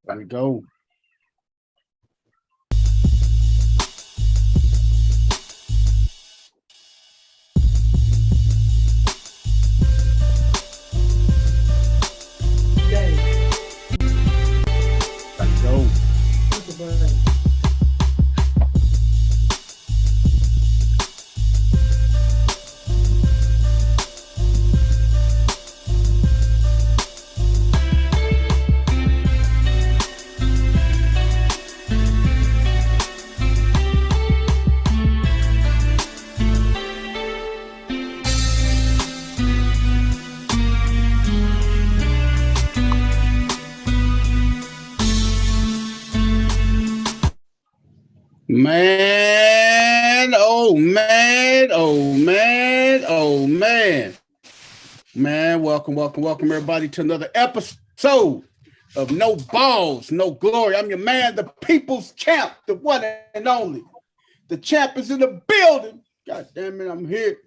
There we go. Man, oh man, oh man, oh man. Man, welcome everybody to another episode of No Balls, No Glory. I'm your man, the people's champ, the one and only. The champ is in the building. God damn it, I'm here.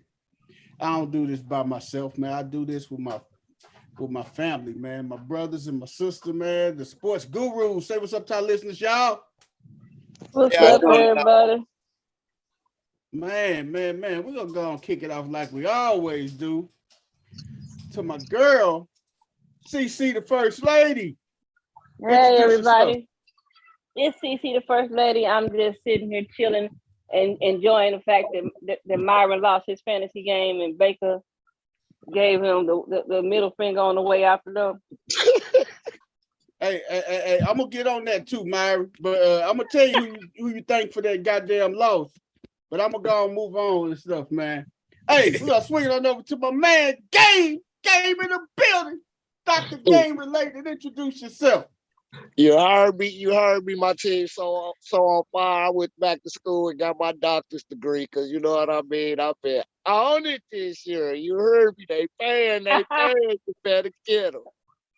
I don't do this by myself, man. I do this with my family, man. My brothers and my sister, man. The sports gurus. Say what's up to our listeners, y'all. What's up, everybody? Man, we're gonna go and kick it off like we always do. To my girl, CC, the first lady. Hey, everybody. It's CC, the first lady. I'm just sitting here chilling and enjoying the fact that Myron lost his fantasy game and Baker gave him the middle finger on the way after them. Hey, I'm gonna get on that too, Myron. But I'm gonna tell you who you think for that goddamn loss. But I'm gonna go and move on and stuff, man. Hey, we're gonna swing it on over to my man, Game in the building. Dr. Game related. Introduce yourself. You heard me. My team so on fire. I went back to school and got my doctor's degree because you know what I mean. I've been on it this year. You heard me. They paying. You better get them.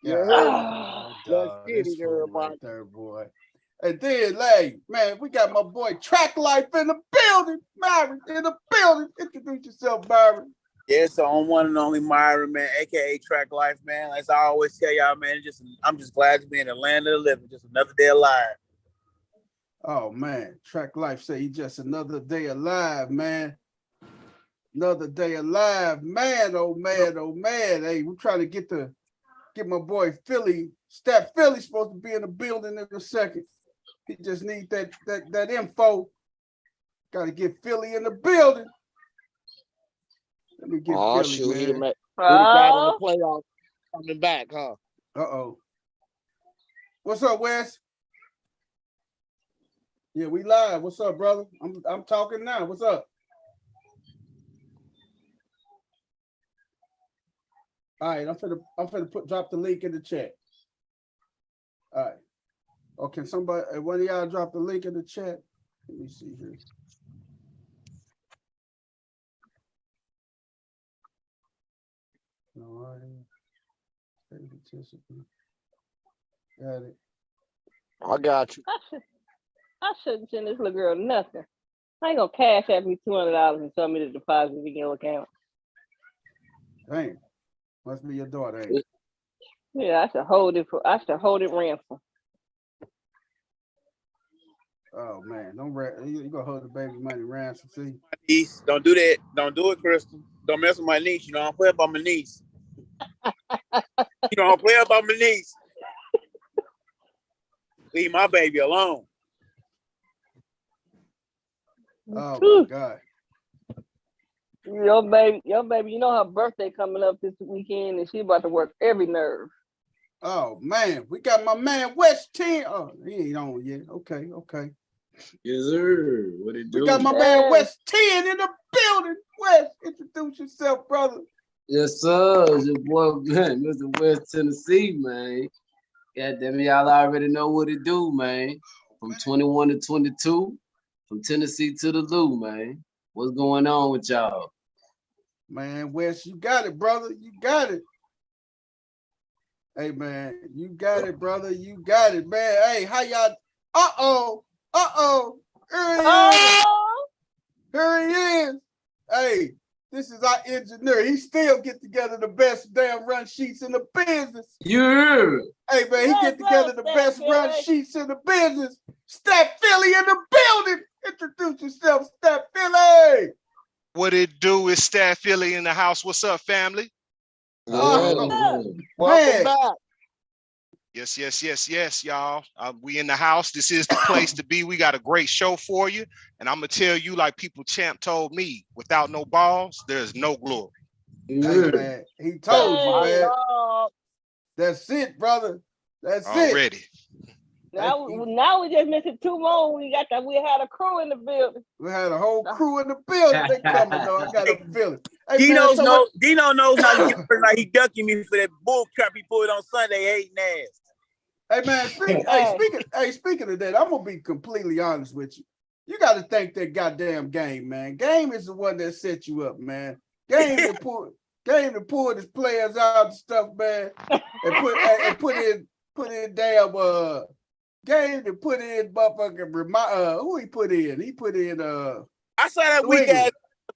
You heard me. Let's get it, everybody. Right there, boy. And then, man, we got my boy Track Life in the building. Myron in the building. Introduce yourself, Myron. Yeah, so I'm one and only Myron, man, aka Track Life, man. As I always tell y'all, man, I'm just glad to be in the land of the living. Just another day alive. Oh man, Track Life say he just another day alive, man. Another day alive, man. Oh man. Hey, we're trying to get my boy Philly. Stat Philly supposed to be in the building in a second. He just need that info. Got to get Philly in the building. Let me get Philly, shoot, man. he the guy in the playoffs coming back, huh? Uh-oh. What's up, Wes? Yeah, we live. What's up, brother? I'm talking now. What's up? All right, I'm finna drop the link in the chat. All right. Or can somebody, one of y'all drop the link in the chat? Let me see here. All right. Got it. I got you. I shouldn't send this little girl nothing. I ain't gonna cash at me $200 and tell me to deposit in your account. Dang. Must be your daughter, ain't it? Yeah, I should hold it ransom. Oh man, you gonna hold the baby money ransom, see? My niece, don't do that. Don't do it, Crystal. Don't mess with my niece. You know, I don't play about my niece. I don't play about my niece. Leave my baby alone. Oh my God. Your baby, you know her birthday coming up this weekend and she about to work every nerve. Oh man, we got my man West 10. Oh, he ain't on yet. Okay. Yes, sir. What it do? We got my man West 10 in the building. West, introduce yourself, brother. Yes, sir. It's your boy, man, Mr. West Tennessee, man. God damn it, y'all already know what it do, man. From 21 to 22, from Tennessee to the Lou, man. What's going on with y'all? Man, West, you got it, brother. You got it. Hey, man, you got it, brother. You got it, man. Hey, how y'all? Here he is. Here he is. Hey, This is our engineer. He still get together the best damn run sheets in the business. Yeah. Hey man, he get together the best run sheets in the business. Stat Philly in the building. Introduce yourself, Stat Philly. What it do is Stat Philly in the house. What's up, family? Welcome Man. back. Yes, y'all. We in the house. This is the place to be. We got a great show for you. And I'm going to tell you, like People Champ told me, without no balls, there's no glory. Hey, man. He told you, man. That's it, brother. That's already. Now we just missing 2 more. We had a crew in the building. We had a whole crew in the building. They coming though. I got a feeling. Hey, Dino knows how to get like he ducking me for that bull crap he pulled on Sunday, hating ass. Hey man, speaking of that, I'm gonna be completely honest with you. You got to thank that goddamn Game, man. Game is the one that set you up, man. Game to pull his players out and stuff, man, and put in damn Game to put in motherfucking who he put in? He put in I saw that weak ass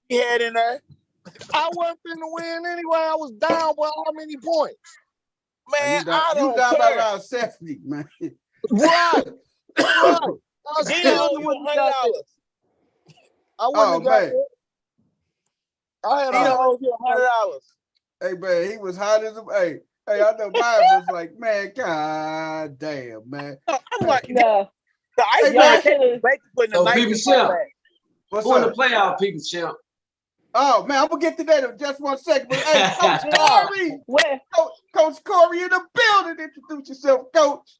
he had in there. I wasn't finna win anyway. I was down by how many points? Man, you down by around 70, man. Right. Dino owed you $100. I wouldn't have got it. Dino owed you $100. Hey man, he was hot as a Hey, I know mine was like, man, god damn, man. I'm like, no. The ice putting the People Champ. What's Who in up? the playoff, People Champ? Oh man, I'm gonna get to that in just 1 second. But hey, Coach Corey, Coach Corey in the building. Introduce yourself, Coach.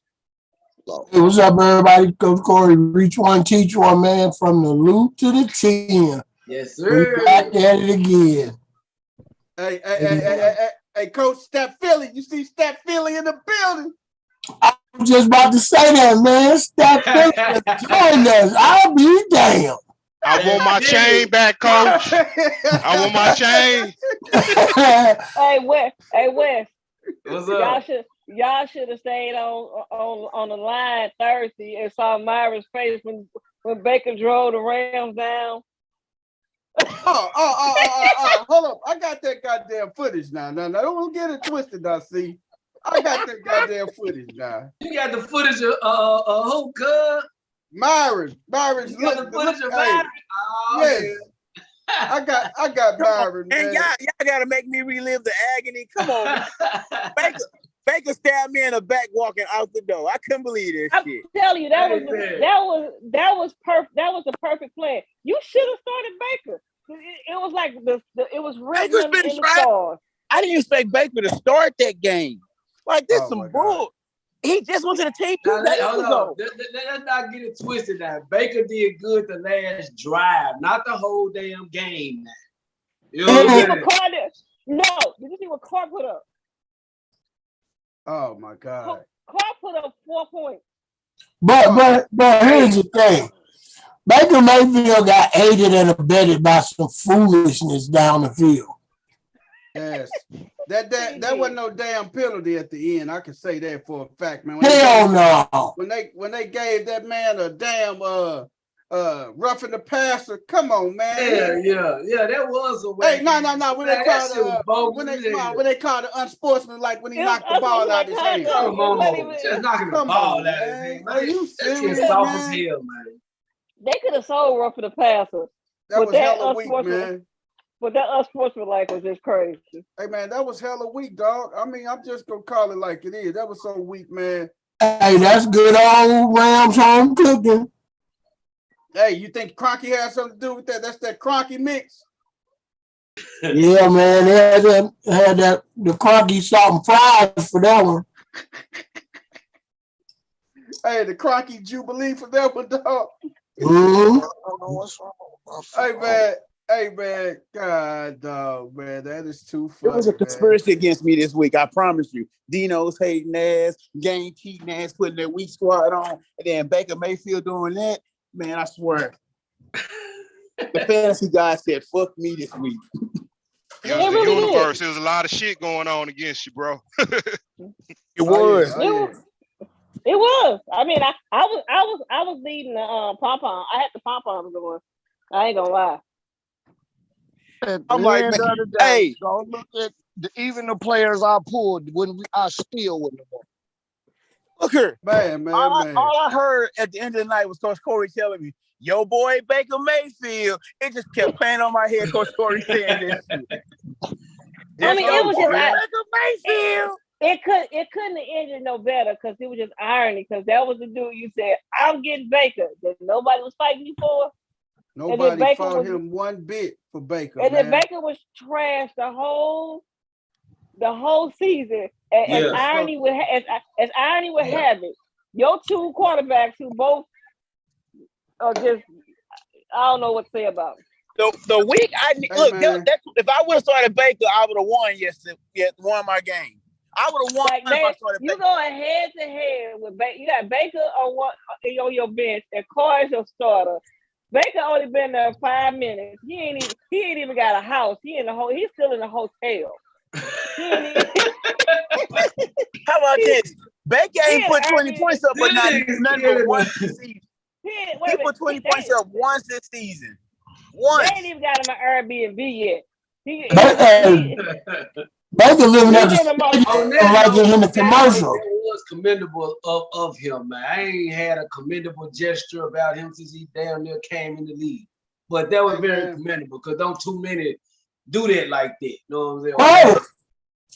Hey, what's up, everybody? Coach Corey, reach one, teach one, man, from the loop to the 10. Yes, sir. We back at it again. Hey, Coach Stat Philly. You see Stat Philly in the building? I was just about to say that, man. Stat Philly joined us. I'll be damn. I want my chain back, Coach. I want my chain. Hey, Wes. What's up? Y'all should have stayed on the line Thursday and saw Myra's face when Baker drove the Rams down. Hold up. I got that goddamn footage now. Now, don't get it twisted, I see. I got that goddamn footage now. You got the footage of who, cuz? Myron's you got the footage of Myron? Oh, yes. Yeah. I got Myron, man. And y'all gotta make me relive the agony. Come on, Baker stabbed me in the back walking out the door. I couldn't believe this shit. I'm telling you, that was perfect. That was the perfect plan. You should have started Baker. It was like it was written in the stars. I didn't expect Baker to start that game. Like this some bull. He just went to the team 2 days ago. Let's not get it twisted now. Baker did good the last drive, not the whole damn game now. You know what I'm saying? No, did you see what Clark put up? Oh my God. Clark put up 4 points. But here's the thing. Baker Mayfield got aided and abetted by some foolishness down the field. Yes. That wasn't no damn penalty at the end. I can say that for a fact, man. Hell no. When they gave that man a damn roughing the passer, come on, man. Yeah, that was a way. Hey, no. When they called it unsportsmanlike when he knocked the ball out his hand. Come on, just knocking the ball out his hand. Are you serious, soft as hell, man. They could have sold roughing the passer. That was hella weak, man. But that unsportsmanlike was just crazy. Hey, man, that was hella weak, dog. I mean, I'm just going to call it like it is. That was so weak, man. Hey, that's good old Rams home cooking. Hey, you think Kroenke has something to do with that? That's that Kroenke mix? Yeah, man. They had the Kroenke salt and fries for that one. Hey, the Kroenke Jubilee for that one, dog. Mm-hmm. Hey, man, God, dog, man, that is too funny. It was a conspiracy against me this week. I promise you. Dino's hating ass, Game cheating ass, putting their weak squad on, and then Baker Mayfield doing that. Man, I swear. The fantasy guy said, "Fuck me this week." It was the universe. There was a lot of shit going on against you, bro. It was. It was. I mean, I was leading the pom pom. I had the pom poms going. I ain't gonna lie. At the I'm like, end man, of the day, hey. don't look at even the players I pulled when I still with them. Look here. Man. All I heard at the end of the night was Coach Corey telling me, "Yo, boy, Baker Mayfield." It just kept playing on my head. Coach Corey saying this shit. I mean, it was just Baker Mayfield. it couldn't have ended no better because it was just irony because that was the dude you said, I'm getting Baker, that nobody was fighting you for. Nobody fought him one bit for Baker. And then Baker was trash the whole season. And as irony would have it, your two quarterbacks who both are just, I don't know what to say about them. The week if I would have started Baker, I would have won yesterday. Won my game. I would have won if I started Baker. You going head to head with Baker. You got Baker on your bench, and Carr is your starter. Baker only been there 5 minutes. He ain't even got a house. He's still in the hotel. How about this? Baker ain't put 20 points up, but nothing but once this season. He put 20 points up once this season. Once. They ain't even got him an Airbnb yet. Baker living at the stadium like in the commercial. It was commendable of him, man. I ain't had a commendable gesture about him since he damn near came in the league. But that was very commendable because don't too many do that like that. You know what I'm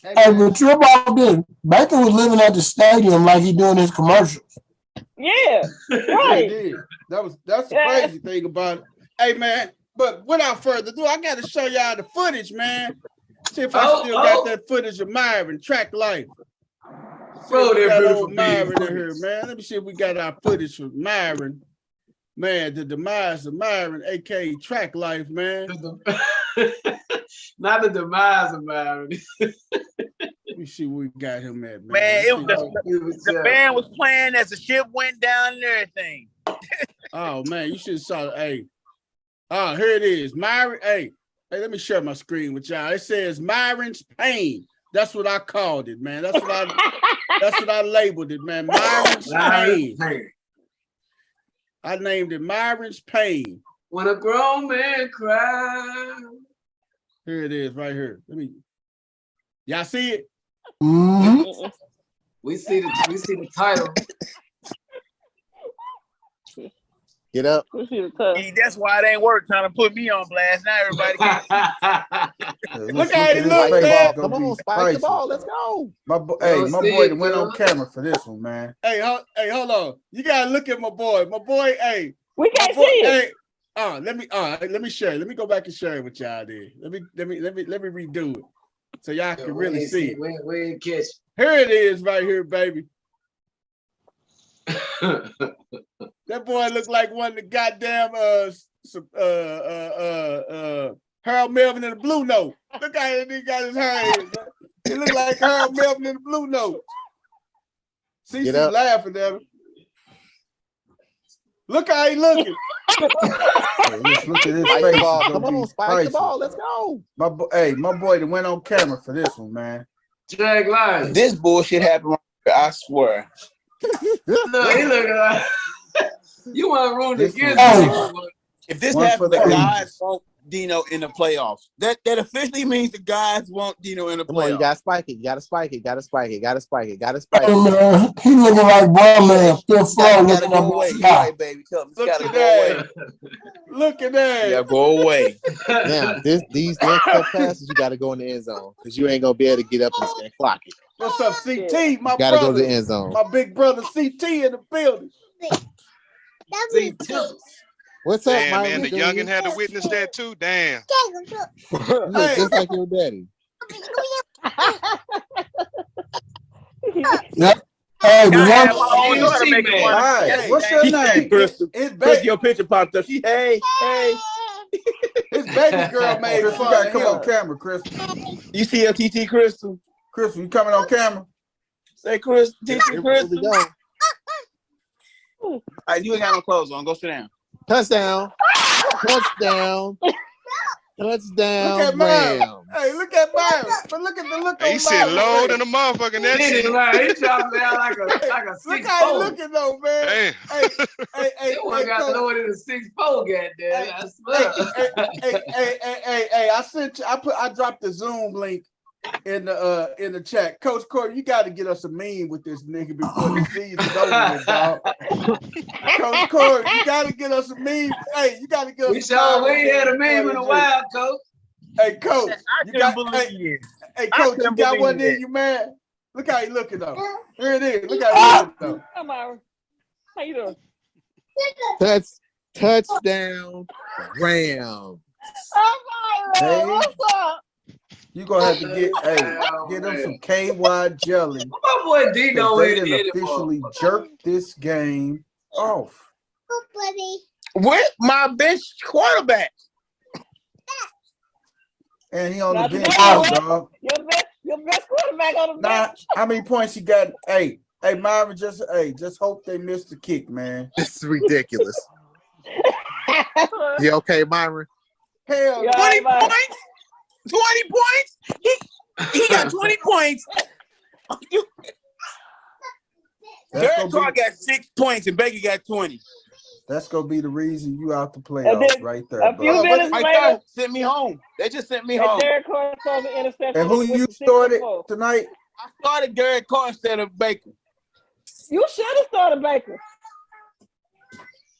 saying? Hey, but trip off this. Baker was living at the stadium like he doing his commercials. Yeah, right. That's the crazy thing about it. Hey, man, but without further ado, I got to show y'all the footage, man. See if I still got that footage of Myron, track life. Bro, we that got old beautiful Myron in here, man. Let me see if we got our footage from Myron. Man, the demise of Myron, aka track life, man. Not the demise of Myron. Let me see where we got him at, man. Man, the band was playing as the ship went down and everything. Oh man, you should have saw it. Hey. Oh, here it is. Myron. Hey, let me share my screen with y'all. It says Myron's Pain. That's what I called it, man. That's what I labeled it, man. Myron's Pain. I named it Myron's Pain. When a grown man cries. Here it is, right here. Y'all see it? Mm-hmm. We see the title. Get up. See, that's why it ain't work trying to put me on blast. Now everybody can Look how he look, man. Come on, spike the ball. Let's go. My boy that went on camera for this one, man. Hey, hold on. You gotta look at my boy. My boy, hey. We can't see it. Hey, let me share it. Let me go back and share it with y'all there. Let me redo it so y'all can really see it. We ain't catch. Here it is, right here, baby. That boy looked like one of the goddamn Harold Melvin in the Blue Note. Look how he got his hair. He looked like Harold Melvin in the Blue Note. CC laughing at him. Look how he looking. Look at his face. Come on, spike the ball. Let's go. My boy that went on camera for this one, man. Drag line. This bullshit happened. I swear. Look, he looking like you want to ruin the gears. If this happens, the guys want Dino in the playoffs. That officially means the guys want Dino in the playoffs. Come on, you gotta spike it. You gotta spike it. Gotta spike it. Gotta spike it. Gotta Hey, spike it. man, he looking like Barman. Still flowing. Gotta go away. Right, baby. Tell him it's gotta go away. Look at that. Yeah, go away. Now, these next couple passes, you gotta go in the end zone because you ain't gonna be able to get up and clock it. What's up, CT? My gotta brother. Go to the end zone. My big brother CT in the building. What's up, Damn, Mike? man, the youngin' had to witness that too. Damn. You look just like your daddy. Yep. Hey, Hi, what's your name? Crystal, your picture popped up. She, hey. His baby girl made fun. You gotta come on camera, Crystal. You see her, TT Crystal? Crystal, you coming on camera? Say, Crystal, TT Here we Crystal. go. All right, you ain't got no clothes on. Go sit down. Touchdown. Touchdown. Touchdown, Look at Miles. Rams. Hey, look at Miles. But look at the look He on said Miles' low face. than a motherfucker in that He shit. dropped down like a Look 6'4". how he looking though, man. Damn. That one got Coach. lower than a 6'4", goddamn. Hey, I swear. Hey, I sent you, I dropped the Zoom link in the chat. Coach Corey, you got to get us a meme with this nigga before the season's over with, dog. Coach Corey, you got to get us a meme. Hey, you got to get us We ain't had a meme in a while, Coach. Hey, Coach, I couldn't believe it. Hey, Coach, you got one in you, man? Look how he looking though. Here it is. Look how he looking though. Come on. How you doing? Touchdown, Rams. Hey. What's up? You gonna have to get them some KY jelly. My boy Dino They in done here. officially jerked this game off. With my bench quarterback. And he on Not the bench, today, boy. dog. Your best quarterback on the Nah, bench. how many points he got? Hey, Myron, just hope they missed the kick, man. This is ridiculous. You okay, Myron? Hell, Yeah, 20 man. points? 20 points? He got 20 points. Derek Carr got 6 points and Baker got 20. That's gonna be the reason you out the playoffs right there, a few bro. minutes Right later, there, sent me home. They just sent me and home. Derek Carr throws an interception. And who with you the started 64. tonight? I started Derek Carr instead of Baker. You should have started Baker.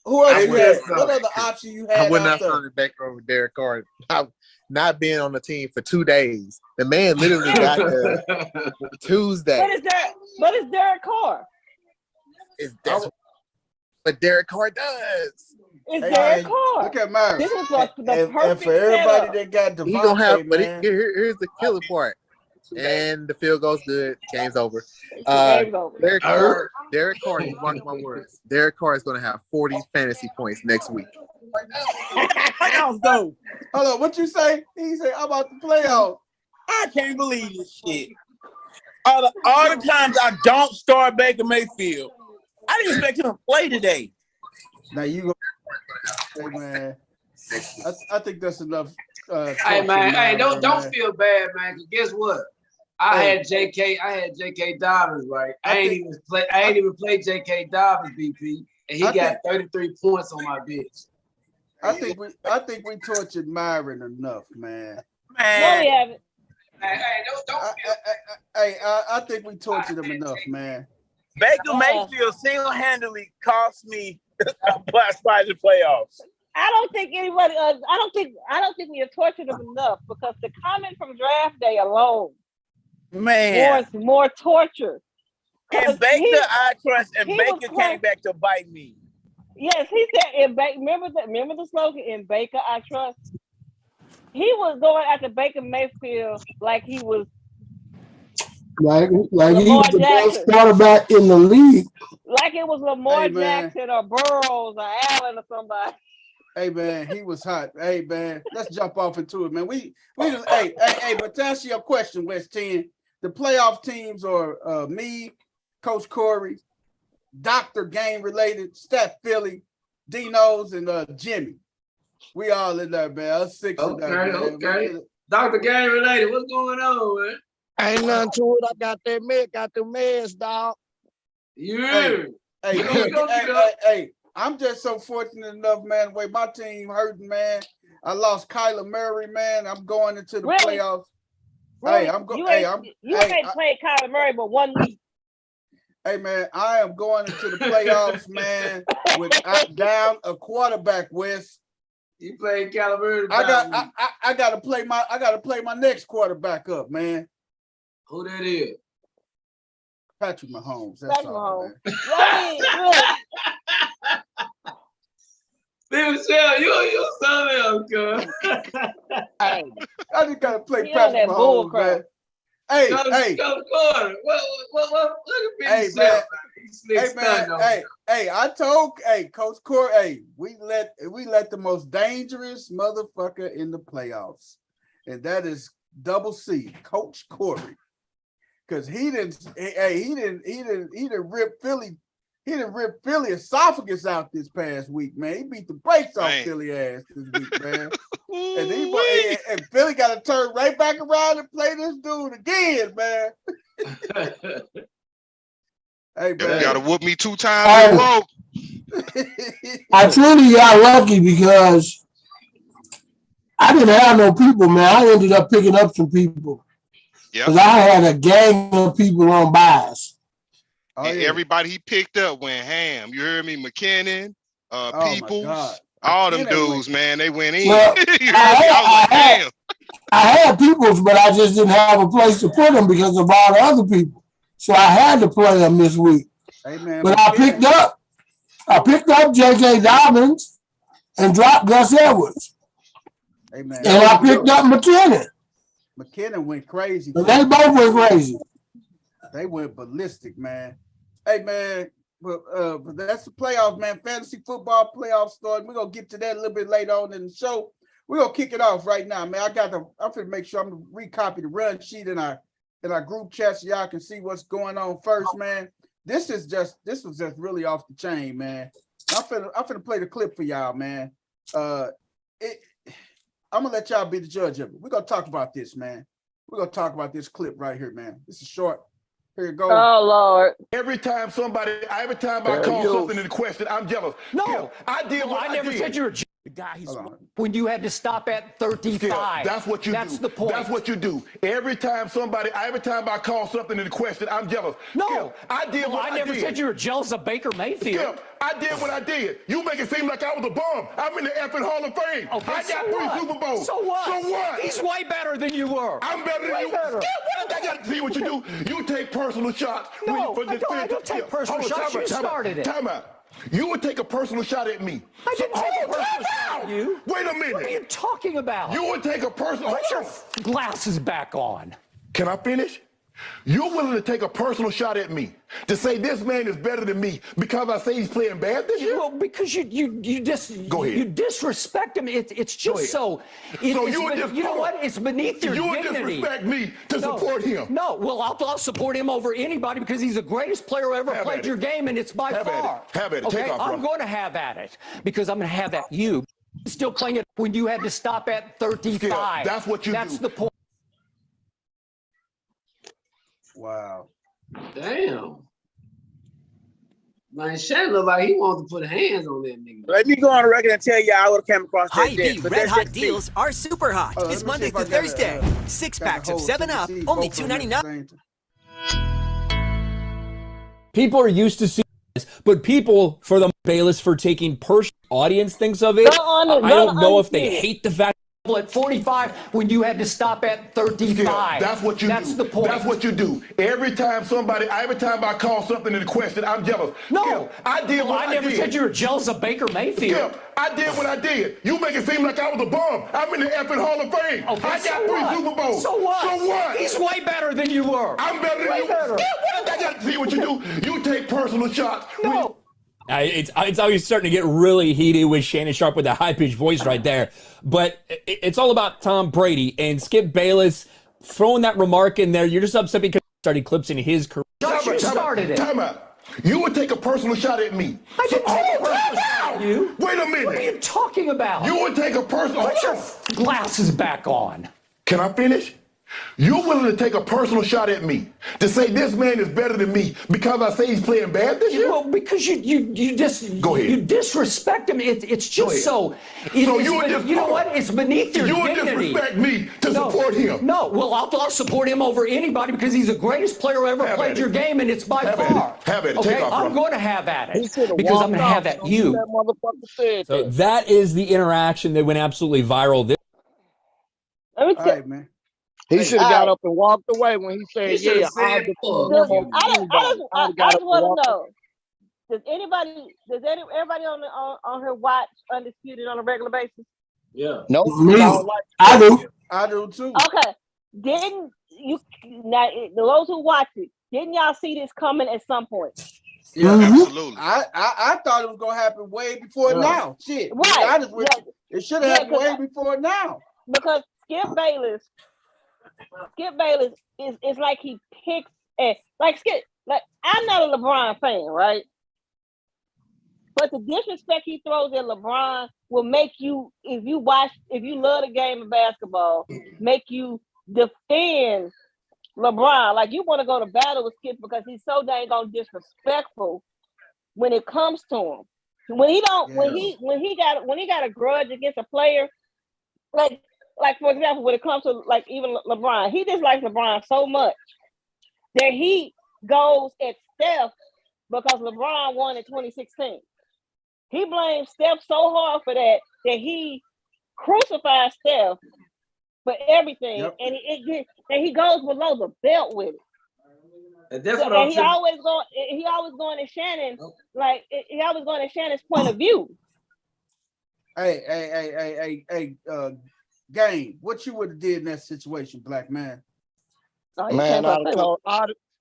Who else I you would've had? What other option you had I would out not there? started Baker over Derek Carr. Not being on the team for 2 days. The man literally got there Tuesday. But it's Derek Carr. That's what Derek Carr does. It's Hey, Derek man, Carr. Look at Myron. This was like the And perfect for everybody setup. that got He gonna have, Devontae, but man. here's the killer part. And the field goes good. Game's over. Game's over. Derek Carr, you mark my words. Derek Carr is gonna have 40 fantasy points next week. Playoffs though. Hold on, what you say? He said, "I'm about to playoffs." I can't believe this shit. All the times I don't start Baker Mayfield, I didn't expect him to play today. Now you go, hey man. I think that's enough. Hey man, don't man. feel bad, man. Cause guess what? I had JK Dobbins, right? I ain't even play JK Dobbins, BP, and he got 33 points on my bench. I think we tortured Myron enough, man. No, we haven't. Hey, don't I think we tortured him enough, man. Baker Mayfield single-handedly cost me a spot in the playoffs. I don't think anybody. I don't think we have tortured him enough because the comment from draft day alone Man. more torture. And Baker, I trust, and Baker came back to bite me. Yes, he said. Remember the slogan? In Baker, I trust. He was going after Baker Mayfield like he was like he Lamar was the best Jackson. quarterback in the league. Like it was Lamar Hey, man. Jackson or Burrows or Allen or somebody. Hey man, he was hot. Hey man, let's jump off into it, man. We just but to answer your question, West 10, the playoff teams are me, Coach Corey, Dr. Game Related, Stat Philly, Dino's, and Jimmy. We all in there, man. Us 6 in there, man. Okay. Dr. Game Related, what's going on, man? Ain't nothing to it. I got that got the meds, dog. Yeah. Hey, I'm just so fortunate enough, man. The way my team hurting, man. I lost Kyler Murray, man. I'm going into the playoffs. Really? Hey, I'm going. You ain't played Kyler Murray but 1 week. Hey man, I am going into the playoffs, man. With down a quarterback, Wes. You played Kyler Murray. I gotta play my next quarterback up, man. Who that is? Patrick Mahomes. That's all, man. Michelle, you something else, cuz. I just gotta play Patrick Mahomes, man. Hey, What hey, man. I told Coach Corey, we let the most dangerous motherfucker in the playoffs, and that is double C, Coach Corey, because he didn't rip Philly He done ripped Philly esophagus out this past week, man. He beat the brakes off Man. Philly ass this week, man. And Philly got to turn right back around and play this dude again, man. Hey, man. You gotta whoop me 2 times in a row. I truly got lucky because I didn't have no people, man. I ended up picking up some people. Because I had a gang of people on buys. And everybody he picked up went ham. You heard me? McKinnon, Peoples, all them dudes, man, they went in. Well, I had Peoples, but I just didn't have a place to put them because of all the other people. So I had to play them this week. Hey, man, but I picked up J.K. Dobbins and dropped Gus Edwards. Hey, man. And I picked up McKinnon. McKinnon went crazy. And they both went crazy. They went ballistic, man. Hey, man, but that's the playoffs, man. Fantasy football playoffs starting. We're going to get to that a little bit later on in the show. We're going to kick it off right now, man. I'm going to make sure I'm going to recopy the run sheet in our group chat so y'all can see what's going on first, man. This was just really off the chain, man. I'm finna play the clip for y'all, man. I'm gonna let y'all be the judge of it. We're gonna talk about this, man. We're gonna talk about this clip right here, man. This is short. Here it goes. Oh Lord! Every time I call something into question, I'm jealous. No, I did what I never did. said you're a guy. When you had to stop at 35. That's what you do. That's the point. That's what you do. Every time I call something into question, I'm jealous. No, I did what I did. never said you were jealous of Baker Mayfield. I did what I did. You make it seem like I was a bum. I'm in the effing Hall of Fame. Okay, I got 3 Super Bowls. So what? So what? He's way better than you were. I'm better than you. Better. I got to see what you do. You take personal shots. No, I don't take personal shots. You started it. Time out. You would take a personal shot at me. I didn't take a personal shot at you. Wait a minute. What are you talking about? You would take a personal. Put your glasses back on. Can I finish? You're willing to take a personal shot at me to say this man is better than me because I say he's playing bad this year? Well, because you just Go ahead. You disrespect him. It's just so. You know what? It's beneath your dignity. You would disrespect me to support him. No, well, I'll support him over anybody because he's the greatest player who ever played your game, and it's by far. Have at it. Okay, Take off, bro. I'm going to have at it because I'm going to have at you. Still playing it when you had to stop at 35. That's what you do. That's the point. Wow. Damn. Man, Shannon look like he wants to put hands on that nigga. Let me go on the record and tell you I would have come across that Hy-Vee Red Hot deals are super hot. It's Monday through Thursday. 6 packs of 7-Up, only $2.99. People are used to seeing this, but people, for the Bayless for taking personal audience thinks of it. I don't know if they hate the fact. At 45 when you had to stop at 35. That's what you do. That's the point. That's what you do. Every time I call something into question, I'm jealous. No, I did what I did. never said you were jealous of Baker Mayfield. I did what I did. You make it seem like I was a bum. I'm in the effing Hall of Fame. Okay, I got 3 Super Bowls. So what? So what? He's way better than you were. I'm better than you. I got to see what you do. You take personal shots. No. It's always starting to get really heated with Shannon Sharp with that high-pitched voice right there. But it's all about Tom Brady and Skip Bayless throwing that remark in there. You're just upset because he started eclipsing his career. You started it. Time out. You would take a personal shot at me. I didn't take a personal shot at you. Wait a minute. What are you talking about? You would take a personal. Put your glasses back on. Can I finish? You're willing to take a personal shot at me to say this man is better than me because I say he's playing bad this year? Well, because you just Go ahead. You disrespect him. It's just so. You know what? It's beneath your dignity. You would disrespect me to support him. No, well, I'll support him over anybody because he's the greatest player who ever played your game, and it's by far. Have it. Okay, Take off, I'm bro. going to have at it because I'm going to have at you. That motherfucker said So that is the interaction that went absolutely viral. Let me All tell right, man. He should have got up and walked away when he said, He should've "Yeah, said, I I just want to know. Does everybody on her watch Undisputed on a regular basis? Yeah. No, I do. I do too. Okay. Didn't you now those who watch it, didn't y'all see this coming at some point? Yeah, Absolutely. I thought it was gonna happen way before now. Shit. Right. To be honest with you, it should have happened way because before now. Because Skip Bayless is like he picks like I'm not a LeBron fan, right? But the disrespect he throws at LeBron will make you, if you love the game of basketball, make you defend LeBron. Like you want to go to battle with Skip because he's so dang on disrespectful when it comes to him. When he got a grudge against a player, like for example, when it comes to like even LeBron, he dislikes LeBron so much that he goes at Steph because LeBron won in 2016. He blames Steph so hard for that he crucifies Steph for everything, and he goes below the belt with it. And that's what he always going to Shannon, like he always going to Shannon's point of view. Hey, Game, what you would have did in that situation, black man? Man,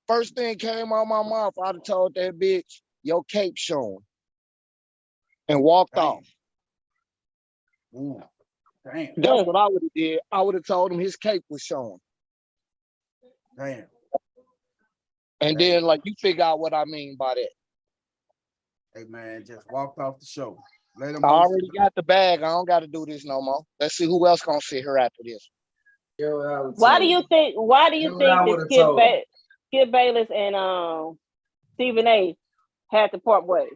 first thing came out my mouth, I'd have told that bitch, your cape showing. And walked off. Ooh, damn. That's what I would have did. I would have told him his cape was showing. Damn. And then, like, you figure out what I mean by that. Hey, man, just walked off the show. I already got the bag. I don't got to do this no more. Let's see who else gonna sit here after this. Why do you think that Skip Bayless and Stephen A had to part ways?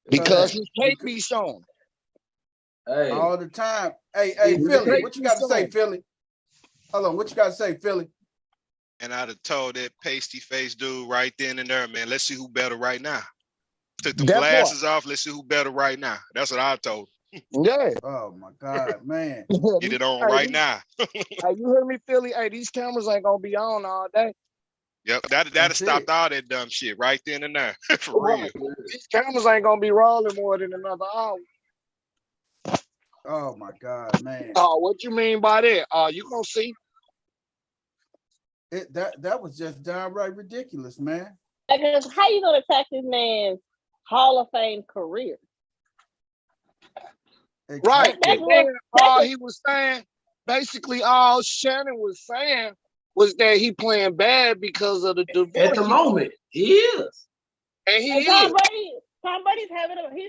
Because his cape be shown. Hey. All the time. Hey, Philly, what you got to say, Philly? Hold on, what you got to say, Philly? And I'd have told that pasty face dude right then and there, man, let's see who better right now. Took the glasses off, let's see who better right now. That's what I told him. Yeah. Oh my God, man. Get it on right now. Hey, you heard me, Philly? Hey, these cameras ain't gonna be on all day. Yep, that'd have stopped all that dumb shit right then and there. For real. These cameras ain't gonna be rolling more than another hour. Oh my God, man. Oh, what you mean by that? You gonna see? That was just downright ridiculous, man. Because how you gonna attack this man's Hall of Fame career? Right. That's all he was saying, basically all Shannon was saying was that he playing bad because of the divorce. At the moment, he is. And he is. Tom Brady's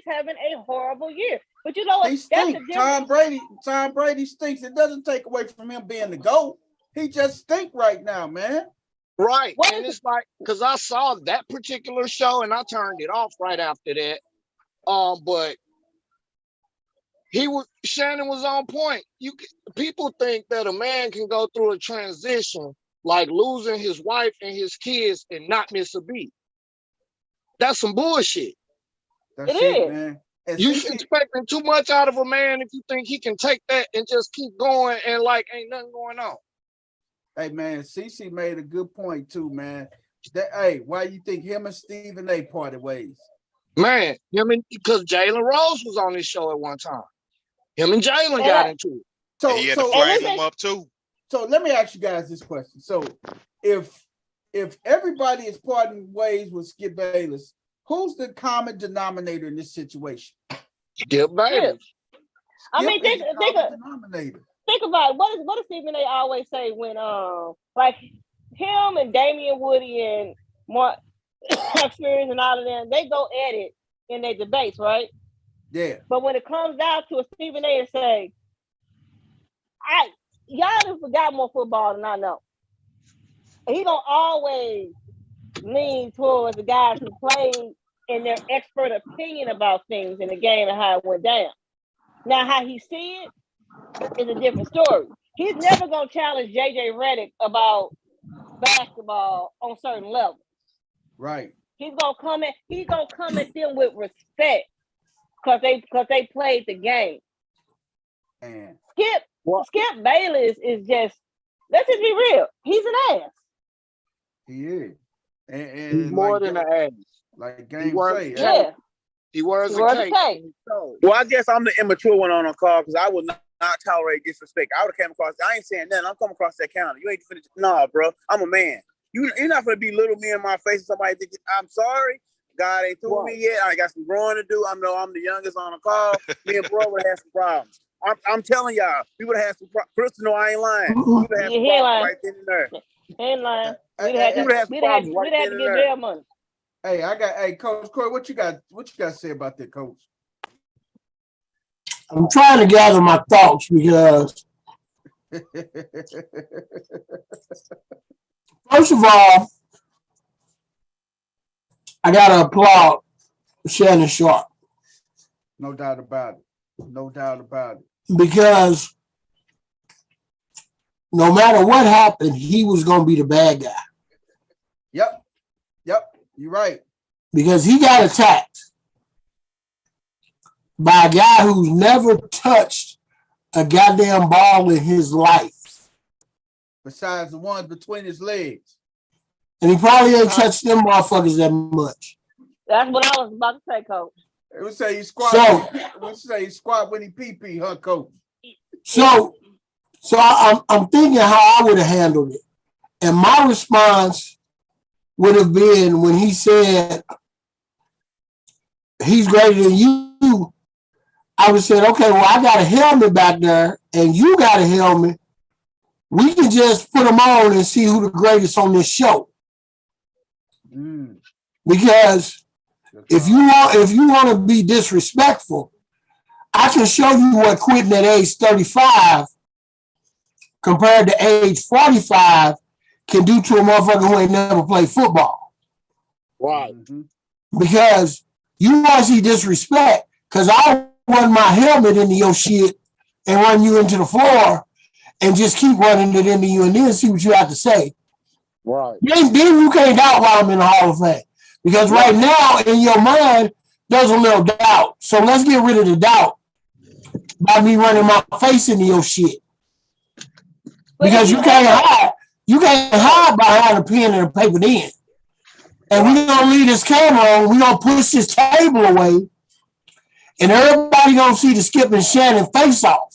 having a horrible year. But you know what? He stinks. Tom Brady stinks. It doesn't take away from him being the GOAT. He just stink right now, man. Right. And it's like, because I saw that particular show and I turned it off right after that. But Shannon was on point. People think that a man can go through a transition like losing his wife and his kids and not miss a beat. That's some bullshit. That's it, man. You expecting too much out of a man if you think he can take that and just keep going and like ain't nothing going on. Hey man, CC made a good point too, man. Why you think him and Stephen A parted ways? Man, because Jalen Rose was on this show at one time. Him and Jalen got into it. So he had to frame him up too. So let me ask you guys this question. So if everybody is parting ways with Skip Bayless, who's the common denominator in this situation? Skip Bayless. I mean, think about it. What does Stephen A always say when like him and Damian Woody and Mark Experience and all of them, they go at it in their debates, right? Yeah. But when it comes down to a Stephen A and say, y'all have forgot more football than I know. And he gonna always lean towards the guys who played in their expert opinion about things in the game and how it went down. Now, how he see it is a different story. He's never gonna challenge JJ Redick about basketball on certain levels. Right. He's gonna come at them with respect because they played the game. And Skip Bayless is just, let's just be real. He's an ass. He is. And he's more than an ass. Like Game say. Yeah. He wears a cape. Well, I guess I'm the immature one on the call because I would not tolerate disrespect. I would have came across. I ain't saying nothing. I'm coming across that counter. You ain't finished. Nah, bro. I'm a man. You're not gonna belittle me in my face. Somebody think I'm sorry. God ain't through me yet. I got some growing to do. I know I'm the youngest on the call. Me and bro would have some problems. I'm telling y'all, we would have had some problems. Crystal, no, I ain't lying. We would have had some problems right then and there. He ain't lying. We'd have to get jail money. Hey, Coach Corey, what you got to say about that, Coach? I'm trying to gather my thoughts because first of all, I gotta applaud Shannon Sharp. No doubt about it. Because no matter what happened, he was gonna be the bad guy. Yep. You're right. Because he got attacked by a guy who's never touched a goddamn ball in his life. Besides the ones between his legs. And he probably ain't touched them motherfuckers that much. That's what I was about to say, Coach. It would say he squat when he pee, huh, Coach? So I'm thinking how I would have handled it. And my response would have been when he said he's greater than you, I would have said, okay, well, I got a helmet back there and you got a helmet. We can just put them on and see who the greatest on this show. Because if you want to be disrespectful, I can show you what quitting at age 35 compared to age 45 can do to a motherfucker who ain't never played football. Right. Because you want to see disrespect, because I run my helmet into your shit and run you into the floor and just keep running it into you and then see what you have to say. Right. Then you can't doubt why I'm in the Hall of Fame. Because right now, in your mind, there's a little doubt. So let's get rid of the doubt by me running my face into your shit. Because you can't hide behind a pen and a paper then. And we're going to leave this camera on. We're going to push this table away. And everybody going to see the Skip and Shannon face off.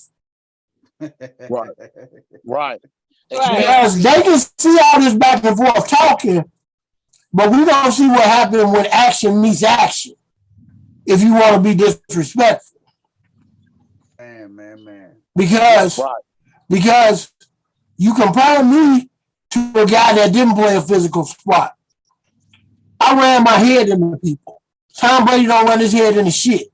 Right. Because they can see all this back and forth talking, but we're going to see what happens when action meets action. If you want to be disrespectful. Man. Because you compare me to a guy that didn't play a physical sport. I ran my head into people. Tom Brady don't run his head into shit.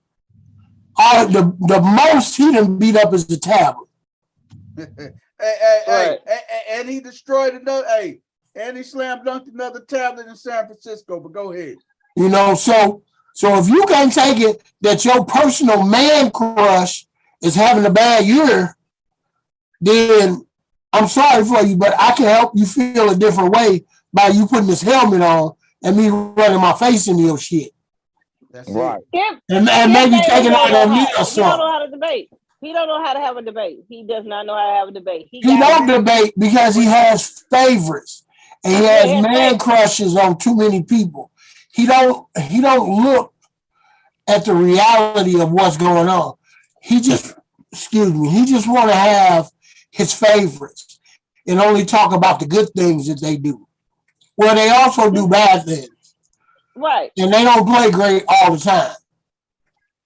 The most he done beat up is the tablet. And he destroyed another. And he slam dunked another tablet in San Francisco. But go ahead. You know, so if you can't take it that your personal man crush is having a bad year, then I'm sorry for you, but I can help you feel a different way by you putting this helmet on and me running my face into your shit. That's right. And maybe taking out a meat or something. He don't know how to debate. He don't know how to have a debate. He does not know how to have a debate. He don't debate because he has favorites and he has man crushes on too many people. He don't look at the reality of what's going on. He just want to have his favorites and only talk about the good things that they do. Well, they also do bad things. Right. And they don't play great all the time.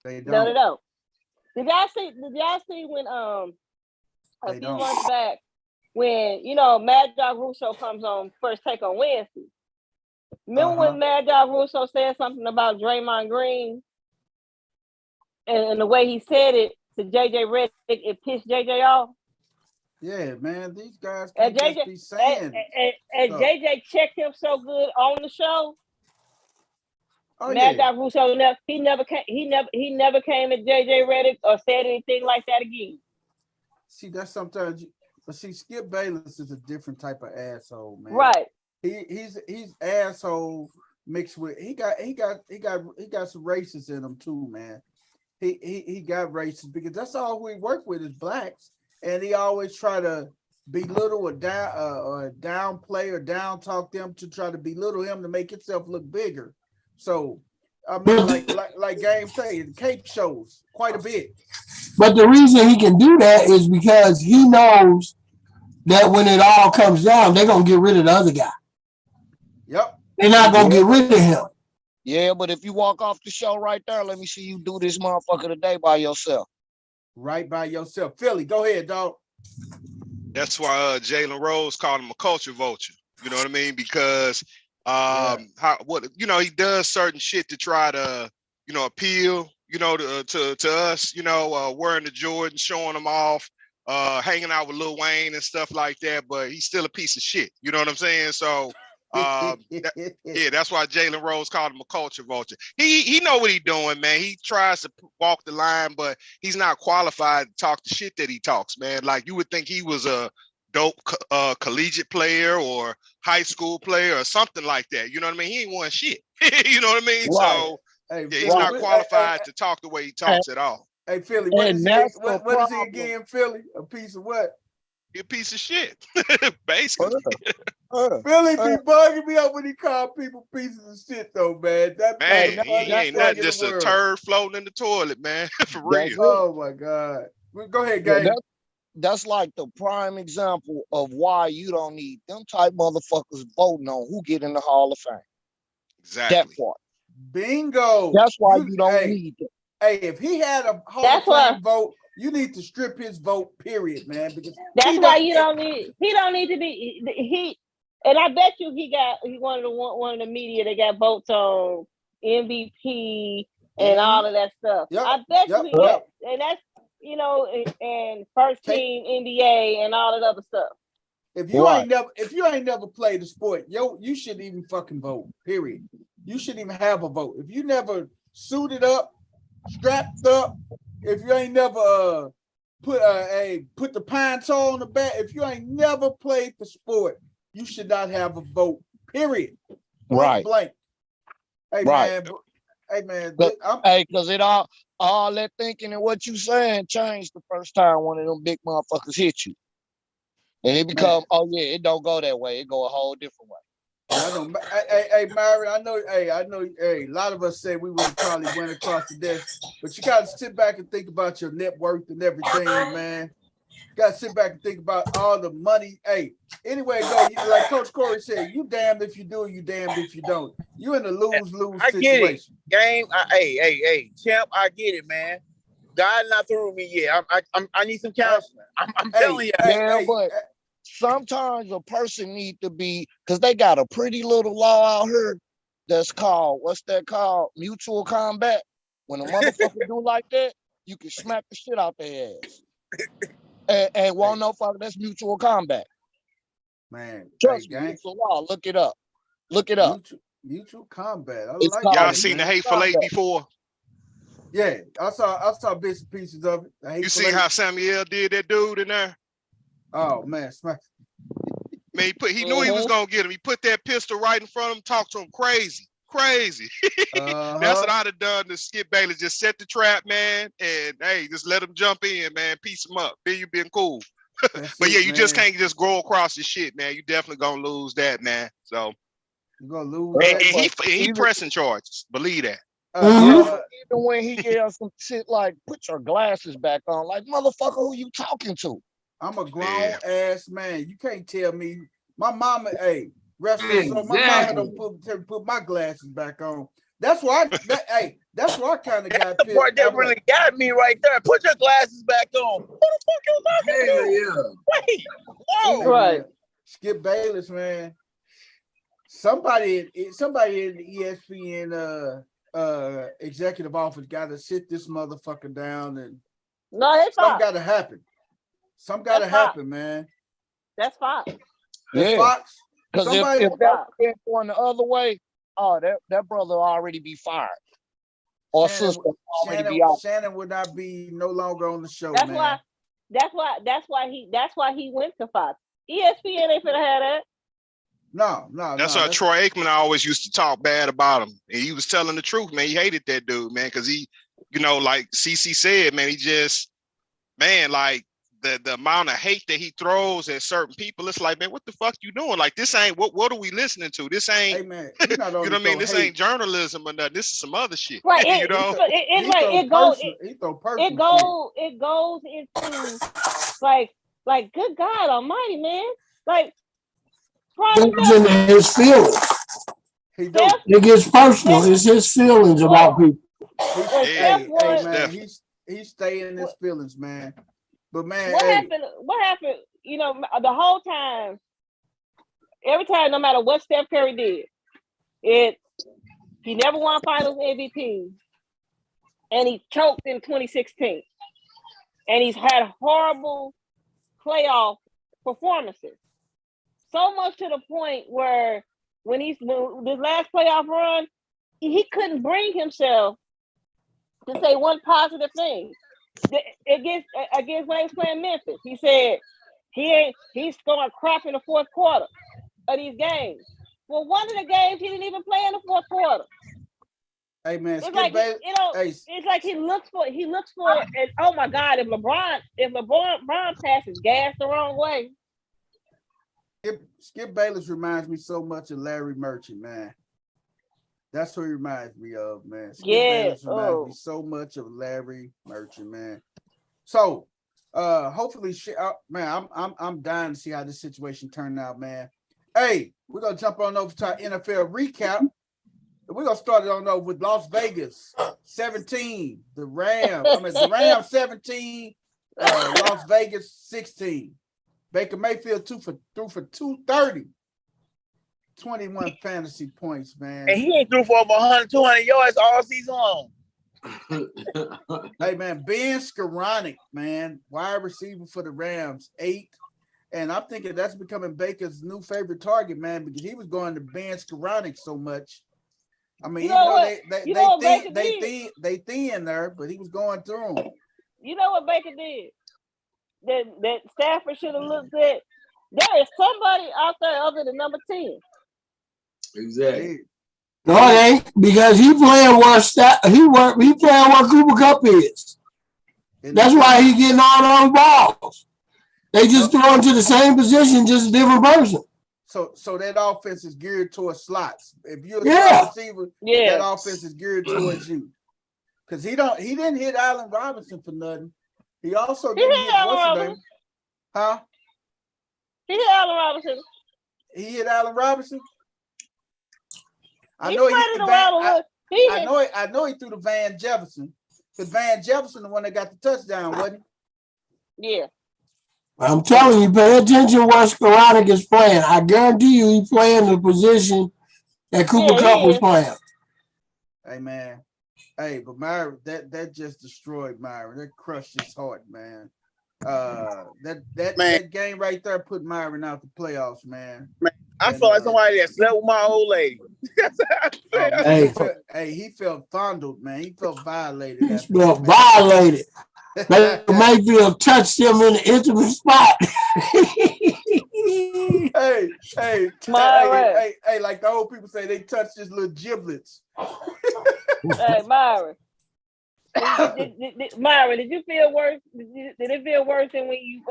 They don't. No, they don't. Did y'all see when a few months back when Mad Dog Russo comes on First Take on Wednesday? Remember when Mad Dog Russo said something about Draymond Green and the way he said it to JJ Redick, it pissed JJ off? Yeah, man, these guys can't just be saying. And JJ checked him so good on the show. Oh, Mad Dog Russo never came at JJ Redick or said anything like that again. See, that's sometimes, but see, Skip Bayless is a different type of asshole, man. Right. He's asshole mixed with he got some racists in him too, man. He got racist because that's all we work with is blacks, and he always try to belittle or downplay or down talk them to try to belittle him to make himself look bigger. So I mean, like Game say, the Cape shows quite a bit. But the reason he can do that is because he knows that when it all comes down, they're gonna get rid of the other guy. Yep. They're not gonna get rid of him. Yeah, but if you walk off the show right there, let me see you do this motherfucker today by yourself. Right by yourself. Philly, go ahead, dog. That's why Jalen Rose called him a culture vulture. You know what I mean? Because How what he does certain shit to try to appeal to us, wearing the Jordan, showing them off, hanging out with Lil Wayne and stuff like that, but he's still a piece of shit. You know what I'm saying? So that's why Jalen Rose called him a culture vulture. He know what he's doing, man. He tries to walk the line, but he's not qualified to talk the shit that he talks, man. Like, you would think he was a dope collegiate player or high school player or something like that. You know what I mean? He ain't won shit. You know what I mean? Right. So he's not qualified to talk the way he talks at all. Hey, Philly, what is he again, Philly? A piece of what? A piece of shit, basically. Philly be bugging me up when he call people pieces of shit, though, man. He ain't nothing, just a turd floating in the toilet, man. For real. Oh my God. Go ahead, guys. That's like the prime example of why you don't need them type motherfuckers voting on who get in the Hall of Fame. Exactly. That part. Bingo. That's why you don't need them. Hey, if he had a Hall of Fame vote, you need to strip his vote, period, man. Because that's why you don't need. He don't need to be. He and I bet you he one of the media that got votes on MVP and all of that stuff. Yep. I bet you he got, and that's and first team NBA and all that other stuff. If you ain't never played the sport, you shouldn't even fucking vote. Period. You shouldn't even have a vote. If you never suited up, strapped up, if you ain't never put the pine toe on the back, if you ain't never played the sport, you should not have a vote. Period. Right. Blank. Hey right. Man. Because it all that thinking and what you saying changed the first time one of them big motherfuckers hit you. And it become, it don't go that way. It go a whole different way. I know. Hey, Myron, I know. A lot of us say we would have probably went across the desk, but you got to sit back and think about your net worth and everything, man. You got to sit back and think about all the money. Hey, anyway, like Coach Corey said, you damned if you do, you damned if you don't. You in a lose-lose situation. Game, hey, champ, I get it, man. God not through with me yet. I need some counseling. I'm telling you. But sometimes a person need to be, because they got a pretty little law out here that's called, what's that called? Mutual combat. When a motherfucker do like that, you can smack the shit out their ass. And won't no fucker, that's mutual combat. Man, trust me, it's a law. Look it up. Mutual combat. Y'all seen the Hateful Eight before? Yeah, I saw bits and pieces of it. You see how Samuel did that dude in there? Oh man, smack. Man, he knew he was gonna get him. He put that pistol right in front of him, talked to him crazy. That's what I'd have done to Skip Bayless. Just set the trap, man, and hey, just let him jump in, man. Piece him up. Then you been cool. But yeah, you just can't just go across the shit, man. You definitely gonna lose that, man. So you're gonna lose. And he pressing charges. Believe that. Even when he gets some shit like, put your glasses back on, like, motherfucker, who you talking to? I'm a grown ass man. You can't tell me. My mama, wrestling, so my mama don't put my glasses back on. That's why that's why I kind of got the part that really got me right there. Put your glasses back on. Who the fuck you talking to? Wait, whoa. Right. Skip Bayless, man. Somebody in the ESPN executive office got to sit this motherfucker down, and something got to happen. Something got to happen, man. That's Fox. Yeah. Fox. Because if that been going the other way, that brother already be fired. Or sister already be out. Shannon would not be no longer on the show. That's man. why he went to Fox. ESPN ain't finna have that. No. That's why Troy Aikman always used to talk bad about him. And he was telling the truth, man. He hated that dude, man, because he, like CC said, man, he just, man, like the amount of hate that he throws at certain people, it's like, man, what the fuck you doing? Like, this ain't what are we listening to? This ain't, hey, man, you know what I mean? This ain't journalism or nothing. This is some other shit. Right. You know? It goes into like good God Almighty, man. Like, in his feelings. It gets personal. It's his feelings about people. He's staying in his feelings, man. But man, what happened? The whole time, every time, no matter what Steph Curry did, He never won Finals MVP, and he choked in 2016, and he's had horrible playoff performances. So much to the point where when this last playoff run, he couldn't bring himself to say one positive thing against when he was playing Memphis. He said he's scoring crap in the fourth quarter of these games. Well, one of the games he didn't even play in the fourth quarter. Hey man, it's like it's like he looks for and oh my God, if LeBron passes gas the wrong way. Skip Bayless reminds me so much of Larry Merchant, man. That's who he reminds me of, man. Skip Bayless reminds me so much of Larry Merchant, man. So hopefully man, I'm dying to see how this situation turned out, man. Hey, we're gonna jump on over to our NFL recap. We're gonna start it on over with Las Vegas 17, the Rams 17, Las Vegas 16. Baker Mayfield threw for 230, 21 fantasy points, man. And he ain't threw for over 100, 200 yards all season long. Hey man, Ben Skoranek, man, wide receiver for the Rams, 8. And I'm thinking that's becoming Baker's new favorite target, man, because he was going to Ben Skoranek so much. I mean, they thin there, but he was going through them. You know what Baker did? That Stafford should have looked at. There is somebody out there other than number 10. Exactly. No, it ain't, because he playing where Cooper Kupp is. That's why he getting all those balls. They just throw into the same position, just a different person. So that offense is geared towards slots. If you're a slot receiver, that offense is geared towards you. Because he didn't hit Allen Robinson for nothing. He also didn't hit what's his name? Huh? He hit Allen Robinson. He hit Allen Robinson. I know he threw the Van Jefferson. Because Van Jefferson the one that got the touchdown, wasn't he? Yeah. I'm telling you, pay attention where Skoranek is playing. I guarantee you he's playing the position that Cooper Kupp was playing. Hey, man. Hey, but Myron, that just destroyed Myron. That crushed his heart, man. That game right there put Myron out the playoffs, man. I feel like somebody that slept with my old lady. He felt fondled, man. He felt violated. He felt violated. Mayfield touched him in an intimate spot. hey, like the old people say, they touched his little giblets. Hey, Myron. Myron, did you feel worse? Did it feel worse than when you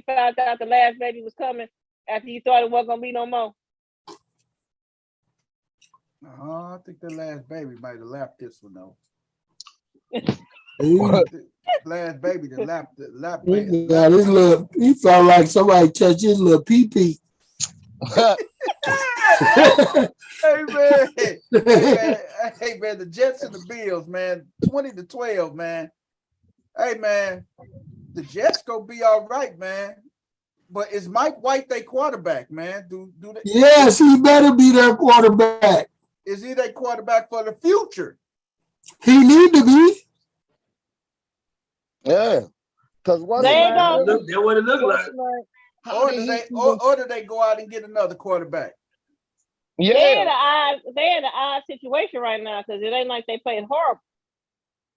found out the last baby was coming after you thought it wasn't gonna be no more? I think the last baby might have lapped this one though. Last baby, the lap baby. Yeah, this little, he felt like somebody touched his little pee-pee. Hey man, the Jets and the Bills, man, 20-12, man. Hey man, the Jets gonna be all right, man. But is Mike White their quarterback, man? Do they? Yes, he better be their quarterback. Is he their quarterback for the future? He need to be. Yeah, because what it look like. Or do they go out and get another quarterback? Yeah, they're in an odd situation right now because it ain't like they playing horrible,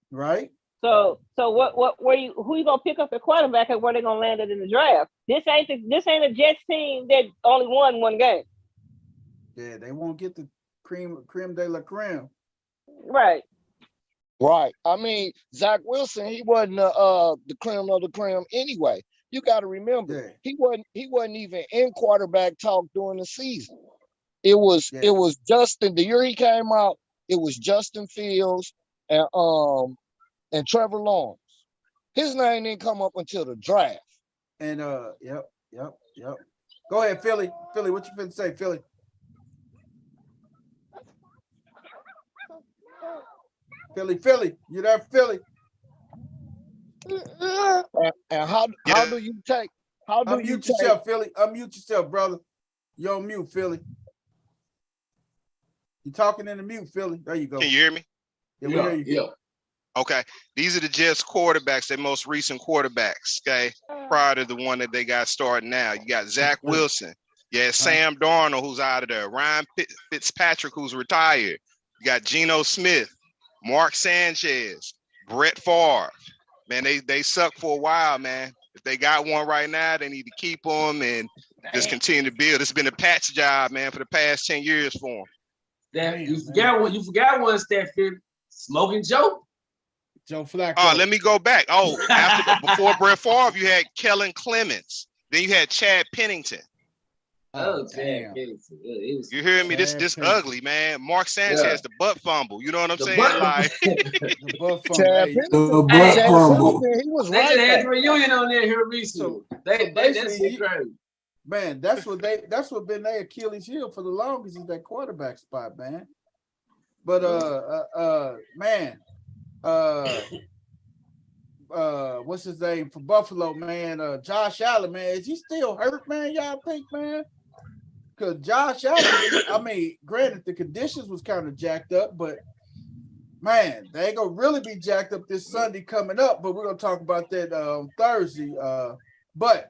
right? So who you gonna pick up at quarterback and where they gonna land it in the draft? This ain't a Jets team that only won one game. Yeah, they won't get the creme de la creme. Right. Right. I mean, Zach Wilson, he wasn't the creme of the creme anyway. You got to remember, he wasn't even in quarterback talk during the season. It was Justin. The year he came out, it was Justin Fields and Trevor Lawrence. His name didn't come up until the draft. And yep. Go ahead, Philly. Philly, what you finna say, Philly? Philly, you there, Philly? And how do you take? Unmute yourself, Philly. Unmute yourself, brother. You're on mute, Philly. You talking in the mute, Philly. There you go. Can you hear me? Yeah, we hear you. Yeah. Okay. These are the Jets quarterbacks, their most recent quarterbacks, okay? Prior to the one that they got started now. You got Zach Wilson. Yeah, Sam Darnold, who's out of there. Ryan Fitzpatrick, who's retired. You got Geno Smith, Mark Sanchez, Brett Favre. Man, they suck for a while, man. If they got one right now, they need to keep them and just continue to build. It's been a patch job, man, for the past 10 years for them. You forgot one, Stafford. Smoking Joe. Joe Flacco. Oh, let me go back. Oh, before Brett Favre, you had Kellen Clemens. Then you had Chad Pennington. Oh, damn. You hear me? This ugly, man. Mark Sanchez, the butt fumble. You know what I'm saying? Like the butt fumble. He was they right. Just had the reunion on there here recently. That's crazy. Man, that's what been their Achilles heel for the longest is that quarterback spot, man. But man, what's his name for Buffalo, man? Josh Allen, man, is he still hurt, man? Y'all think, man? Because Josh Allen, I mean, granted the conditions was kind of jacked up, but man, they ain't gonna really be jacked up this Sunday coming up. But we're gonna talk about that Thursday. But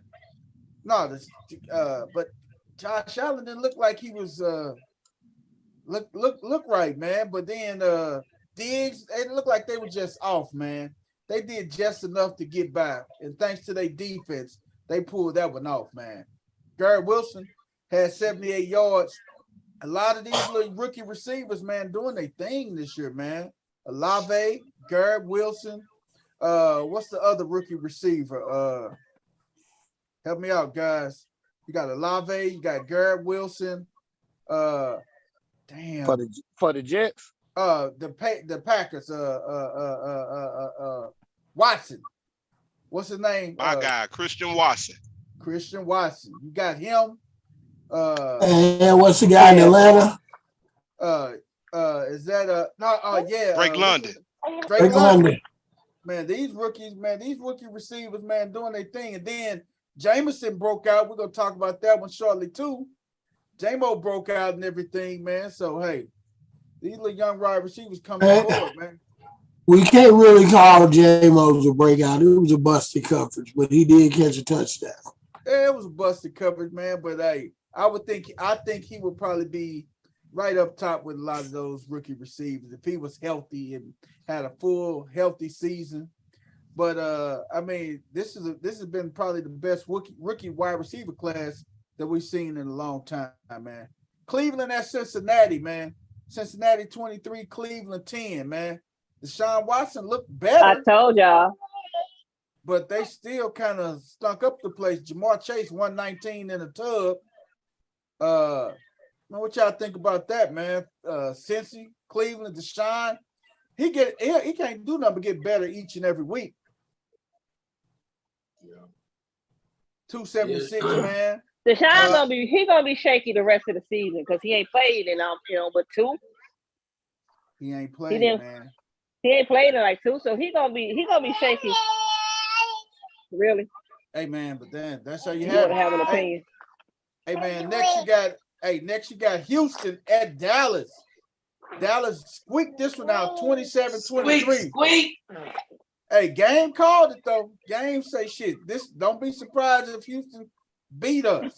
Josh Allen didn't look like he was look right, man. But then Diggs, it looked like they were just off, man. They did just enough to get by, and thanks to their defense, they pulled that one off, man. Garrett Wilson had 78 yards. A lot of these little rookie receivers, man, doing their thing this year, man. Olave, Garrett Wilson. What's the other rookie receiver? Help me out, guys. You got Olave, you got Garrett Wilson. Damn. For the Jets. The Packers. Watson. What's his name? My guy, Christian Watson. Christian Watson. You got him. And what's the guy in Atlanta? Is that Drake London. Drake London. Man, these rookie receivers, man, doing their thing. And then Jameson broke out. We're gonna talk about that one shortly too. J-Mo broke out and everything, man. So hey, these little young wide receivers coming forward, man. We can't really call J-Mo's a breakout. It was a busted coverage, but he did catch a touchdown. Yeah, it was a busted coverage, man. But hey, I think he would probably be right up top with a lot of those rookie receivers if he was healthy and had a full healthy season. But I mean, this has been probably the best rookie wide receiver class that we've seen in a long time, man. Cleveland at Cincinnati, man. Cincinnati 23, Cleveland 10, man. Deshaun Watson looked better. I told y'all. But they still kind of stunk up the place. Jamar Chase 119 in the tub. What y'all think about that, man? Cincy, Cleveland, Deshaun, he can't do nothing but get better each and every week. Yeah. 276, man. Deshaun gonna be shaky the rest of the season because he ain't played in but 2. He ain't played, man. He ain't played in like 2, so he gonna be shaky. Really? Hey man, but then that's how you have an opinion. Hey man, next you got Houston at Dallas. Dallas squeaked this one out 27-23. Squeak. Hey, game called it though. Game say shit. This don't be surprised if Houston beat us.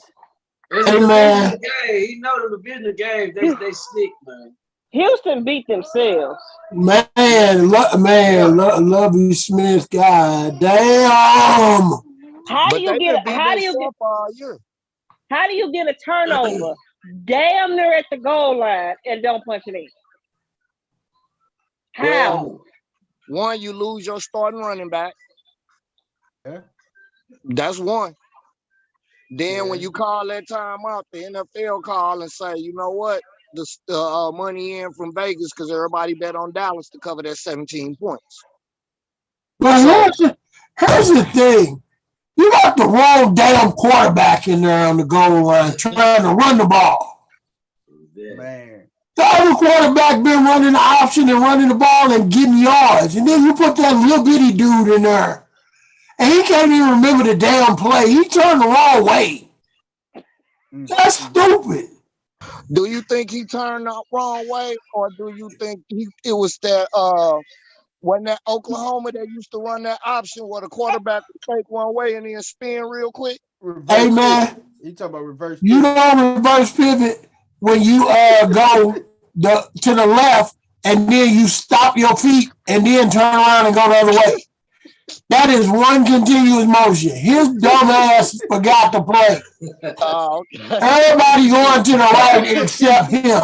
Hey man, he know the division game. They stick, man. Houston beat themselves. Lovey Smith, god damn. How do you get a turnover damn near at the goal line and don't punch it in? How? One, you lose your starting running back. Yeah. That's one. Then when you call that time out, the NFL call and say, you know what? The money in from Vegas because everybody bet on Dallas to cover that 17 points. But here's the thing. You got the wrong damn quarterback in there on the goal line trying to run the ball. Man. The other quarterback been running the option and running the ball and getting yards. And then you put that little bitty dude in there. And he can't even remember the damn play. He turned the wrong way. That's stupid. Do you think he turned the wrong way, or do you think it was that when that Oklahoma that used to run that option where the quarterback would take one way and then spin real quick? Hey man, you talking about reverse pivot? You don't reverse pivot when you go to the left and then you stop your feet and then turn around and go the other way. That is one continuous motion. His dumb ass forgot to play. Oh, okay. Everybody going to the right except him.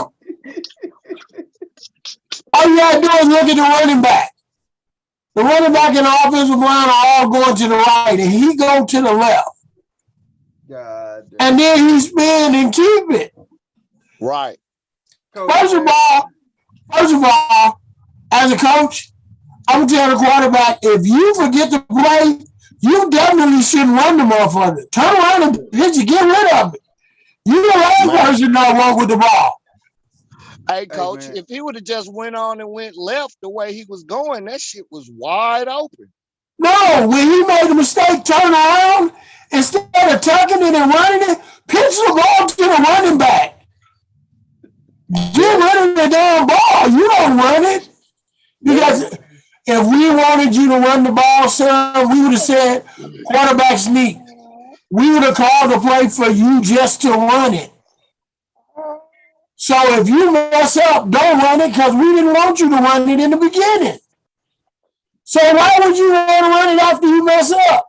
All you gotta do is look at the running back. The running back and the offensive line are all going to the right, and he go to the left. God. And then he spin and keep it. Right. First of all, as a coach, I'm gonna tell the quarterback, if you forget to play, you definitely shouldn't run the motherfucker. Turn around and pitch it, get rid of it. You the last person not walk with the ball. Hey, coach, if he would have just went on and went left the way he was going, that shit was wide open. No, when he made the mistake, turn around, instead of tucking it and running it, pitch the ball to the running back. Get rid of the damn ball. You don't run it. Because if we wanted you to run the ball, sir, we would have said quarterback sneak. We would have called the play for you just to run it. So if you mess up, don't run it because we didn't want you to run it in the beginning. So why would you want to run it after you mess up?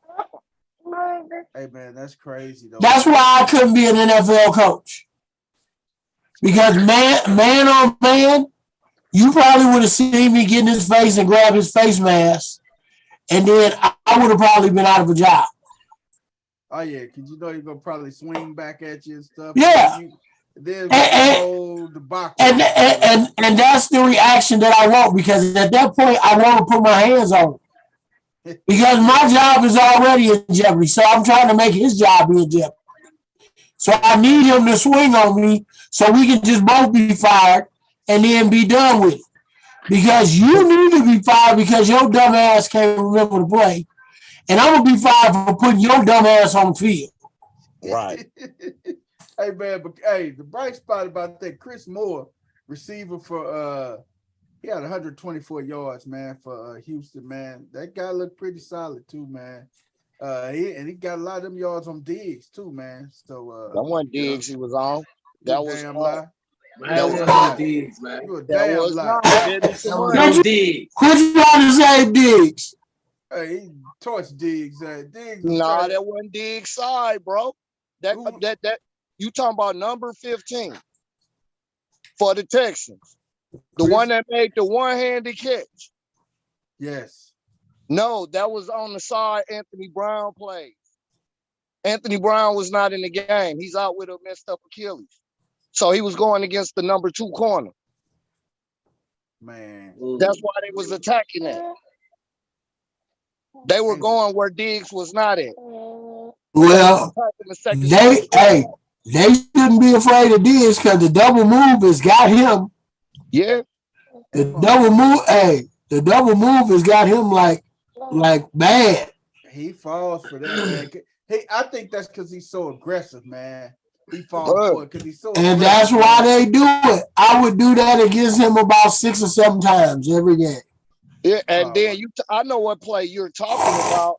Hey man, that's crazy though. That's why I couldn't be an NFL coach. Because man on man, you probably would have seen me get in his face and grab his face mask, and then I would have probably been out of a job. Oh yeah, because you know you're gonna probably swing back at you and stuff. Yeah. And that's the reaction that I want, because at that point I want to put my hands on him. Because my job is already in jeopardy. So I'm trying to make his job be in jeopardy. So I need him to swing on me so we can just both be fired and then be done with it. Because you need to be fired because your dumb ass can't remember to play. And I'm going to be fired for putting your dumb ass on the field. Right. Hey, man, but hey, the bright spot about that, Chris Moore, receiver for, he had 124 yards, man, for Houston, man. That guy looked pretty solid, too, man. He got a lot of them yards on Diggs, too, man. So that wasn't Diggs he was on. That was damn lie. That was Diggs, man. That was not. No Diggs. What you want to say, Diggs? Hey, he torched Diggs. Diggs. Nah, that wasn't Diggs' side, bro. That you talking about number 15 for the Texans. The one that made the one-handed catch. Yes. No, that was on the side Anthony Brown played. Anthony Brown was not in the game. He's out with a messed up Achilles. So he was going against the number 2 corner. Man. That's why they was attacking that. They were going where Diggs was not at. Well, they shouldn't be afraid of Diggs because the double move has got him. Yeah. The double move has got him like bad. He falls for that, man. Hey, I think that's because he's so aggressive, man. He falls for it because he's so aggressive. And that's why they do it. I would do that against him about 6 or 7 times every game. Yeah, and then I know what play you're talking about.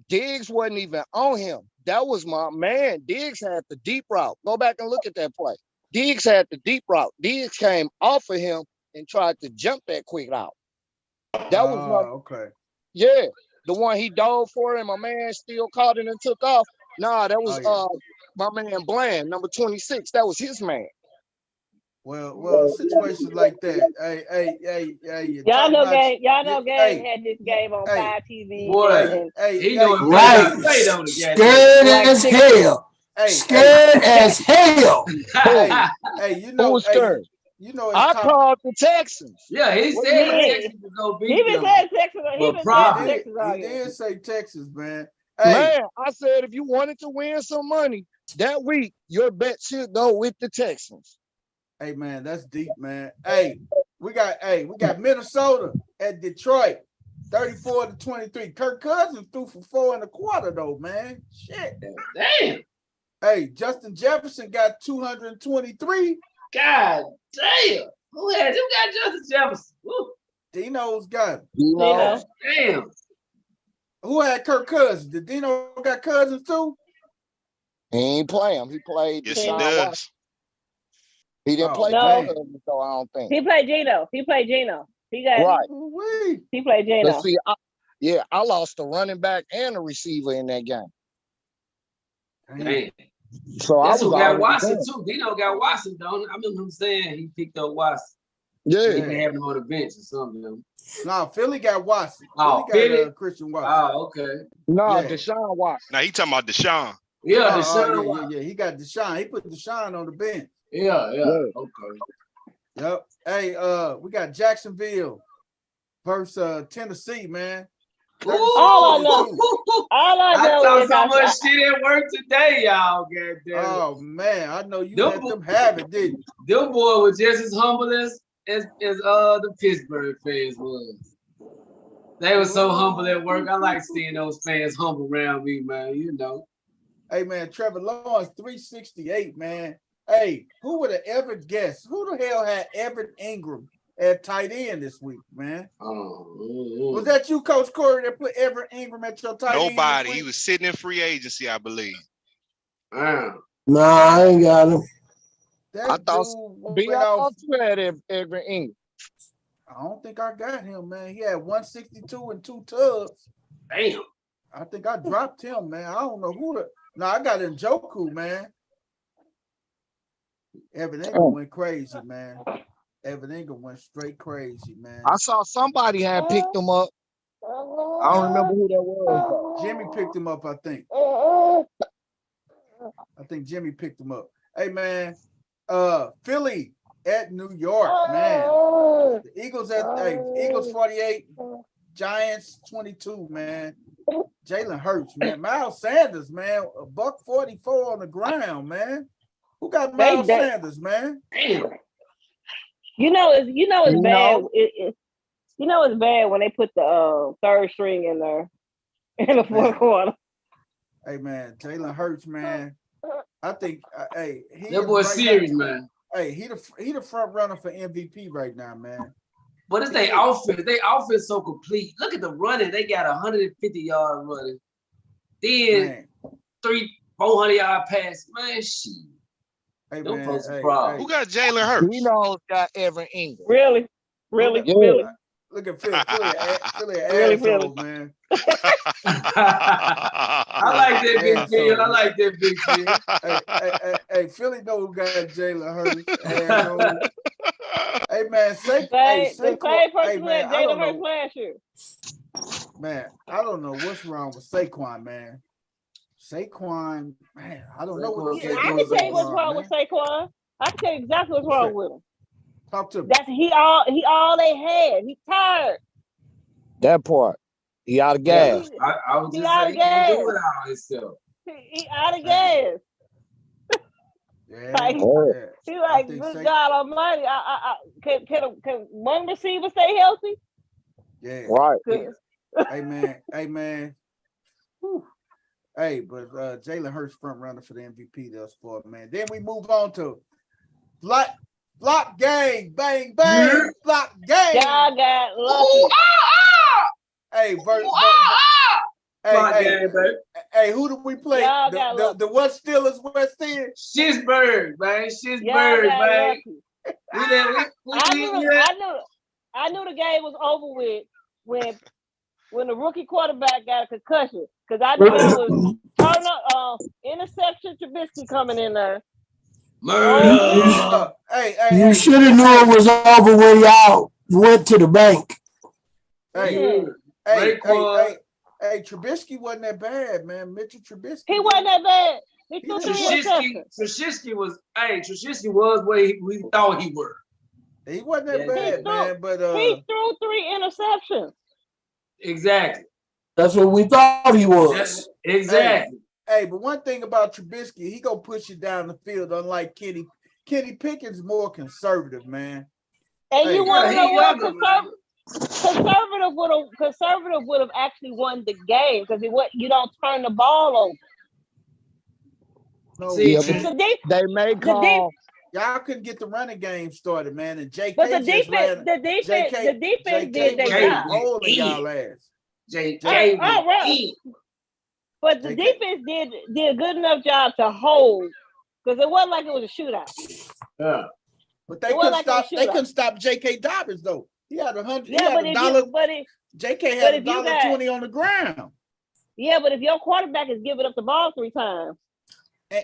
Diggs wasn't even on him. That was my man. Diggs had the deep route. Go back and look at that play. Diggs had the deep route. Diggs came off of him and tried to jump that quick out. That was okay. Yeah, the one he dove for and my man still caught it and took off. Nah, that was my man Bland, number 26. That was his man. Well, situations like that. Hey. Y'all know Game had this game on 5 TV. Boy, he doing right. Scared as hell. Scared as hell. Hey, you know, who's scared? You know, I called the Texans. Yeah, he said Texans was gonna beat them. He did say Texas, man. Man, I said if you wanted to win some money that week, your bet should go with the Texans. Hey man, that's deep, man. Hey, we got Minnesota at Detroit, 34-23. Kirk Cousins threw for 4 1/4 though, man. Shit. Damn. Hey, Justin Jefferson got 223. God damn. Who got Justin Jefferson? Woo. Dino's got it. Dino. Damn. Who had Kirk Cousins? Did Dino got Cousins too? He ain't play him. He played. Yes, he does. He didn't play Cousins, though, I don't think. He played Gino. He played Gino. He got right. He played Gino. But see, I lost the running back and the receiver in that game. Damn. So That's I was who got already Watson done. too. Dino got Watson, don't he? I remember him saying he picked up Watson. Yeah. He didn't have him on the bench or something. No, Philly got Watson. Oh, Philly got Christian Watson. Oh, okay. No, Yeah. Deshaun Watson. Now he talking about Deshaun. Yeah, Deshaun. Yeah. He got Deshaun. He put Deshaun on the bench. Yeah. Okay. Yep. Hey, we got Jacksonville versus Tennessee, man. All I know I saw is so much shit at work today, y'all. Goddamn. Oh man, I know you let them have it, didn't you? Them boy was just as humble as the Pittsburgh fans was. They were so humble at work. I like seeing those fans humble around me, man. You know. Hey man, Trevor Lawrence 368, man. Hey, who would have ever guessed? Who the hell had Evan Ingram at tight end this week, man? Was that you, Coach Corey, that put Evan Ingram at your tight end? Nobody. He was sitting in free agency, I believe. Nah, I ain't got him. I thought you had Evan Ingram. I don't think I got him, man. He had 162 and 2 tubs. Damn. I think I dropped him, man. I don't know who the. No, I got Njoku, man. Evan Ingram went crazy, man. Evan Ingram went straight crazy, man. I saw somebody had picked him up. I don't remember who that was. Jimmy picked him up, I think. I think Jimmy picked him up. Hey, man. Philly at New York, man. The Eagles Eagles 48, Giants 22, man. Jalen Hurts, man. Miles Sanders, man. $144 on the ground, man. Who got Miles Sanders, man? Damn. You know it's bad. It's bad when they put the third string in there in the fourth quarter. Hey man, Jalen Hurts, man. I think that boy serious, man. Hey, he the front runner for MVP right now, man. But it's their offense. Their offense so complete. Look at the running. They got 150 yard running. Then 300-400 yard pass. Man, shit. Hey, don't man, post a problem. Who got Jalen Hurts? Dino's got Evan Ingram. Really? Yeah. Look at Philly. Philly asshole, man. I like that big deal. I like that big deal. Hey, Philly know who got Jalen Hurts. Asshole. Hey man, Jalen Hurts last year. Man, I don't know what's wrong with Saquon, man. Saquon, man, I don't know what. I can tell you what's wrong with Saquon. I can tell you exactly what's wrong with him. Talk to me. That's he all they had. He tired. That part. He out of gas. I was just saying he can't do it all himself. He out of gas. He like, good God Almighty! Can one receiver stay healthy? Yeah, right. Hey man. Whew. Hey, but Jalen Hurts front runner for the MVP thus far, man. Then we move on to block game, bang bang, block game. Y'all got lucky. Hey, who do we play? The what Steelers West End? Schissberg, man. Schissberg, man. I knew the game was over with when the rookie quarterback got a concussion. Because I knew there was interception Trubisky coming in there. You should have knew it was over when y'all went to the bank. Hey, Trubisky wasn't that bad, man. Mitchell Trubisky. He wasn't that bad. He threw Trubisky was where we thought he were. He wasn't that bad, man. But he threw 3 interceptions. Exactly. That's what we thought he was. Exactly. Hey, but one thing about Trubisky, he gonna push you down the field, unlike Kenny. Kenny Pickett's more conservative, man. And you want to know what conservative would have actually won the game because you don't turn the ball over. No, See, Yeah, man. but they may the deep, call. Y'all couldn't get the running game started, man. And JK but the just ran. defense did their JK job. was rolling y'all ass. JK All right. went But the defense did a good enough job to hold, because it wasn't like it was a shootout. Yeah. But they couldn't stop. They couldn't stop J.K. Dobbins though. He had $100. Yeah, but J.K. had $1.20 on the ground. Yeah, but if your quarterback is giving up the ball 3 times,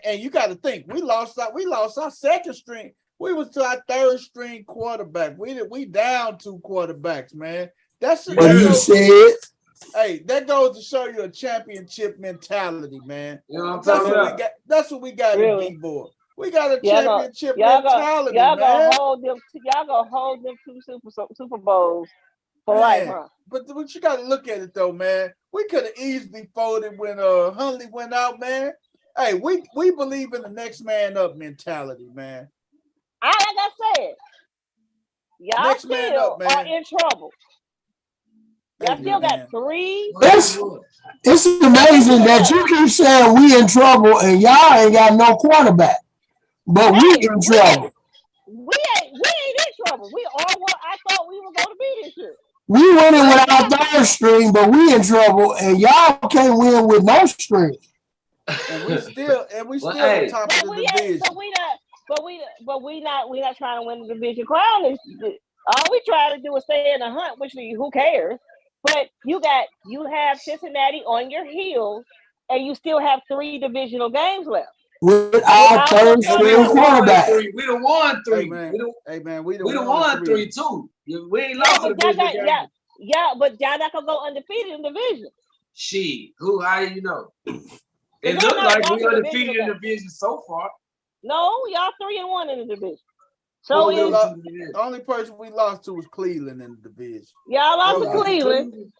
and you got to think, we lost our second string. We was to our third string quarterback. We down 2 quarterbacks, man. That's what you said. Hey, that goes to show you a championship mentality, man. You know what I'm talking about? That's what we got really? in B-boy. We got a championship mentality, y'all man. gonna hold them 2 Super Bowls for life, huh? But you got to look at it though, man. We could have easily folded when Hundley went out, man. Hey, we believe in the next man up mentality, man. Like I said, y'all next man still up, man. are in trouble. Y'all still got 3. It's amazing that you keep saying we in trouble and y'all ain't got no quarterback, but we in trouble. We ain't in trouble. We all what I thought we were going to be this year. We winning with our third string, but we in trouble, and y'all can't win with no string. And we still on top of the division. But we not trying to win the division crown. All we try to do is stay in the hunt, which who cares? But you have Cincinnati on your heels, and you still have 3 divisional games left. With our third string quarterback. We done won 3. Hey man, we done won 3 too. We ain't lost the division game. Yeah, but y'all not gonna go undefeated in the division. Shit, how do you know? It looked like we undefeated in the division so far. No, y'all 3-1 in the division. So the only person we lost to was Cleveland in the division. Y'all lost to Cleveland.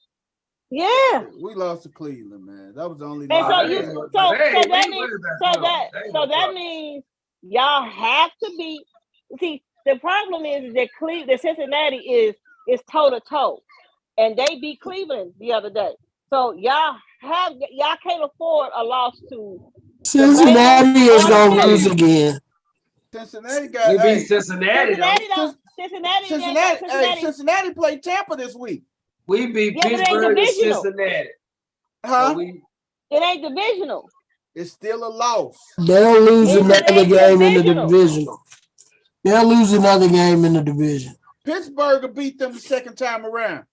Yeah, we lost to Cleveland, man. That was the only. And so that means y'all have to be. See, the problem is that the Cincinnati is toe to toe, and they beat Cleveland the other day. So y'all can't afford a loss to Cincinnati is gonna lose again. Cincinnati got you beat Cincinnati. Cincinnati played Tampa this week. We beat Pittsburgh and Cincinnati. Huh? So it ain't divisional. It's still a loss. They'll lose another game in the divisional. They'll lose another game in the division. Pittsburgh will beat them the second time around.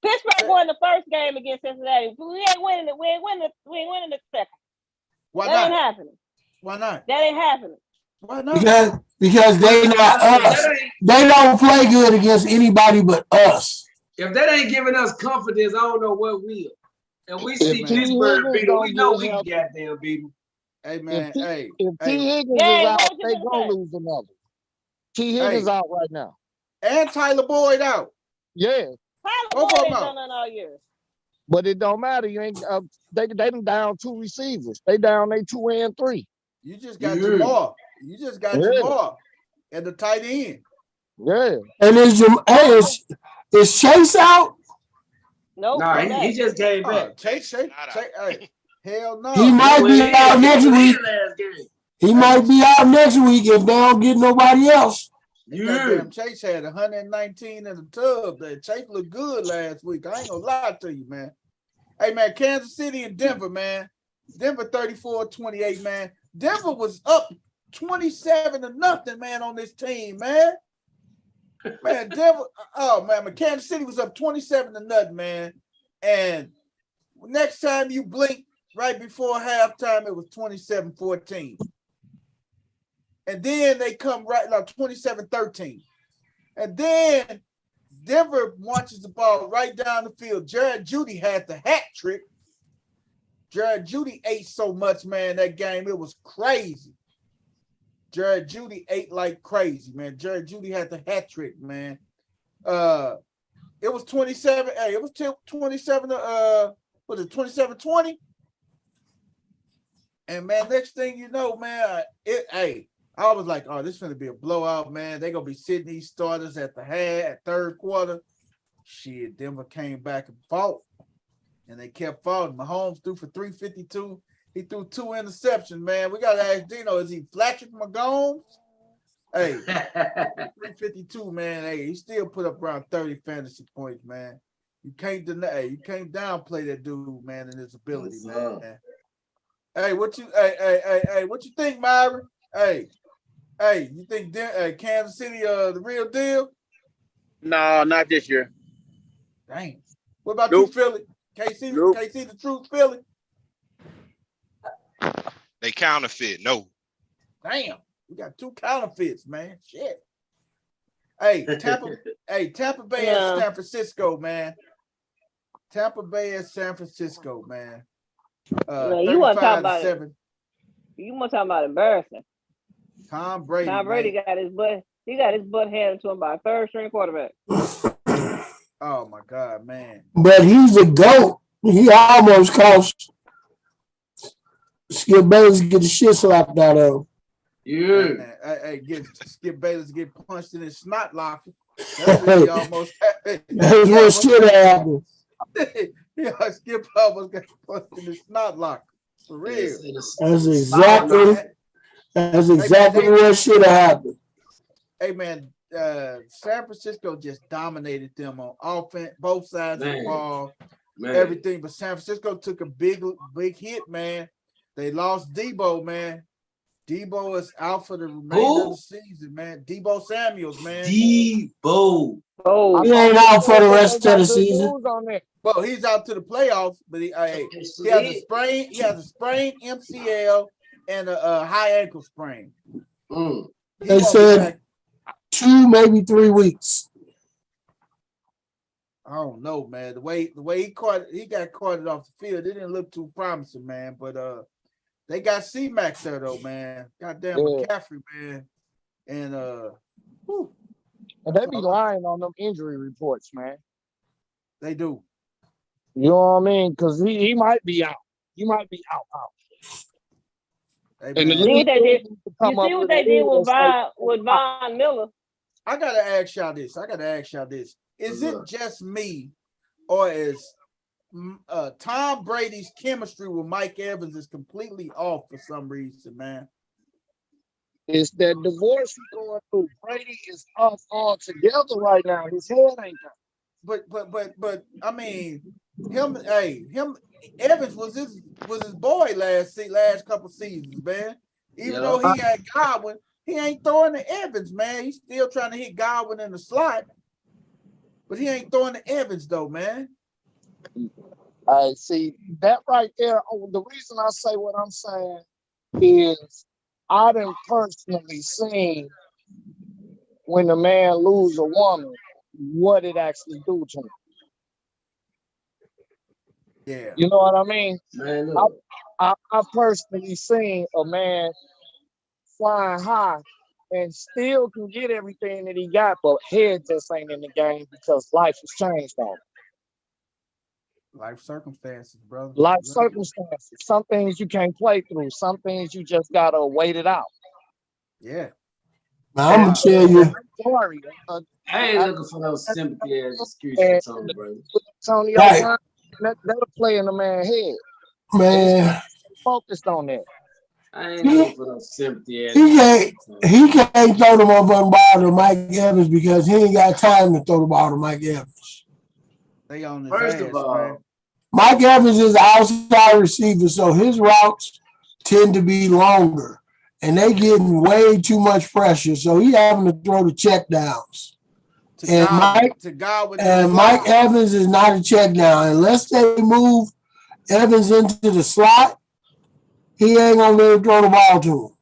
Pittsburgh won the first game against Cincinnati. We ain't winning it. We ain't winning the second. Why that not? Ain't happening. Why not? That ain't happening. Why not? Because they not us. They don't play good against anybody but us. If that ain't giving us confidence, I don't know what will. And we see Pittsburgh beat them. We know we can goddamn beat them. Hey man, if T. Higgins is out, they gonna lose another. T. Higgins out right now. And Tyler Boyd out. Yeah. Tyler Boyd ain't done nothing all year. But it don't matter. You ain't they done down 2 receivers. They down 2 and 3. You just got Jamar. You just got Jamar at the tight end. Yeah. And is Chase out? No, he just came back. Chase, hell no. He might be out next week. He might be out next week if they don't get nobody else. Goddamn, Chase had 119 in the tub. Chase looked good last week. I ain't gonna lie to you, man. Hey man, Kansas City and Denver, man. Denver 34-28, man. Denver was up 27-0, man, on this team, man. Man, Denver, Kansas City was up 27-0, man. And next time you blink, right before halftime, it was 27-14. And then they come right like 27-13. And then Denver launches the ball right down the field. Jared Judy had the hat trick. Jared Judy ate so much, man, that game. It was crazy. Jared Judy ate like crazy, man. Jared Judy had the hat trick, man. It was 27. Hey, it was 27. Was it 27-20? And man, next thing you know, man, I was like, oh, this is gonna be a blowout, man. They're gonna be sitting these starters at third quarter. Shit, Denver came back and fought. And they kept fighting. Mahomes threw for 352. He threw 2 interceptions, man. We gotta ask Dino, is he Fletcher Magones? Hey, 352, man. Hey, he still put up around 30 fantasy points, man. You can't deny, you can't downplay that dude, man, and his ability, man. Hey, what you think, Myron? Hey, you think Kansas City the real deal? No, not this year. Dang. What about you, Philly? KC the truth, Philly? They counterfeit. No. Damn. We got 2 counterfeits, man. Shit. Hey, Tampa Bay and San Francisco, man. Tampa Bay and San Francisco, man. You want to talk about 7. You want to talk about embarrassing? Tom Brady. Tom Brady got his butt. He got his butt handed to him by a 3rd-string quarterback. Oh my God, man! But he's a GOAT. He almost cost Skip Bayless get the shit slapped out of him. Yeah. Hey, Skip Bayless get punched in his snot locker. That's what he almost happened. That's what should happen. Yeah, Skip almost got punched in his snot locker. For real. That's exactly what should have happened. Hey man, San Francisco just dominated them on offense, both sides of the ball, everything. But San Francisco took a big hit, man. They lost Debo, man. Debo is out for the remainder of the season, man. Debo Samuels, man. Debo. He ain't out for the rest of the season. Well, he's out to the playoffs, but he has a sprain. He has a sprained MCL and a high ankle sprain. They said 2, maybe 3 weeks. I don't know, man. The way he got carted off the field, it didn't look too promising, man. But they got C-Max there though, man. Goddamn McCaffrey, man. And they be lying on them injury reports, man. They do. You know what I mean? Because he might be out. He might be out. Hey, you see what they did with Von Miller? I gotta ask y'all this. Is it just me, or is Tom Brady's chemistry with Mike Evans is completely off for some reason, man? It's that divorce he's going through. Brady is off altogether right now. His head ain't there. But I mean, him Evans was his boy last couple seasons, man. Even though he had Godwin, he ain't throwing to Evans, man. He's still trying to hit Godwin in the slot, but he ain't throwing to Evans though, man. I see that right there. Oh, the reason I say what I'm saying is I done personally seen when a man lose a woman, what it actually do to him. Yeah. You know what I mean? Man, I personally seen a man flying high and still can get everything that he got, but head just ain't in the game because life has changed on him. Life circumstances, brother. Life circumstances. Some things you can't play through. Some things you just gotta wait it out. Yeah. Now, I'm gonna tell you. Sorry. I ain't looking for no sympathy as excuse for Tony Brady. Tony, that'll play in the man's head. Man, focused on that. I ain't looking for no sympathy. He can't throw the motherfucking ball to Mike Evans because he ain't got time to throw the ball to Mike Evans. They on his First ass, of all, man. Mike Evans is an outside receiver, so his routes tend to be longer, and they getting way too much pressure. So he having to throw the check downs. Mike Evans is not a check down unless they move Evans into the slot. He ain't gonna be able to throw the ball to him.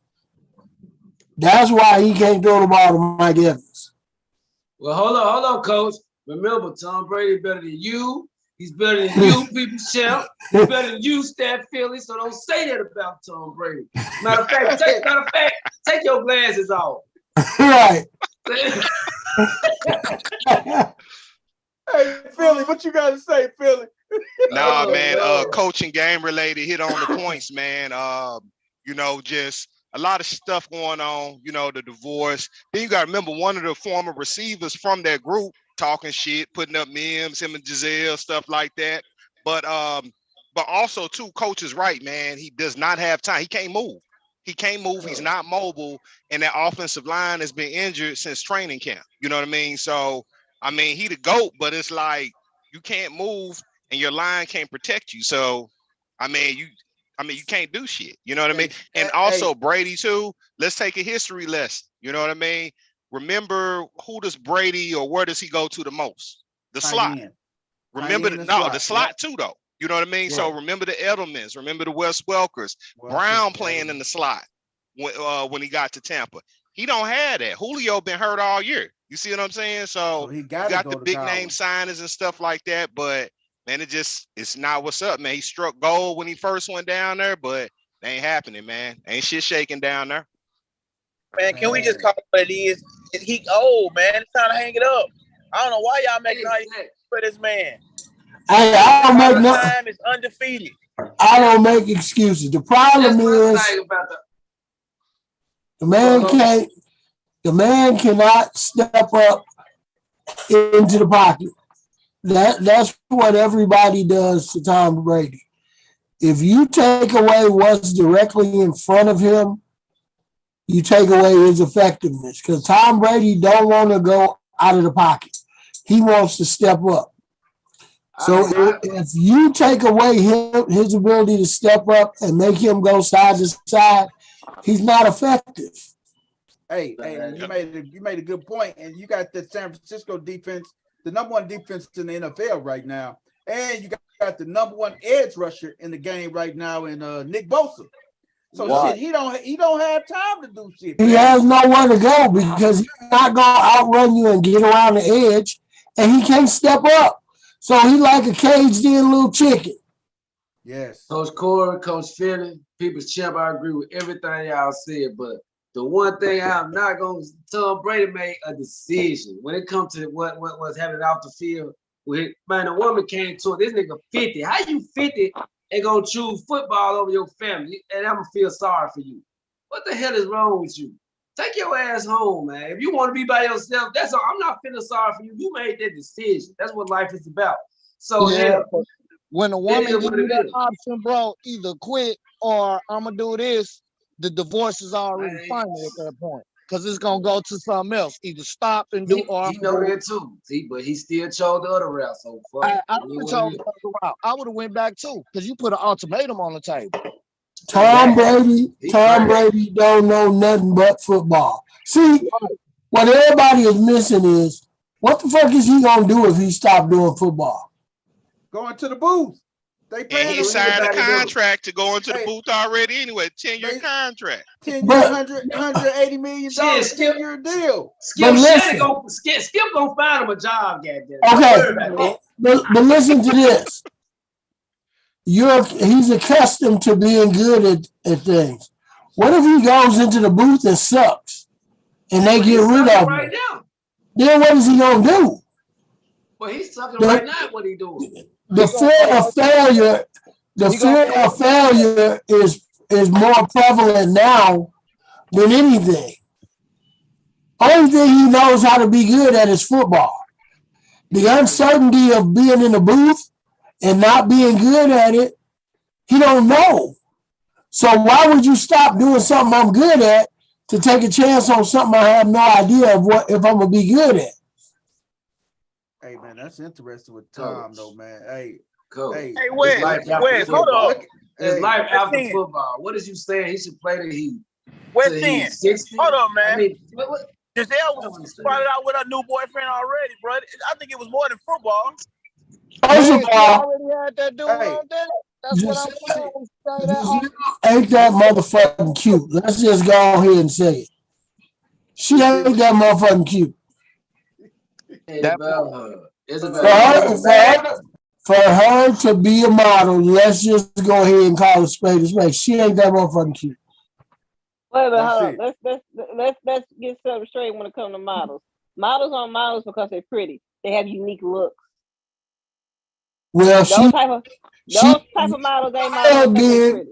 That's why he can't throw the ball to Mike Evans. Well, hold on, Coach. Remember, Tom Brady better than you. He's better than you, people champ. He's better than you, Stat Philly. So don't say that about Tom Brady. Matter of fact, take your glasses off. Right. Hey, Philly, what you got to say, Philly? Nah, man. Coaching game related, hit on the points, man. Just a lot of stuff going on. The divorce. Then you got to remember one of the former receivers from that group talking shit, putting up memes, him and Giselle, stuff like that. But But also, too, coach is right, man. He does not have time. He can't move. He can't move. He's not mobile, and that offensive line has been injured since training camp. You know what I mean? So, I mean, he the GOAT, but it's like you can't move, and your line can't protect you. So, I mean, you can't do shit. You know what I mean? And also Brady too. Let's take a history lesson. You know what I mean? Remember, who does Brady or where does he go to the most? The slot. Remember the slot too, though. You know what I mean? Yeah. So remember the Edelmans, remember the Wes Welkers, Brown playing in the slot when he got to Tampa. He don't have that. Julio been hurt all year. You see what I'm saying? So he got the big name signings and stuff like that, but man, it's not what's up, man. He struck gold when he first went down there, but it ain't happening, man. Ain't shit shaking down there. Man, can we just call it what it is? He old, man. It's time to hang it up. I don't know why y'all making all these for this man. Hey, I don't make no time is undefeated. I don't make excuses. The problem is the man cannot step up into the pocket. That's what everybody does to Tom Brady. If you take away what's directly in front of him, you take away his effectiveness. Because Tom Brady don't want to go out of the pocket. He wants to step up. So if you take away his ability to step up and make him go side to side, he's not effective. Hey, you made a good point, and you got the San Francisco defense, the number one defense in the NFL right now, and you got the number one edge rusher in the game right now in Nick Bosa. So shit, he don't have time to do shit. He has nowhere to go because he's not gonna outrun you and get around the edge, and he can't step up. So he like a caged-in little chicken. Yes. Coach Corey, Coach Philly, People's Champ, I agree with everything y'all said, but the one thing I'm not going to Tom Brady made a decision when it comes to what was happening off the field. Man, a woman came to it. This nigga 50. How you 50 and gonna choose football over your family? And I'm gonna feel sorry for you. What the hell is wrong with you? Take your ass home, man. If you want to be by yourself, that's all. I'm not feeling sorry for you. You made that decision. That's what life is about. So when a woman gives you that option, bro, either quit or I'm gonna do this, the divorce is already final at that point. Because it's gonna go to something else. Either stop and do or he know that too. See, but he still chose the other route. So I would have chose the other route. I would have went back too, because you put an ultimatum on the table. Tom Brady don't know nothing but football. See, what everybody is missing is what the fuck is he gonna do if he stopped doing football? Going to the booth. And he signed a contract to go into the booth already anyway. 10-year contract. 10-year, $180 million 10-year deal. Skip gonna find him a job, goddamn. Okay, but listen to this. He's accustomed to being good at things. What if he goes into the booth and sucks, and they get rid of him? Right now. Then what is he gonna do? Well, he's sucking right now. What he doing? The fear of failure is more prevalent now than anything. Only thing he knows how to be good at is football. The uncertainty of being in the booth and not being good at it, he don't know. So why would you stop doing something I'm good at to take a chance on something I have no idea of what if I'm gonna be good at? Hey man, that's interesting with Tom though, man. Hey, Wes, hold on. His life after football. What is you saying? He should play the Heat. Wes, hold on, man. I mean, Giselle was started out with her new boyfriend already, bro. I think it was more than football. First of all, already had that dude on there. That's what I'm saying. Ain't that motherfucking cute? Let's just go ahead and say it. She ain't that motherfucking cute. For her to be a model, let's just go ahead and call it spade a spade. She ain't that motherfucking cute. Wait a minute, hold on. Let's get something straight when it comes to models. Models aren't models because they're pretty. They have unique looks. Well, those type of models ain't models.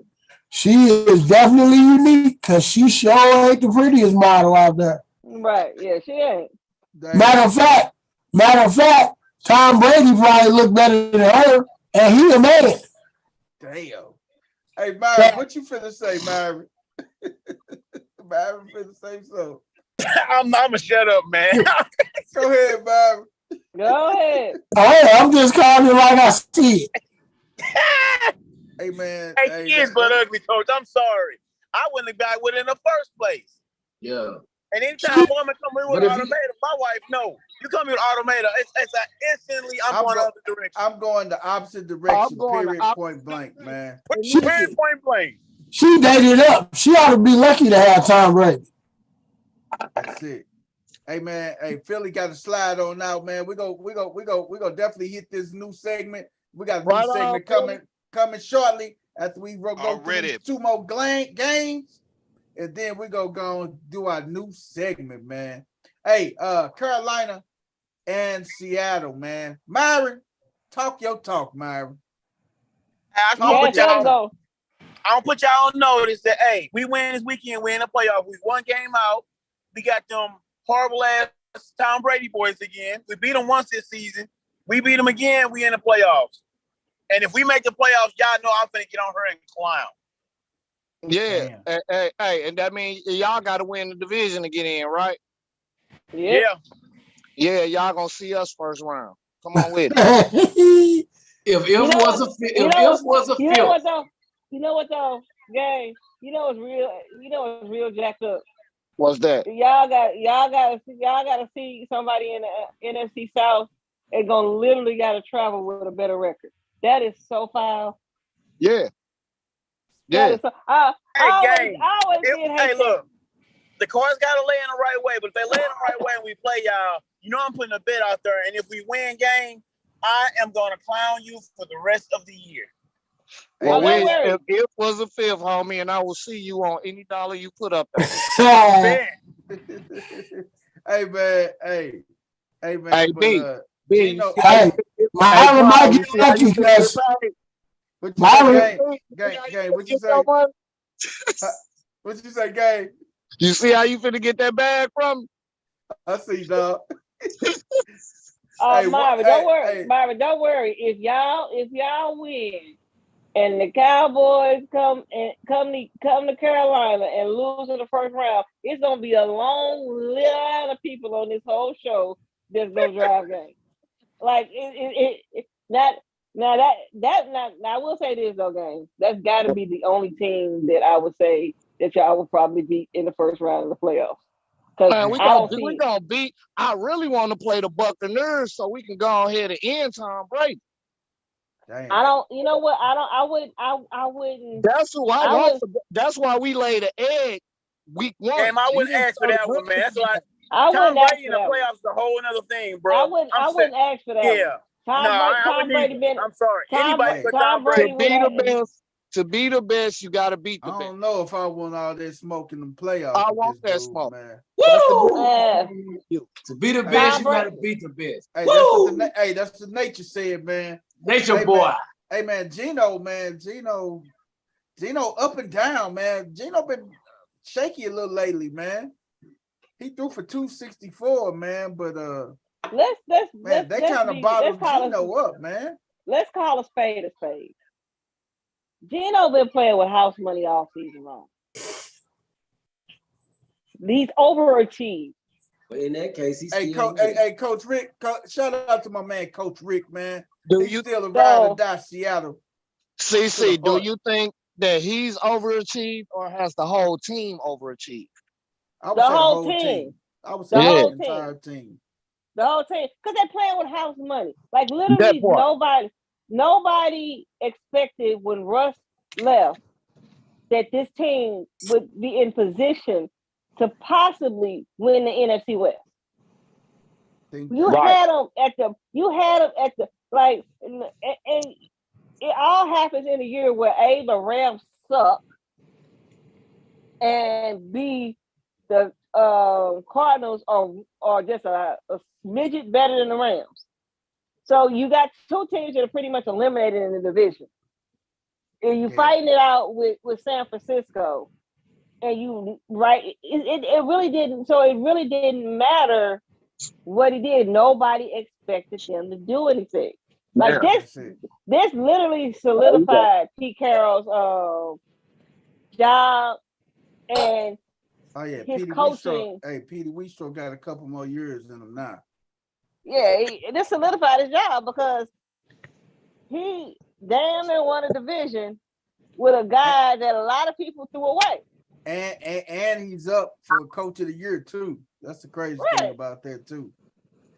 She is definitely unique because she sure ain't the prettiest model out there. Right? Yeah, she ain't. Matter of fact, Tom Brady probably look better than her, and he a man. Damn. Hey, Myron, what you finna say, Myron? Myron finna say so. I'm gonna shut up, man. Go ahead, Myron. Go ahead. Oh, I'm just calling it like I see it. Hey, man. Hey, she is but ugly, coach. I'm sorry. I wouldn't have got with it in the first place. Yeah. And anytime a woman come in with automated, my wife, no. You come in with automated, it's instantly, I'm going the other direction. I'm going the opposite direction, period, point blank, man. Period, point blank. She dated up. She ought to be lucky to have Tom Brady. That's it. Hey, man. Hey, Philly got to slide on out, man. We go definitely hit this new segment. We got a new segment coming shortly after we go through these 2 more games. And then we go and do our new segment, man. Hey, Carolina and Seattle, man. Myron, talk your talk, Myron. I don't put y'all on notice that, hey, we win this weekend, we in the playoff. We 1 game out. We got them horrible ass Tom Brady boys again. We beat them once this season. We beat them again, we in the playoffs. And if we make the playoffs, y'all know I'm finna get on her and clown. Yeah, hey, and that means y'all got to win the division to get in, right? Yeah. Yeah, y'all gonna see us first round. Come on with it. If was a filth. You know what though, gang? You know it's real jacked up. What's that? Y'all gotta see somebody in the NFC South and gonna literally gotta travel with a better record. That is so foul. Yeah. Yeah. I always hey, look, the cards gotta lay in the right way, but if they lay in the right way and we play y'all, you know I'm putting a bet out there, and if we win game, I am gonna clown you for the rest of the year. Well, if it was a fifth, homie, and I will see you on any dollar you put up there. Hey, man. Hey, man. Hey, but, B. Hey, Myron might get lucky because Myron. Gang, what you say? What you say, gang? You see how you finna get that bag from? I see, dog. Marvin, don't worry. Marvin, don't worry. If y'all win and the Cowboys come to Carolina and lose in the first round, it's gonna be a long line of people on this whole show that's gonna drive games. Like I will say this though, gang. That's got to be the only team that I would say that y'all will probably beat in the first round of the playoffs. Man, we gonna beat. I really want to play the Buccaneers so we can go ahead and end Tom Brady. Damn. I don't. You know what? I wouldn't. That's who I want. That's why we laid an egg week 1. Damn, I wouldn't ask for that one, man. That's like Tom Brady in the playoffs is a whole other thing, bro. I wouldn't ask for that. Yeah. Tom Brady been. I'm sorry. Anybody but Tom Brady. To be the best, you got to beat the best. I don't know if I want all that smoke in the playoffs. I want that smoke, man. Woo! To be the best, you got to beat the best. Hey, that's the nature said, man. Nature boy. Man. Hey, man, Gino up and down, man. Gino been shaky a little lately, man. He threw for 264, man, but they kind of bottled Gino up, man. Let's call a spade a spade. Gino been playing with house money all season long. He's overachieved. But in that case, he's Coach Rick. Shout out to my man, Coach Rick, man. He's still a ride or die Seattle. CC, do you think that he's overachieved or has the whole team overachieved? I would say the whole team. I would say the entire team. The whole team. Because they're playing with house money. Like literally nobody expected when Russ left that this team would be in position to possibly win the NFC West. You had them at the like, and it all happens in a year where A, the Rams suck, and B, the Cardinals are just a smidget better than the Rams. So you got 2 teams that are pretty much eliminated in the division. And you fighting it out with San Francisco. And it really didn't matter what he did. Nobody expected him to do anything. Like this literally solidified Pete Carroll's job and his Petey coaching. Petey Wheatstroke got a couple more years in him now. Yeah, this solidified his job because he damn near won a division with a guy that a lot of people threw away. And he's up for Coach of the Year too. That's the crazy thing about that too.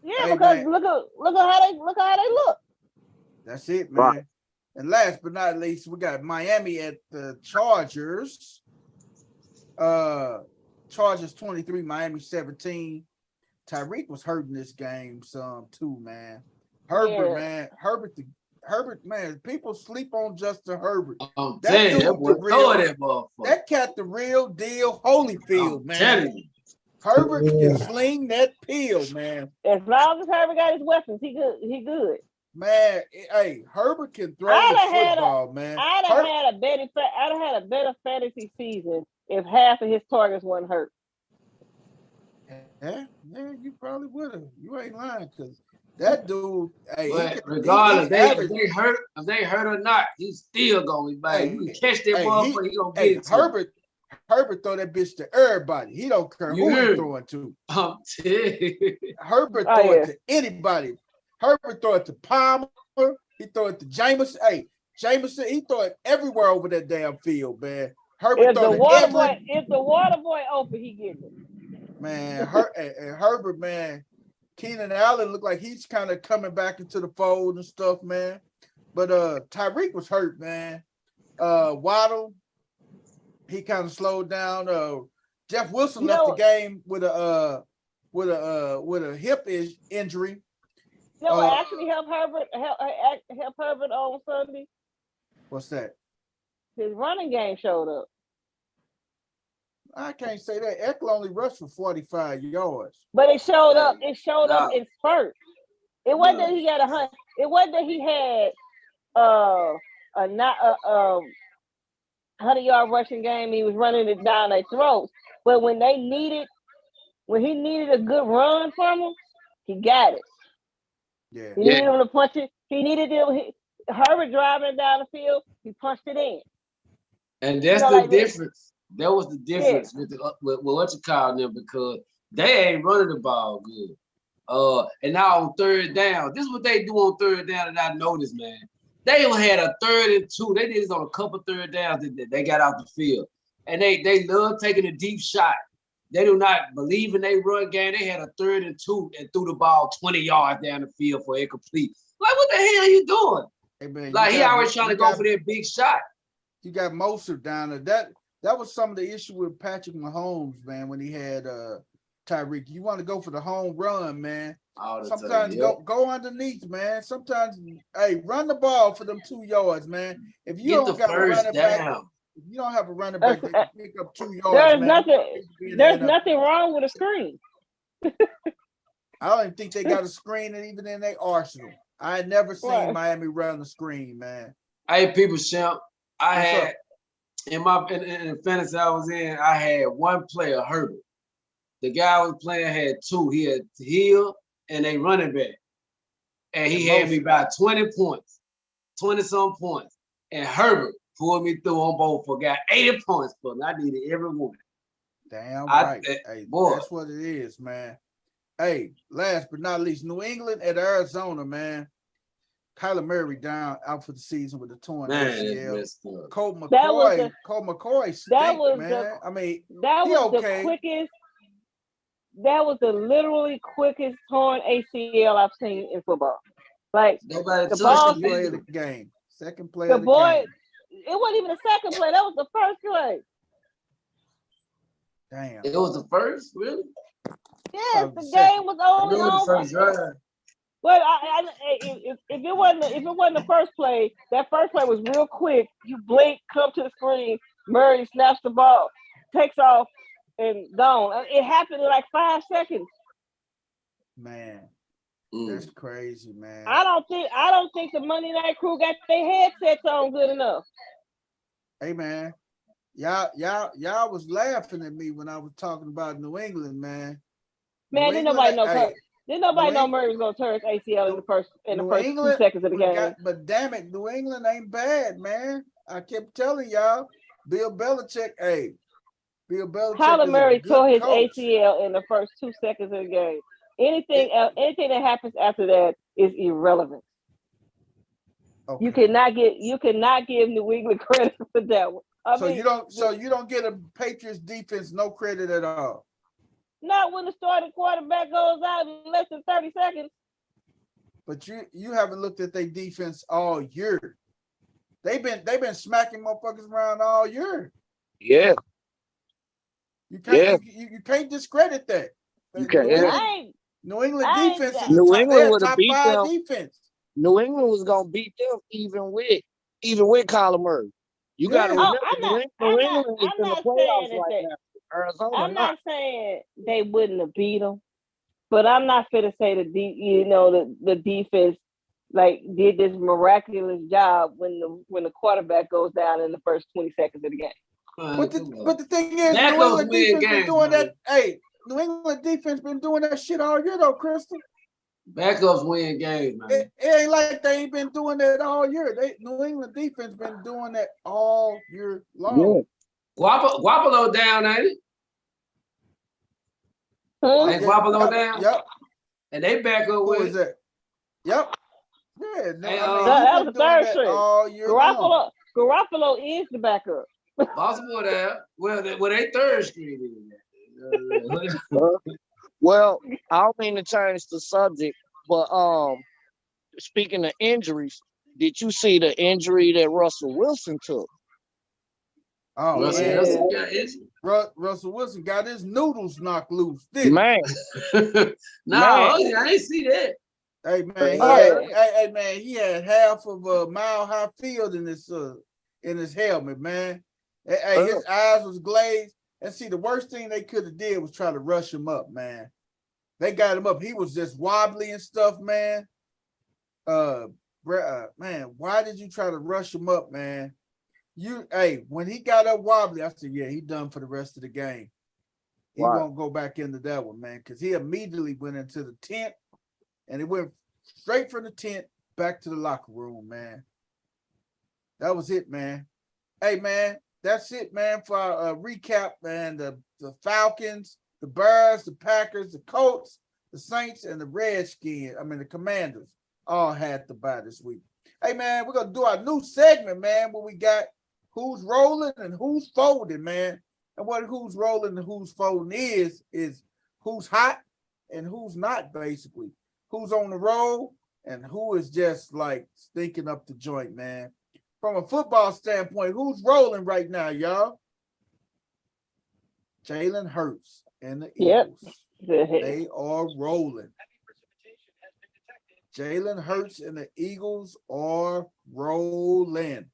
Yeah, because man, look at how they look. That's it, man. Right. And last but not least, we got Miami at the Chargers. Chargers 23, Miami 17. Tyreek was hurting this game some too, man. Herbert, man. People sleep on Justin Herbert. That cat the real deal, Holyfield, man. Herbert can sling that pill, man. As long as Herbert got his weapons, he good. Man, hey, Herbert can throw the football, man. I'd have had a better fantasy season if half of his targets weren't hurt. Yeah, you probably would have. You ain't lying, because that dude, hey, regardless, if they hurt or not, he's still going back. You can catch that motherfucker, he gonna get it. Herbert throw that bitch to everybody. He don't care who he's throwing to. Herbert throw it to anybody. Herbert throw it to Palmer. He throw it to Jameson. Hey, Jameson, he throw it everywhere over that damn field, man. Herbert if the water boy open, he gets it. Man, Herbert, man. Keenan Allen looked like he's kind of coming back into the fold and stuff, man. But Tyreek was hurt, man. Waddle, he kind of slowed down. Jeff Wilson left the game with a hip injury. You know what actually helped Herbert on Sunday? What's that? His running game showed up. I can't say that. Eckler only rushed for 45 yards. But it showed up. It showed up in spurts. It wasn't that he had 100. It wasn't that he had a 100-yard rushing game. He was running it down their throats. But when he needed a good run from him, he got it. Yeah. He needed him to punch it. Herbert driving down the field, he punched it in. And that's the difference. That was the difference with what you call them, because they ain't running the ball good. And now on third down, this is what they do on third down that I noticed, man. They had a 3rd and 2. They did this on a couple third downs that they got out the field. And they love taking a deep shot. They do not believe in their run game. They had a 3rd and 2 and threw the ball 20 yards down the field for incomplete. Like, what the hell are you doing? Hey, man, like, he always trying to go for that big shot. You got Moser down there. That was some of the issue with Patrick Mahomes, man, when he had Tyreek. You want to go for the home run, man. Sometimes go underneath, man. Sometimes, hey, run the ball for them 2 yards, man. If you don't got a running back, if you don't have a running back that can pick up 2 yards, there's nothing wrong with a screen. I don't even think they got a screen even in their arsenal. I had never seen Miami run the screen, man. Hey, people, Champ, I had in the fantasy I was in, I had one player, Herbert. The guy I was playing had 2. He had Hill and a running back. And he had me by 20 points, 20-some points. And Herbert pulled me through on both for got 80 points for me. I needed every one. Damn right. Hey, that's what it is, man. Hey, last but not least, New England at Arizona, man. Kyler Murray out for the season with a torn ACL. Colt McCoy stink, man. That was the literally quickest torn ACL I've seen in football. Like the ball play of the game. Second play of the game. It wasn't even the second play. That was the first play. Damn. It was the first, really? Yes, the game was only the first drive. But if it wasn't the first play, that first play was real quick. You blink, come to the screen, Murray snaps the ball, takes off, and gone. It happened in like 5 seconds. Man, that's crazy, man. I don't think the Monday Night Crew got their headsets on good enough. Hey, man, y'all was laughing at me when I was talking about New England, man. Man, didn't nobody know. Didn't nobody know Murray was gonna turn his ACL in the first 2 seconds of the game. But damn it, New England ain't bad, man. I kept telling y'all, Bill Belichick. Kyler Murray tore his ACL in the first 2 seconds of the game. Anything that happens after that is irrelevant. Okay. You cannot give New England credit for that one. You don't get a Patriots defense no credit at all. Not when the starting quarterback goes out in less than 30 seconds. But you haven't looked at their defense all year. They've been smacking motherfuckers around all year. Yeah. You can't discredit that. New England defense is top 5 defense. New England was gonna beat them even with Kyler Murray. You got to remember, New England is in the playoffs right now. Arizona, I'm not saying they wouldn't have beat them, but I'm not fit to say the defense like did this miraculous job when the quarterback goes down in the first 20 seconds of the game. But the thing is, New England defense been doing that. Hey, New England defense been doing that shit all year though, Crystal. Backups win games, man. It ain't like they ain't been doing that all year. New England defense been doing that all year long. Yeah. Guapolo down, ain't it? Ain't Guapolo down? Yep. And they back up with that? Yep. Yeah, that was the third string. All year long. Garoppolo is the backup. Baltimore there. Well, they third string. Well, I don't mean to change the subject, but speaking of injuries, did you see the injury that Russell Wilson took? Oh, Russell Wilson got his noodles knocked loose, didn't he? I ain't see that. Hey man, he had half of a Mile High Field in his helmet, man. Hey, his eyes was glazed. And see, the worst thing they could have did was try to rush him up, man. They got him up. He was just wobbly and stuff, man. Man, why did you try to rush him up, man? When he got up wobbly, I said, yeah, he done for the rest of the game. He won't go back into that one, man, because he immediately went into the tent, and he went straight from the tent back to the locker room, man. That was it, man. Hey, man. That's it, man, for a recap, man. The Falcons, the Bears, the Packers, the Colts, the Saints, and the Redskins, the Commanders, all had to bye this week. Hey, man, we're going to do our new segment, man, where we got who's rolling and who's folding, man. And what who's rolling and who's folding is who's hot and who's not, basically. Who's on the roll and who is just, like, stinking up the joint, man. From a football standpoint, who's rolling right now, y'all? Jalen Hurts and the Eagles. They are rolling. Jalen Hurts and the Eagles are rolling.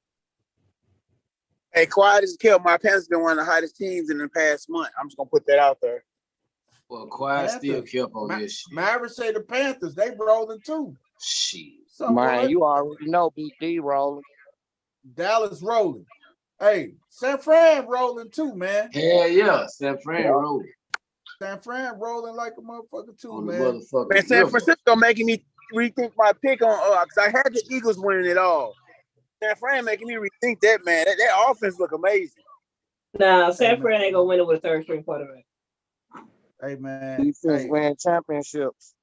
Hey, quiet as kill. My Panthers been one of the hottest teams in the past month. I'm just gonna put that out there. Well, quiet still kept on this shit. Mavericks say the Panthers, they rolling too. Shit. Man, you already know BD rolling. Dallas rolling. Hey, San Fran rolling too, man. Hell yeah, San Fran rolling. San Fran rolling like a motherfucker too, man. Man, San Francisco making me rethink my pick on because I had the Eagles winning it all. San Fran making me rethink that, man. That offense look amazing. Nah, San Fran ain't gonna win it with a third string quarterback. Hey, man. Defense win championships.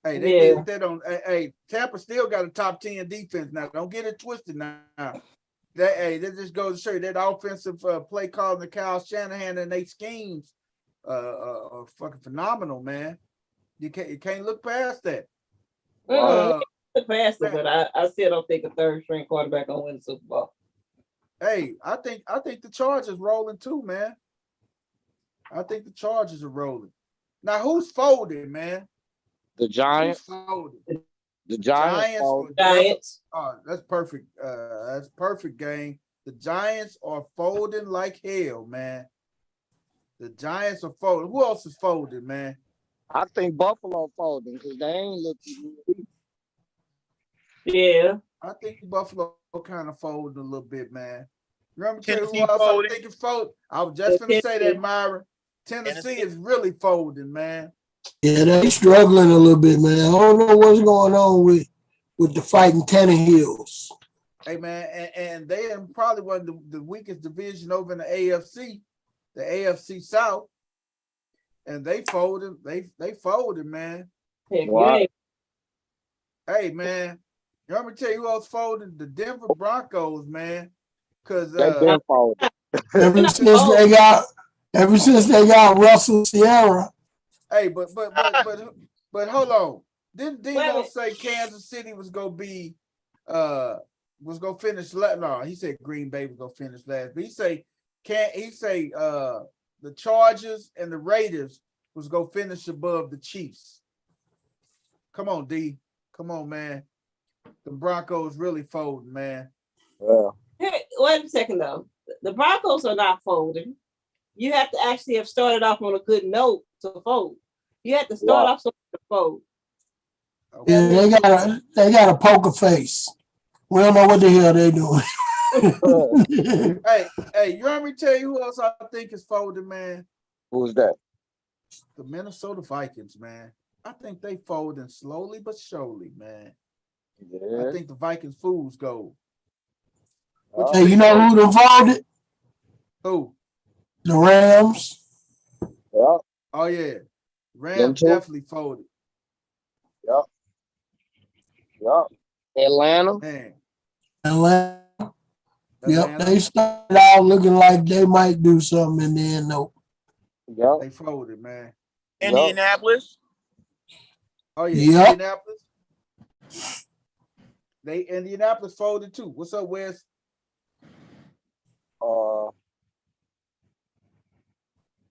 Hey, they don't. Hey, Tampa still got a top 10 defense now. Don't get it twisted now. That just goes to show you that offensive play calling the Kyle Shanahan and they schemes are fucking phenomenal, man. You can't look past that. Look past it, but I still don't think a third string quarterback gonna win the Super Bowl. Hey, I think the Chargers rolling too, man. I think the Chargers are rolling. Now, who's folding, man? The Giants. The Giants. Giants. Oh, that's perfect. That's perfect game. The Giants are folding like hell, man. The Giants are folding. Who else is folding, man? I think Buffalo folding because they ain't looking good. Yeah. I think Buffalo kind of folded a little bit, man. Remember who else I was thinking fold? I was just going to say that, Myra. Tennessee is really folding, man. Yeah, they struggling a little bit, man. I don't know what's going on with the fighting Tannehills. Hey man, and they are probably one of the weakest division over in the AFC South, and they folded. They folded, man. Wow. Hey man, you want me to tell you who else folded? The Denver Broncos, man. Because they been folded. ever since they got Russell Sierra. Hey, but hold on. Didn't Dino say Kansas City was gonna finish last? No, he said Green Bay was gonna finish last. But he say the Chargers and the Raiders was gonna finish above the Chiefs. Come on, D. Come on, man. The Broncos really folding, man. Yeah. Hey, wait a second though. The Broncos are not folding. You have to actually have started off on a good note to fold. You have to start off to fold. Okay. Yeah, they got a poker face. We don't know what the hell they doing. hey, you want me to tell you who else I think is folding, man? Who's that? The Minnesota Vikings, man. I think they folding slowly but surely, man. Yeah. I think the Vikings fools go. Hey, you know who folded? Who? The Rams. Yeah. Oh yeah. Rams definitely folded. Yep. Yep. Atlanta. Man. Atlanta. Yep. They started out looking like they might do something and then nope. Yep. They folded, man. Indianapolis. Oh yeah. Yep. Indianapolis folded too. What's up, Wes?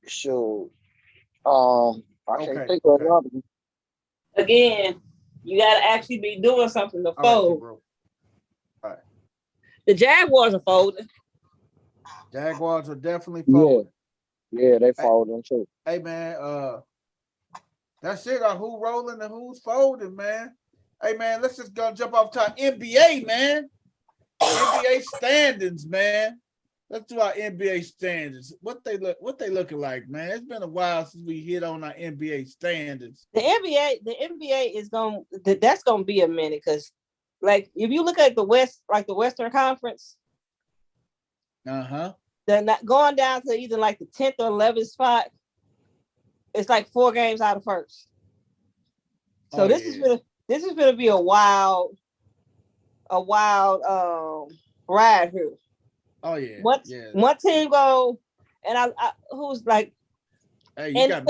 Sure. I can't think of another. Again, you got to actually be doing something to fold. All right. The Jaguars are folding. Jaguars are definitely folding. Yeah, they folding too. Hey man, that's it. Who rolling and who's folding, man? Hey man, let's just go jump off top. NBA, man. NBA standings, man. Let's do our NBA standings. What they looking like, man? It's been a while since we hit on our NBA standings. The NBA is that's gonna be a minute because, like, if you look at the West, like the Western Conference, they're not going down to either like the 10th or 11th spot. It's like 4 games out of first. So this is gonna be a wild ride here. Oh yeah. One team go, and I who's like, hey, you got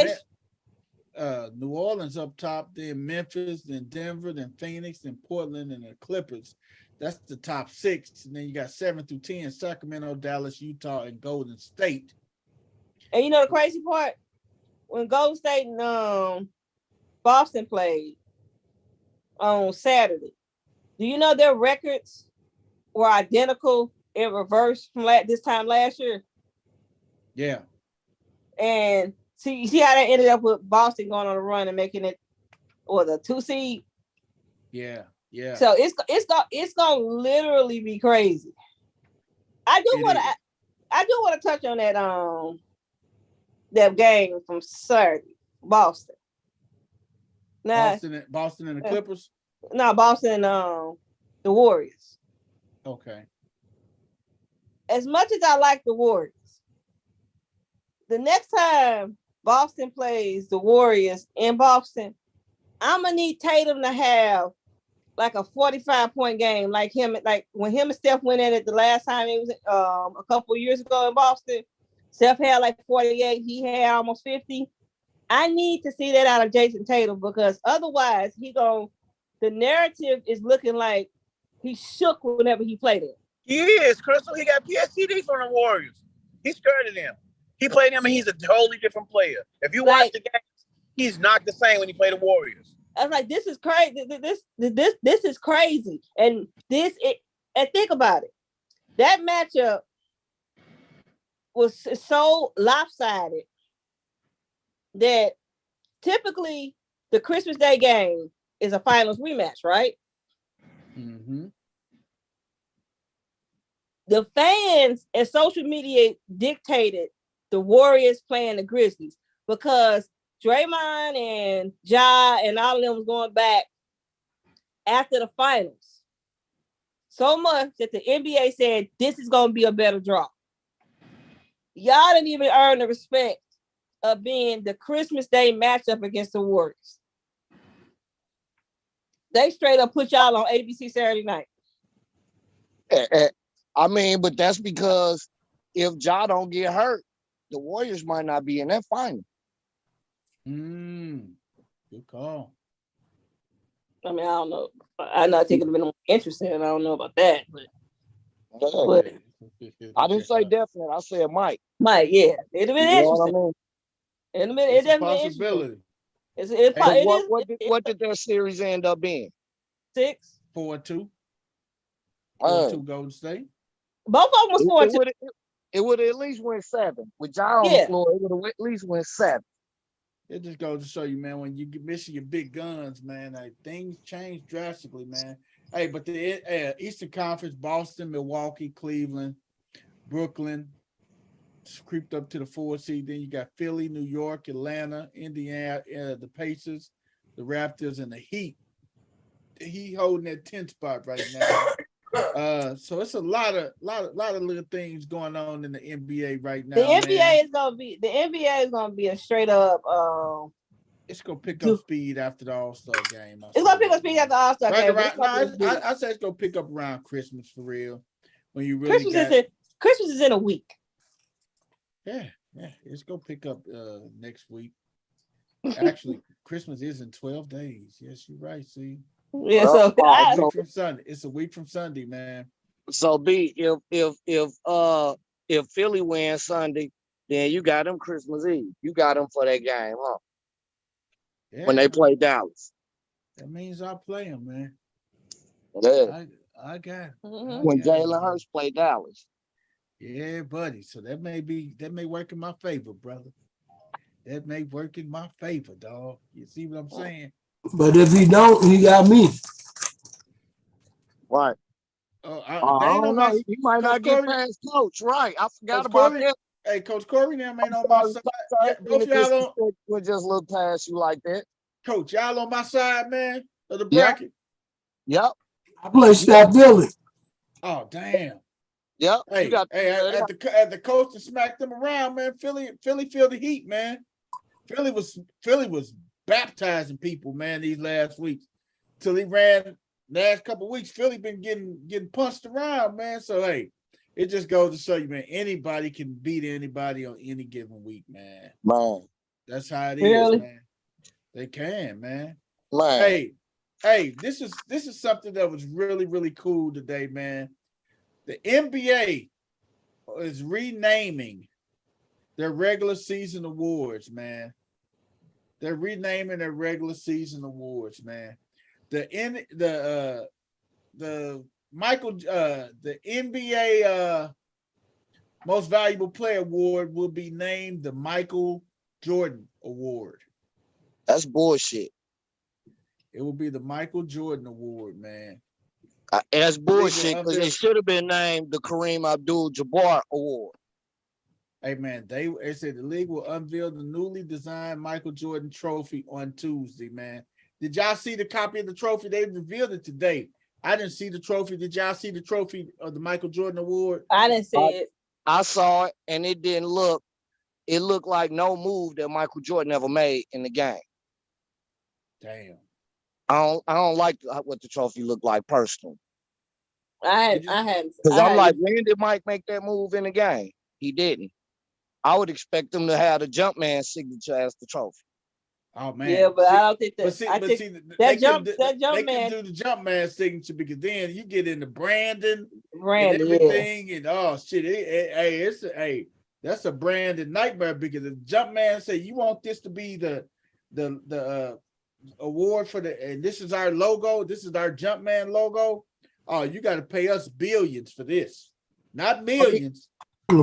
New Orleans up top, then Memphis, then Denver, then Phoenix, then Portland, and the Clippers. That's the top 6. And then you got 7 through 10, Sacramento, Dallas, Utah, and Golden State. And you know the crazy part? When Golden State and Boston played on Saturday, do you know their records were identical in reverse from this time last year? Yeah. And see how they ended up with Boston going on a run and making it the 2 seed? Yeah. So it's gonna literally be crazy. I do want to touch on that game from Saturday, Boston. Now, Boston and the Clippers? No, Boston and the Warriors. Okay. As much as I like the Warriors, the next time Boston plays the Warriors in Boston, I'm gonna need Tatum to have like a 45-point game, like when him and Steph went in it the last time it was a couple of years ago in Boston. Steph had like 48, he had almost 50. I need to see that out of Jason Tatum because otherwise the narrative is looking like he shook whenever he played it. He is, Crystal. He got PSTD from the Warriors. He's scared of them. He played them and he's a totally different player. If you watch the game, he's not the same when he played the Warriors. I was like, this is crazy. This is crazy. And think about it. That matchup was so lopsided that typically the Christmas Day game is a finals rematch, right? Mm-hmm. The fans and social media dictated the Warriors playing the Grizzlies because Draymond and Ja and all of them was going back after the finals. So much that the NBA said this is going to be a better draw. Y'all didn't even earn the respect of being the Christmas Day matchup against the Warriors. They straight up put y'all on ABC Saturday night. I mean, but that's because if Ja don't get hurt, the Warriors might not be in that final. Good call. I mean, I don't know. I know I think it would have been interesting. I don't know about that, but I didn't say definite. I said Mike. Mike, yeah, it'd have been interesting. What I mean? In a minute, It's it's a possibility. What did their series end up being? 6. 4-2. 4-2 Golden State. Both of them was 4-2. It would have at least went 7. With Ja on the floor, it would have at least went 7. It just goes to show you, man, when you get missing your big guns, man, like, things change drastically, man. Hey, but the Eastern Conference, Boston, Milwaukee, Cleveland, Brooklyn, creeped up to the 4 seed. Then you got Philly, New York, Atlanta, Indiana, the Pacers, the Raptors, and the Heat. The Heat holding that 10th spot right now. So it's a lot of little things going on in the NBA right now. The NBA is gonna be a straight up. It's gonna pick up speed after the All-Star game. It's gonna pick up speed after the All-Star game. I say it's gonna pick up around Christmas for real. When you really Christmas is in a week. Yeah, it's gonna pick up next week. Actually, Christmas is in 12 days. Yes, you're right. See. Yeah, so a week from Sunday. It's a week from Sunday, man. So B, if Philly wins Sunday, then you got them Christmas Eve. You got them for that game, huh? Yeah. When they play Dallas. That means I play them, man. Yeah. I got it. When Jalen Hurts play Dallas. Yeah, buddy. So that may work in my favor, brother. That may work in my favor, dog. You see what I'm saying? But if he don't, he got me. Right. I don't know. He might not get past Coach. Right. I forgot about that. Hey, Coach Corey, now ain't on my side. Both y'all would just look past you like that. Coach, y'all on my side, man, of the bracket. Yep. I play Snap Billy. Oh, damn. Yep. Hey, at the coach to smack them around, man. Philly feel the heat, man. Philly was baptizing people, man, these last weeks. Till he ran last couple of weeks. Philly been getting punched around, man. So hey, it just goes to show you, man, anybody can beat anybody on any given week, man. Man. That's how it is, man. They can, man. Man. Hey, this is something that was really, really cool today, man. The NBA is renaming their regular season awards, man. They're renaming their regular season awards, man. The NBA Most Valuable Player Award will be named the Michael Jordan Award. That's bullshit. It will be the Michael Jordan Award, man. That's bullshit because it should have been named the Kareem Abdul-Jabbar Award. Hey, man, they said the league will unveil the newly designed Michael Jordan trophy on Tuesday, man. Did y'all see the copy of the trophy? They revealed it today. I didn't see the trophy. Did y'all see the trophy of the Michael Jordan Award? I didn't see it. I saw it, and it didn't look. It looked like no move that Michael Jordan ever made in the game. Damn. I don't like what the trophy looked like personally. I hadn't. Because I'm like, when did Mike make that move in the game? He didn't. I would expect them to have the Jumpman signature as the trophy. Oh man. Yeah, but I don't think that. They can do the Jumpman signature because then you get into Brandon and everything, and oh shit, that's a Brandon nightmare because the Jumpman say you want this to be the award for and this is our logo, this is our Jumpman logo. Oh, you got to pay us billions for this, not millions.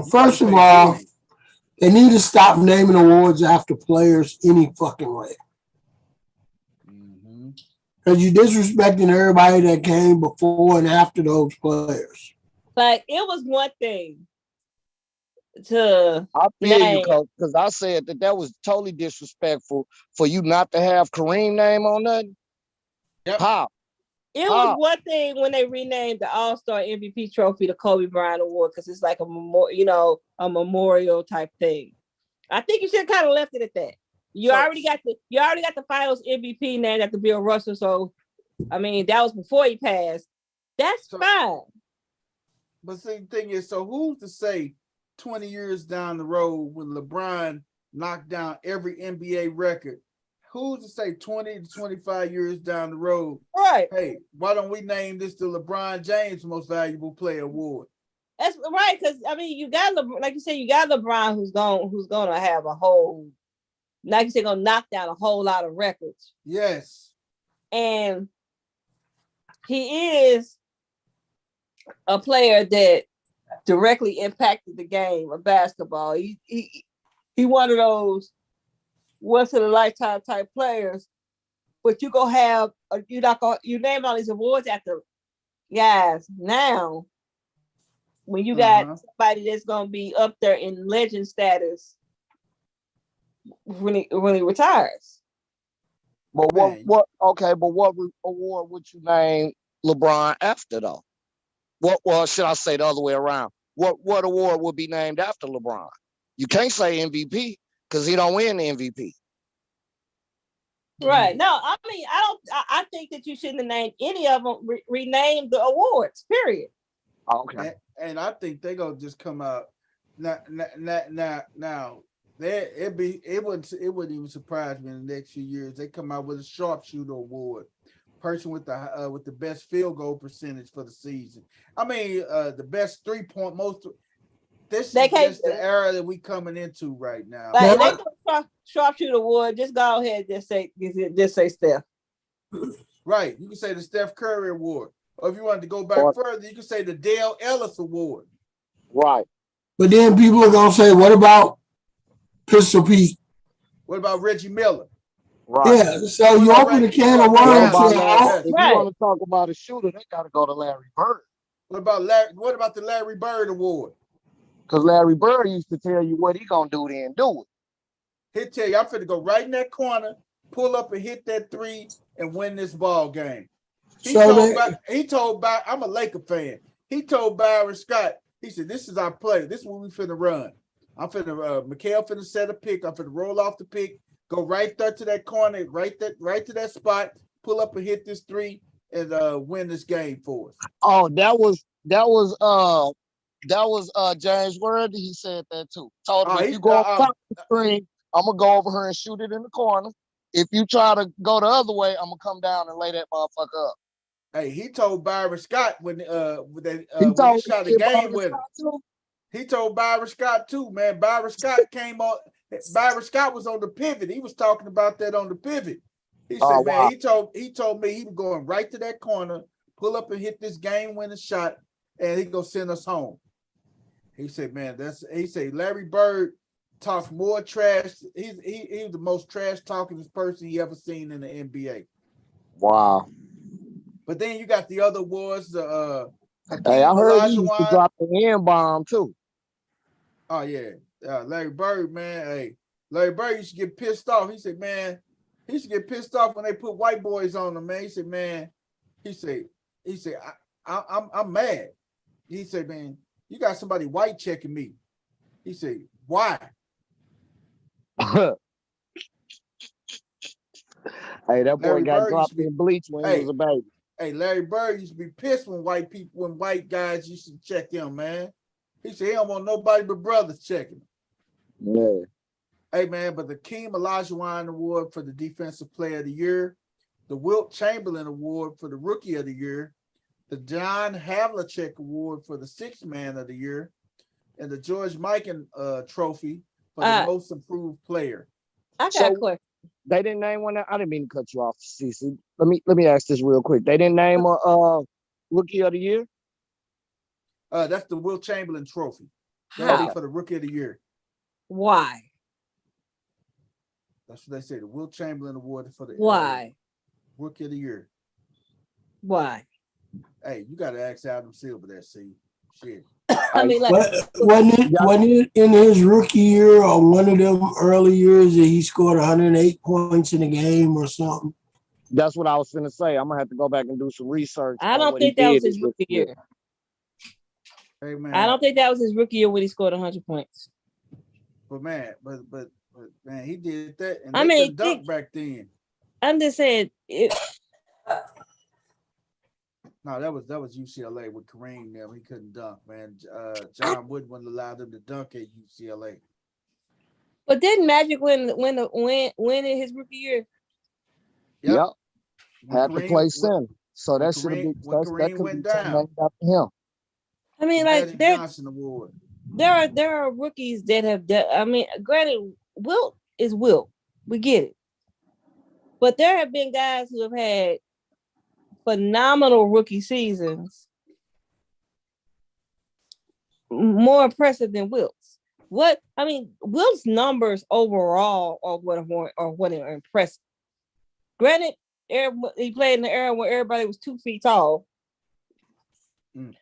First of all, they need to stop naming awards after players any fucking way. Because you're disrespecting everybody that came before and after those players. Like, it was one thing to I feel name. you, coach, because I said that was totally disrespectful for you not to have Kareem name on nothing. Yep. How? It was one thing when they renamed the All-Star MVP trophy the Kobe Bryant Award because it's like a memorial type thing. I think you should have kind of left it at that. You already got the Finals MVP named after Bill Russell, so I mean that was before he passed. That's fine. But see, the thing is, so who's to say 20 years down the road when LeBron knocked down every NBA record? Who's to say 20 to 25 years down the road? Right. Hey, why don't we name this the LeBron James Most Valuable Player Award? That's right, because I mean, you got like you said, you got LeBron who's gonna have a whole, like you said, gonna knock down a whole lot of records. Yes, and he is a player that directly impacted the game of basketball. He one of those once in a lifetime type players, but you gonna have you name all these awards after guys now. When you got somebody that's gonna be up there in legend status when he retires. But what award would you name LeBron after though? What should I say the other way around? What award would be named after LeBron? You can't say MVP because he don't win the MVP. Right. No, I mean I think that you shouldn't have named any of them. Rename the awards. Period. Okay. And I think they're gonna just come out now. It wouldn't even surprise me in the next few years. They come out with a sharpshooter award, person with the best field goal percentage for the season. I mean, the best 3-point most. This is just the era that we coming into right now. Like they sharpshooter award. Just go ahead. Just say Steph. Right. You can say the Steph Curry Award. Or if you wanted to go back further, you can say the Dale Ellis Award. Right. But then people are going to say, what about Pistol Pete? What about Reggie Miller? Right. Yeah, so you open a can of worms. If you want to talk about a shooter, they got to go to Larry Bird. What about the Larry Bird Award? Because Larry Bird used to tell you what he going to do then do it. He'll tell you, I'm finna go right in that corner, pull up and hit that three and win this ball game. He told I'm a Laker fan. He told Byron Scott, he said, this is our play. This is what we finna run. I'm finna, Mikhail finna set a pick. I'm finna roll off the pick, go right there to that corner, right to that spot, pull up and hit this three and win this game for us. Oh, that was James Worthy. He said that too. Told him if you go on top of the screen, I'm gonna go over here and shoot it in the corner. If you try to go the other way, I'm gonna come down and lay that motherfucker up. Hey, he told Byron Scott when he shot the game with him. He told Byron Scott too, man. Byron Scott came on. Byron Scott was on the pivot. He was talking about that on the pivot. He said, man, he told me he was going right to that corner, pull up and hit this game-winning shot, and he gonna send us home. He said, man, he said Larry Bird talks more trash. He's the most trash talking person he ever seen in the NBA. Wow. But then you got the other awards. Hey, I heard he used to drop the N-bomb too. Oh yeah, Larry Bird, man. Hey, Larry Bird used to get pissed off. He said, man, he used to get pissed off when they put white boys on him, man. He said, man, he said, I'm mad. He said, man, you got somebody white checking me. He said, why? Hey, that boy got dropped in bleach when he was a baby. Hey, Larry Bird used to be pissed when white guys used to check him, man. He said he don't want nobody but brothers checking him. Yeah. Hey, man, but the Keem Olajuwon Award for the Defensive Player of the Year, the Wilt Chamberlain Award for the Rookie of the Year, the John Havlicek Award for the Sixth Man of the Year, and the George Mikan Trophy for the Most Improved Player. I got a question. They didn't name one. I didn't mean to cut you off, Cece. Let me ask this real quick. They didn't name a Rookie of the Year. That's the Wilt Chamberlain Trophy. That'll be for the Rookie of the Year. Why? That's what they say. The Wilt Chamberlain Award for the Rookie of the Year. Why? Hey, you got to ask Adam Silver that. See, shit. I mean, like, wasn't it in his rookie year or one of them early years that he scored 108 points in a game or something? That's what I was finna say. I'm gonna have to go back and do some research. I don't think that was his rookie year. Hey man, I don't think that was his rookie year when he scored 100 points. But man, man, he did that, and I they mean, couldn't dunk back then. I'm just saying. No, that was UCLA with Kareem. There, he couldn't dunk, man. John Wooden wouldn't allow them to dunk at UCLA. But didn't Magic win in his rookie year? Yep. Had to play center, so that should have been that could be named after him. I mean, like Magic Johnson Award. There are rookies that have. I mean, granted, Wilt is Wilt. We get it, but there have been guys who have had phenomenal rookie seasons, more impressive than Wilt's. Wilt's numbers overall are what are impressive. Granted, he played in the era where everybody was 2 feet tall. And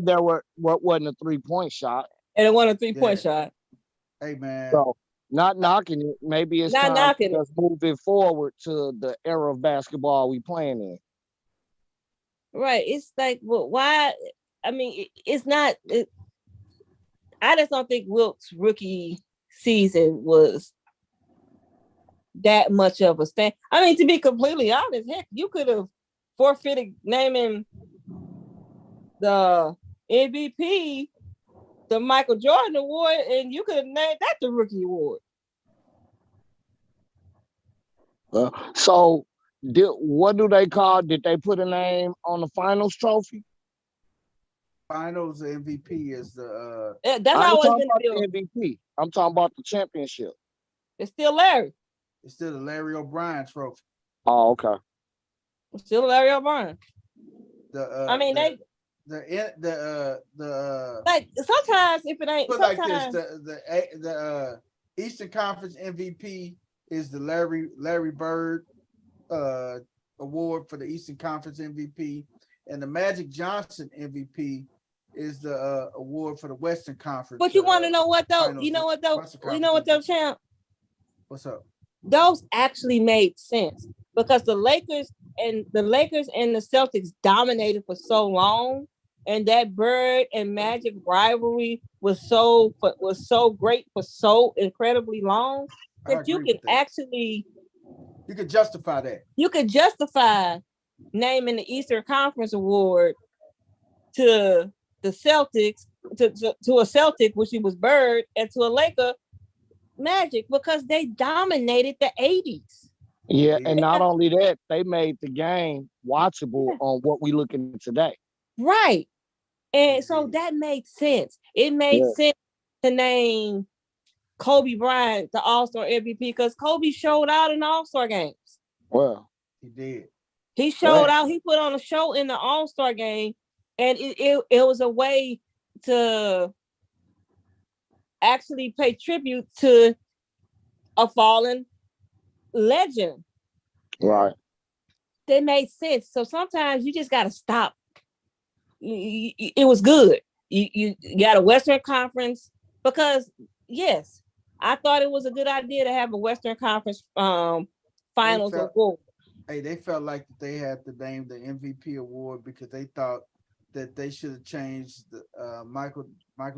there wasn't a 3-point shot. And it wasn't a 3-point shot. Hey man. So not knocking it. Maybe it's not time to just move it forward to the era of basketball we playing in. Right. It's like, well, why? I mean, it's not. I just don't think Wilt's rookie season was that much of a stand. I mean, to be completely honest, heck, you could have forfeited naming the MVP the Michael Jordan Award, and you could have named that the Rookie Award. So, what do they call? Did they put a name on the finals trophy? Finals MVP is the. That's always been the MVP. I'm talking about the championship. It's still Larry. It's still the Larry O'Brien Trophy. Oh, okay. It's still Larry O'Brien. I mean, like sometimes if it ain't like this, the Eastern Conference MVP is the Larry Bird award for the Eastern Conference MVP, and the Magic Johnson MVP is the award for the Western Conference. But you want to know what though? You know what though? Champ? What's up? Those actually made sense because the Lakers and the Celtics dominated for so long, and that Bird and Magic rivalry was so great for so incredibly long that you can actually justify that. You could justify naming the Eastern Conference Award to the Celtics to a Celtic, which he was Bird, and to a Laker, Magic, because they dominated the 80s. Yeah, and not only that, they made the game watchable on what we looking at today. Right. And so that made sense. It made sense to name Kobe Bryant the All-Star MVP because Kobe showed out in the All-Star games. Well, he did. He showed out. He put on a show in the All-Star game, and it was a way to actually pay tribute to a fallen legend. Right. They made sense. So sometimes you just got to stop. It was good. You got a Western Conference because, yes, I thought it was a good idea to have a Western Conference finals award. Hey, they felt like they had to name the MVP award because they thought that they should have changed the Michael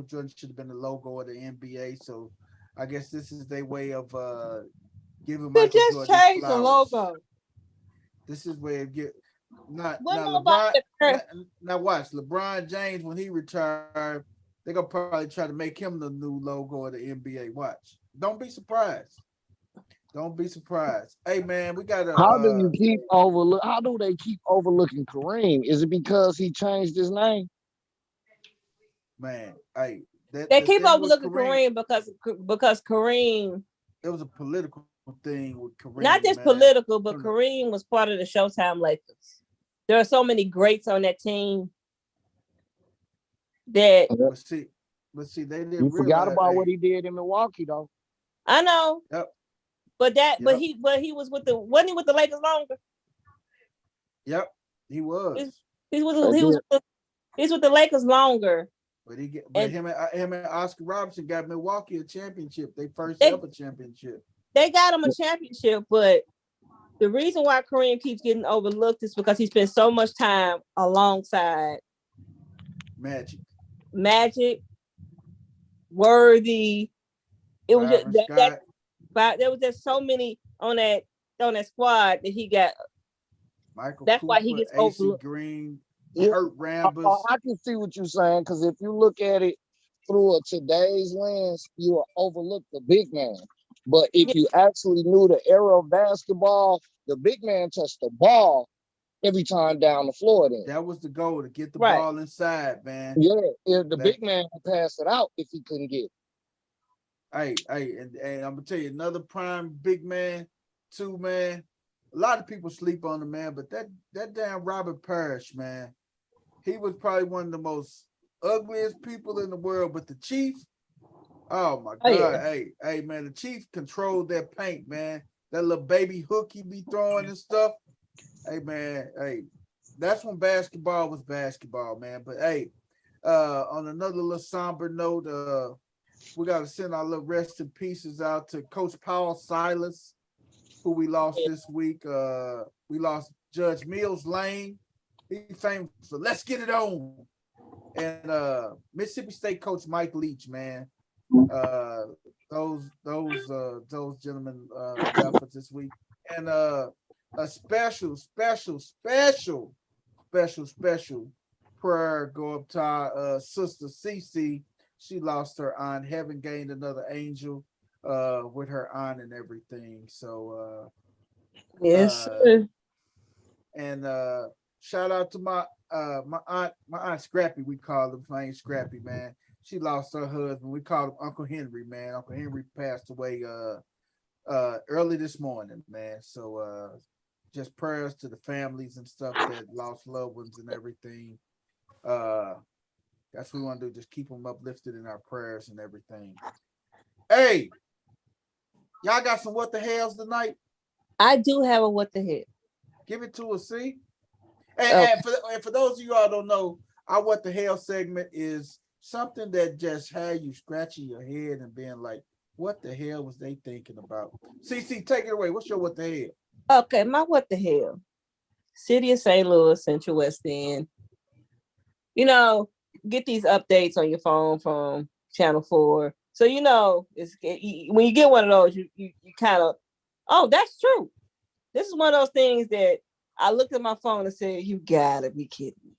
Jordan should have been the logo of the NBA. So I guess this is their way of giving Michael just Jordan change flowers. the logo. This is where it get now LeBron. Now watch LeBron James when he retired. They're gonna probably try to make him the new logo of the NBA. Watch. Don't be surprised. Don't be surprised. Hey man, we got How do they keep overlooking Kareem? Is it because he changed his name? Man, hey, they keep overlooking Kareem because Kareem. It was a political thing with Kareem. Not just political, but Kareem was part of the Showtime Lakers. There are so many greats on that team that. But see, they didn't. You forgot about what he did in Milwaukee, though. I know. Yep. But he was wasn't he with the Lakers longer? Yep, he was. He was He's with the Lakers longer. But him and Oscar Robertson got Milwaukee a championship. They first ever championship. They got him a championship, but the reason why Kareem keeps getting overlooked is because he spent so much time alongside Magic, Worthy. It was just there was just so many on that squad that he got. Michael that's Cooper, why he gets overlooked. Green, Kurt Rambis. I can see what you're saying, because if you look at it through today's lens, you will overlook the big man. But if you actually knew the era of basketball, the big man touched the ball every time down the floor. Then that was the goal, to get the ball inside, man. Yeah, the big man would pass it out if he couldn't get it. Hey, and I'm gonna tell you another prime big man, too, man. A lot of people sleep on the man, but that damn Robert Parrish, man, he was probably one of the most ugliest people in the world. But the Chief, oh my God, hey, man, the Chief controlled that paint, man. That little baby hook he be throwing and stuff. Hey, man, that's when basketball was basketball, man. But hey, on another little somber note, we got to send our little rest in pieces out to Coach Paul Silas, who we lost this week. We lost Judge Mills Lane. He's famous for "Let's Get It On." And Mississippi State coach Mike Leach, man. Those gentlemen left us this week. And a special prayer go up to our sister Cece. She lost her aunt, heaven gained another angel with her aunt and everything. So yes. And shout out to my aunt Scrappy, we call her. My aunt Scrappy, man. She lost her husband. We called him Uncle Henry, man. Uncle Henry passed away early this morning, man. So just prayers to the families and stuff that lost loved ones and everything. That's what we want to do. Just keep them uplifted in our prayers and everything. Hey, y'all got some what the hells tonight? I do have a what the hell. Give it to us, see? And for those of you all don't know, our what the hell segment is something that just had you scratching your head and being like, what the hell was they thinking about? CC, take it away. What's your what the hell? Okay, my what the hell. City of St. Louis, Central West End. You know, get these updates on your phone from Channel 4. So when you get one of those, you kind of, oh, that's true. This is one of those things that I looked at my phone and said, you gotta be kidding me.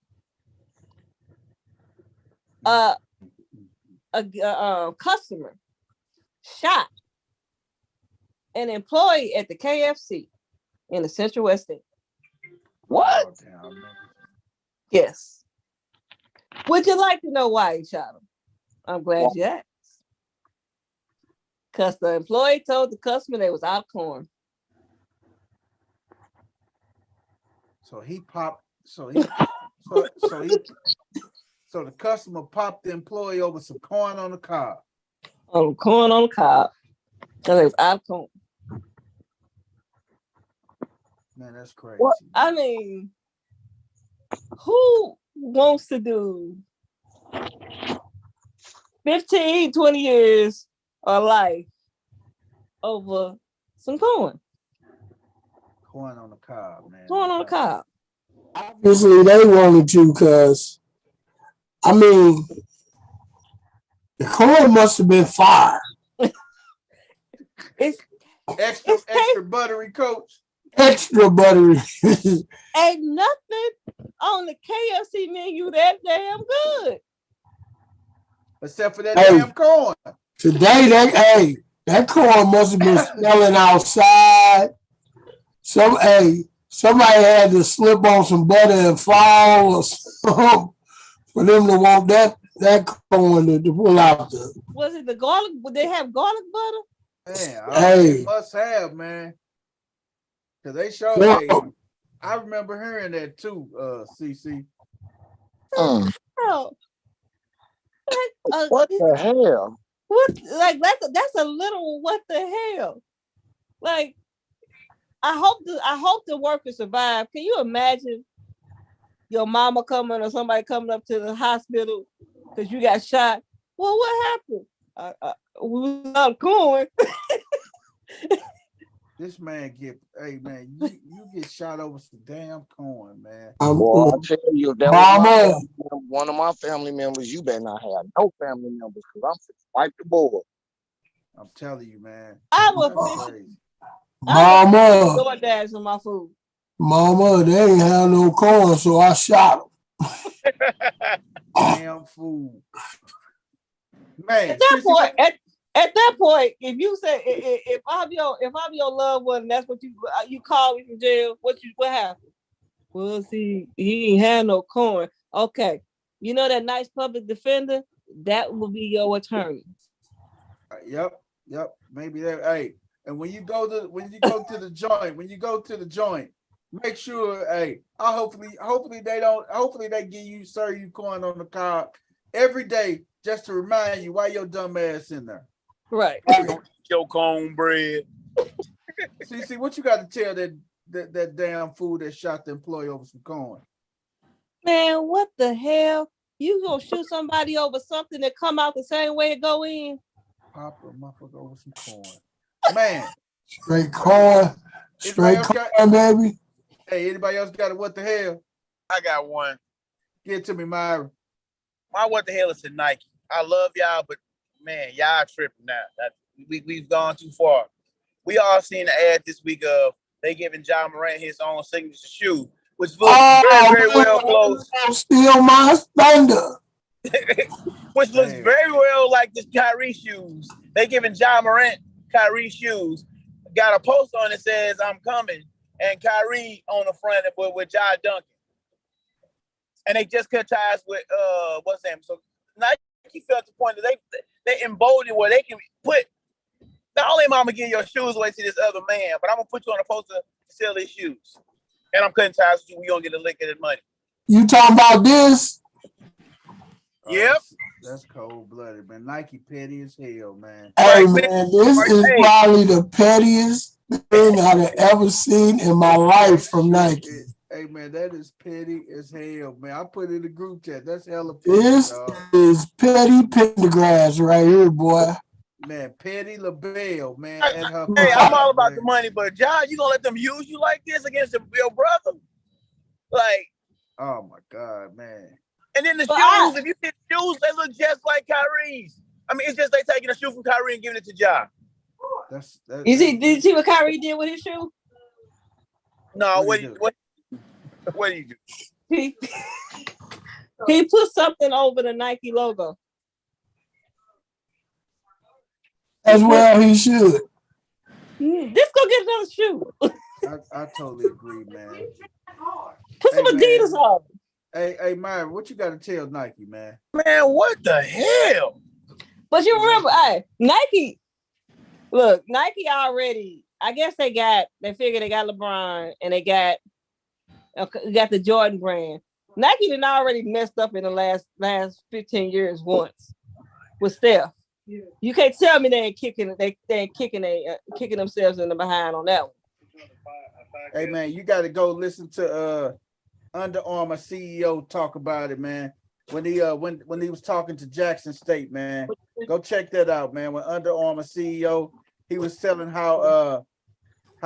A customer shot an employee at the KFC in the Central West End. What? Yes. Would you like to know why he shot him? I'm glad you asked. Because the employee told the customer they was out of corn. So the customer popped the employee over some corn on the cob. Corn on the cob. Because it was out of corn. Man, that's crazy. Well, I mean, who wants to do 15, 20 years of life over some corn? Corn on the cob, man. Corn on the cob. Obviously, they wanted to, because, I mean, the corn must have been fire. It's extra buttery, coach. Extra buttery. Ain't nothing on the KFC menu that damn good. Except for that damn corn. Today, that corn must have been smelling outside. Somebody had to slip on some butter and fall or something for them to want that corn to pull out the. Was it the garlic? Would they have garlic butter? Man, they must have, man. Because they showed me. I remember hearing that too, CC. What the hell? What, like that's a little what the hell? Like, I hope the workers survive. Can you imagine your mama coming or somebody coming up to the hospital because you got shot. Well, what happened? We was out corn. This man hey man, you get shot over some damn corn, man. Boy, I tell you, if that was one of my family members, you better not have no family members because I'm finna wipe the board. I'm telling you, man. I was crazy. Mama. DoorDash on my food. Mama, they ain't have no corn, so I shot them. Damn food. Man, at that point, if you say if I'm your loved one, and that's what you call me from jail, what happened? Well, see, he ain't had no corn. Okay, you know that nice public defender, that will be your attorney. Yep. Maybe that. Hey, and when you go to the joint, make sure. Hey, hopefully they give you serve you corn on the cob every day just to remind you why your dumb ass in there. Right. Your cornbread. See, what you got to tell that damn fool that shot the employee over some corn? Man, what the hell? You gonna shoot somebody over something that come out the same way it go in? Pop a motherfucker over some corn. Man. Straight corn, baby. Hey, anybody else got it? What the hell? I got one. Get it to me, Myra. My what the hell is to Nike? I love y'all, but man, y'all tripping now. We've gone too far. We all seen the ad this week of they giving Ja Morant his own signature shoe, which looks very well close. Steal my thunder. Which looks very well like the Kyrie shoes. They giving Ja Morant Kyrie shoes. Got a post on it says "I'm coming" and Kyrie on the front with Ja Duncan. And they just cut ties with what's that? So Nike felt the point that they emboldened where they can put not only am I gonna give your shoes away to this other man, but I'm gonna put you on a poster to sell his shoes. And I'm cutting ties with you. We gonna get a lick of that money. You talking about this? Yep. That's cold-blooded, man. Nike petty as hell, man. Hey, man, this is probably the pettiest thing I've ever seen in my life from Nike. Hey, man, that is petty as hell, man. I put it in the group chat. That's hella petty, This is petty Pendergrass right here, boy. Man, Petty LaBelle, man. Hey, I'm all about the money, but John, you gonna let them use you like this against your brother? Like, oh my God, man. And then the shoes, if you get shoes, they look just like Kyrie's. I mean, it's just they taking a shoe from Kyrie and giving it to Ja. Did you see what Kyrie did with his shoe? No, what do you do? He put something over the Nike logo. As well he should. Just go get another shoe. I totally agree, man. Put some Adidas on. Hey, Myra, what you got to tell Nike, man? Man, what the hell? But you remember, Nike. Look, Nike already. I guess they figured they got LeBron and they got the Jordan brand. Nike done already messed up in the last 15 years once with Steph. You can't tell me they ain't kicking themselves in the behind on that one. Hey man, you got to go listen to Under Armour CEO talk about it, man. When he was talking to Jackson State, man, go check that out, man. When Under Armour CEO, he was telling how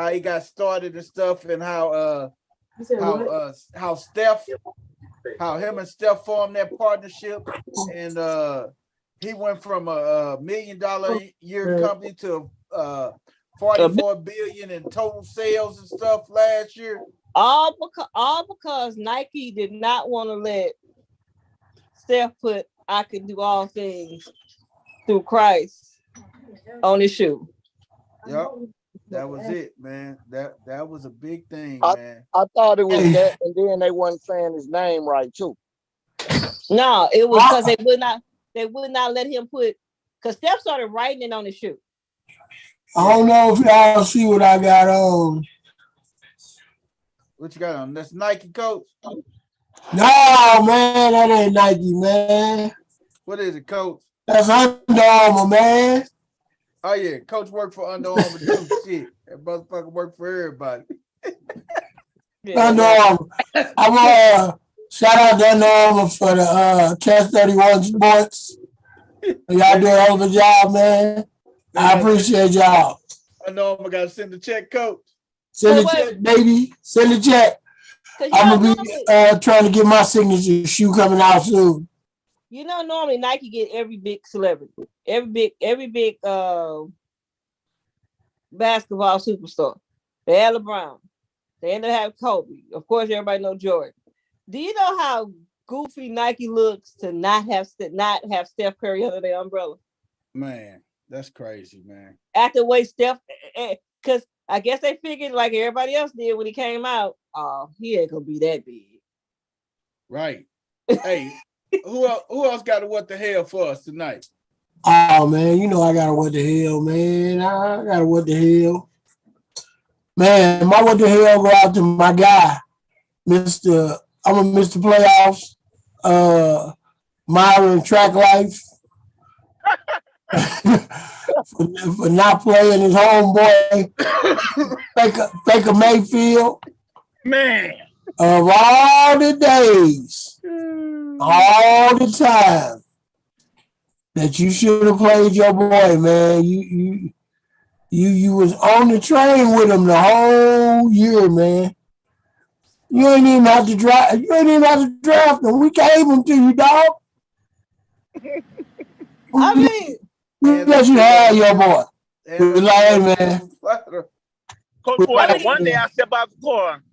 he got started and stuff, and how him and Steph formed that partnership, and he went from a $1 million a year company to $44 billion in total sales and stuff last year. All because Nike did not want to let Steph put "I can do all things through Christ" on his shoe. Yep, that was it, man. That was a big thing, man. I thought it was that, and then they wasn't saying his name right too. No, it was because they would not let him put, because Steph started writing it on his shoe. I don't know if y'all see what I got on. What you got on? That's Nike, Coach? No, man, that ain't Nike, man. What is it, Coach? That's Under Armour, man. Oh yeah, Coach worked for Under Armour too. Shit, that motherfucker worked for everybody. Under Armour. Shout out to Norma for the Catch 31 Sports. Y'all do a hell of a job, man. I appreciate y'all. I know I gotta send the check, coach. Send the check, baby. Send the check. I'm gonna be trying to get my signature shoe coming out soon. You know, normally Nike get every big celebrity, every big basketball superstar. They had LeBron. They ended up having Kobe. Of course, everybody know Jordan. Do you know how goofy Nike looks to not have Steph Curry under their umbrella? Man, that's crazy, man. After the way Steph, because I guess they figured like everybody else did when he came out, he ain't gonna be that big. Right. Hey, who else got a what the hell for us tonight? Oh man, you know I got a what the hell, man. I got a what the hell. Man, my what the hell go out to my guy, Mr. Playoffs, Myron Track Life, for not playing his homeboy, Baker Mayfield. Man. Of all the days, all the time that you should have played your boy, man. You was on the train with him the whole year, man. You ain't even have to draft. You ain't even have to draft him. We gave him to you, dog. I mean, we let you have your boy. We like, hey, man. Coach Boy, the one day I step out the car,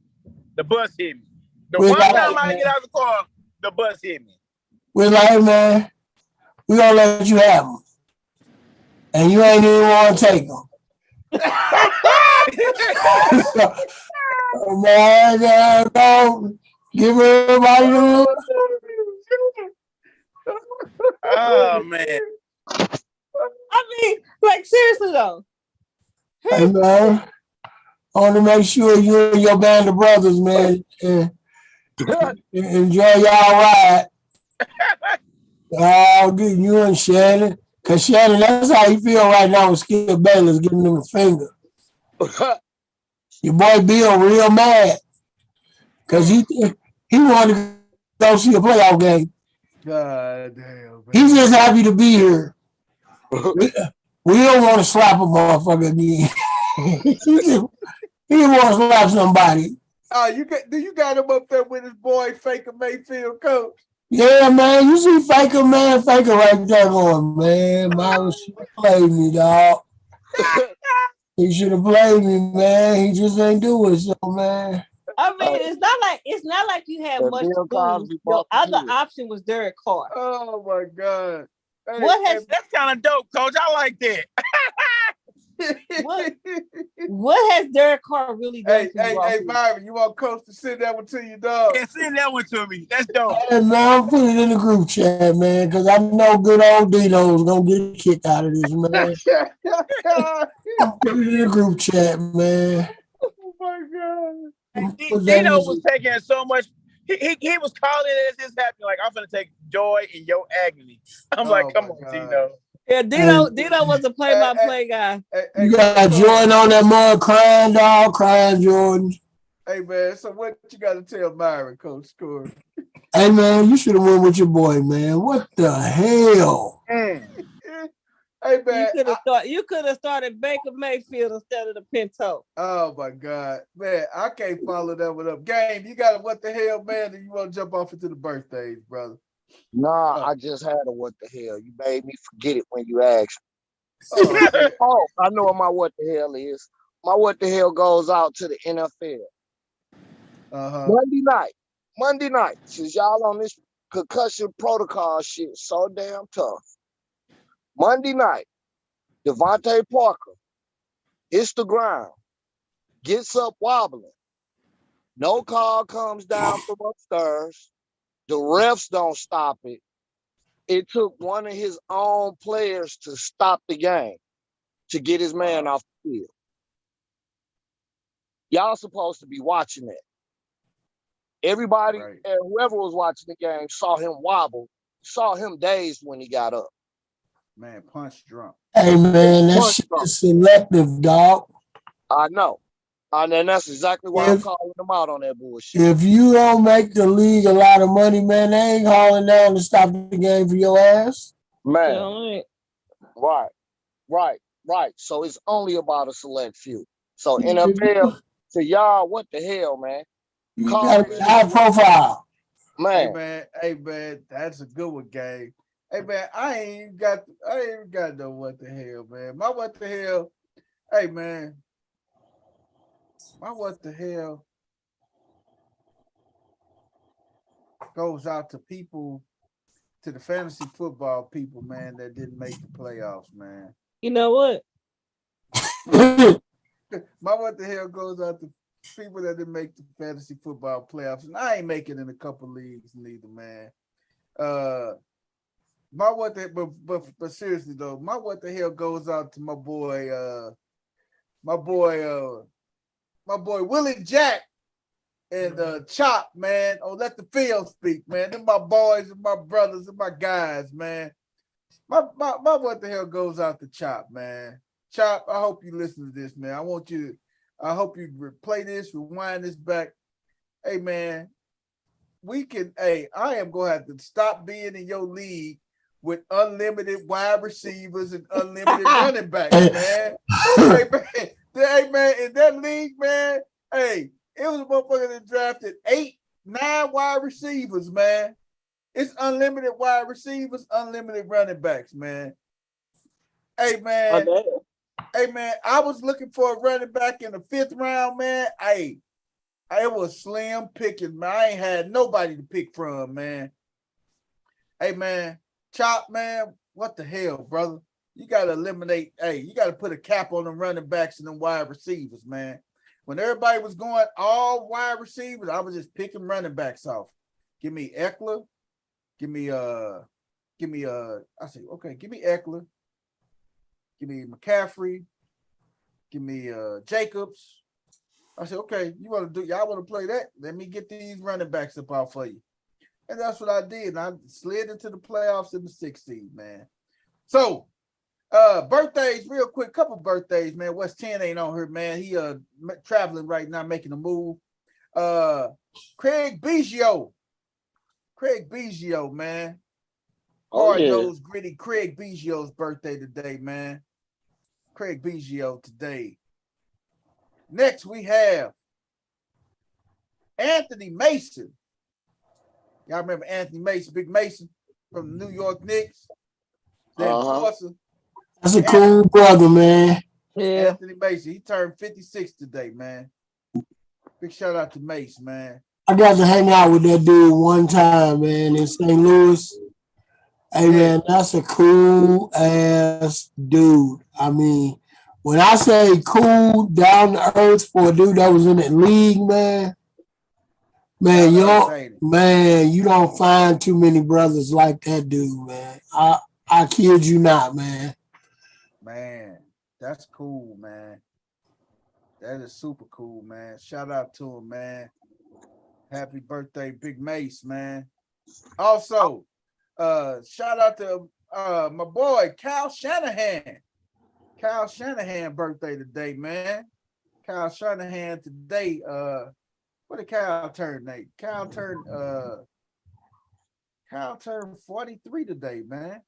the bus hit me. The one time I get out of the car, the bus hit me. We're like, hey, man, we gonna let you have him. And you ain't even want to take him. Man, don't give everybody the look. Oh, man. I mean, like, seriously, though. Hey, man, I want to make sure you and your band of brothers, man, enjoy y'all ride. Oh, good, you and Shannon. Because Shannon, that's how you feel right now with Skip Bayless giving him a finger. Your boy Bill real mad. Because he wanted to go see a playoff game. God damn, man. He's just happy to be here. We don't want to slap a motherfucker again. He want to slap somebody. You got him up there with his boy Faker Mayfield, coach? Yeah, man. You see Faker right there going, man. Myron should have played me, dog. He should have played me, man. He just ain't do it, so, man. I mean, it's not like you had much to lose. Your other option was Derek Carr. Oh my God. Hey, that's kind of dope, coach. I like that. What has Derek Carr really done for you? Hey, Myron, you want Coach to send that one to you, dog? Yeah, send that one to me. That's dope. Hey, man, I'll put it in the group chat, man, because I know good old Dino's going to get a kick out of this, man. I'll put it in the group chat, man. Oh, my God. Dino was taking so much. He was calling it as this happened. Like, I'm going to take joy in your agony. I'm like, come on, God. Dino. Yeah, Dino was a play-by-play guy. You got Jordan on that mud crying, dog, crying Jordan. Hey, man, so what you got to tell Myron, Coach Corey? Hey, man, you should have went with your boy, man. What the hell? Hey, man. You could have started Baker Mayfield instead of the Pinto. Oh, my God. Man, I can't follow that one up. Game, you got a what the hell, man, and you want to jump off into the birthdays, brother? Nah, I just had a what the hell. You made me forget it when you asked me. Oh, I know what my what the hell is. My what the hell goes out to the NFL. Monday night, since y'all on this concussion protocol shit so damn tough. Monday night, Devontae Parker hits the ground, gets up wobbling. No call comes down from upstairs. The refs don't stop it. It took one of his own players to stop the game to get his man off the field. Y'all supposed to be watching that. Everybody and whoever was watching the game saw him wobble, saw him dazed when he got up. Man, punch drunk. Hey, man, that shit is selective, dog. I know. And then that's exactly why I'm calling them out on that bullshit. If you don't make the league a lot of money, man, they ain't calling down to stop the game for your ass. Man. Right. So it's only about a select few. So NFL, to y'all, what the hell, man? You got a high profile. Man. Hey man, that's a good one, gang. Hey man, I ain't even got no what the hell, man. My what the hell, hey man. My what the hell goes out to people, to the fantasy football people, man, that didn't make the playoffs, man. You know what? My what the hell goes out to people that didn't make the fantasy football playoffs, and I ain't making in a couple leagues neither, man. My what the but seriously though, my what the hell goes out to my boy Willie Jack and Chop, man. Oh, let the field speak, man. They're my boys and my brothers and my guys, man. My what the hell goes out to Chop, man. Chop, I hope you listen to this, man. I hope you replay this, rewind this back. Hey, man, I am going to have to stop being in your league with unlimited wide receivers and unlimited running backs, man. Hey, man, in that league, man, hey, it was a motherfucker that drafted 8-9 wide receivers, man. It's unlimited wide receivers, unlimited running backs, man. Hey, man. I was looking for a running back in the 5th round, man. It was slim picking, man. I ain't had nobody to pick from, man. Hey, man, Chop, man, what the hell, brother? You got to eliminate, you got to put a cap on them running backs and them wide receivers, man. When everybody was going all wide receivers, I was just picking running backs off. Give me Eckler. Give me Eckler. Give me McCaffrey. Give me Jacobs. I said, okay, y'all want to play that? Let me get these running backs up out for you. And that's what I did. And I slid into the playoffs in the 16th, man. So, birthdays, real quick, couple birthdays, man. West 10 ain't on here, man. He traveling right now, making a move. Craig Biggio, man. Hard-nosed, gritty Craig Biggio's birthday today, man. Craig Biggio today. Next, we have Anthony Mason. Y'all remember Anthony Mason, Big Mason from the New York Knicks? That's a cool brother, man. Yeah. Anthony Mason, he turned 56 today, man. Big shout out to Mace, man. I got to hang out with that dude one time, man, in St. Louis. Hey, man, that's a cool ass dude. I mean, when I say cool, down to earth for a dude that was in the league, man, you don't find too many brothers like that dude, man. I kid you not, man. Man, that's cool, man. That is super cool, man. Shout out to him, man. Happy birthday, Big Mace, man. Also, shout out to my boy Kyle Shanahan. Kyle Shanahan birthday today, man. Kyle Shanahan today. What did Kyle turn, Nate? Kyle turned 43 today, man.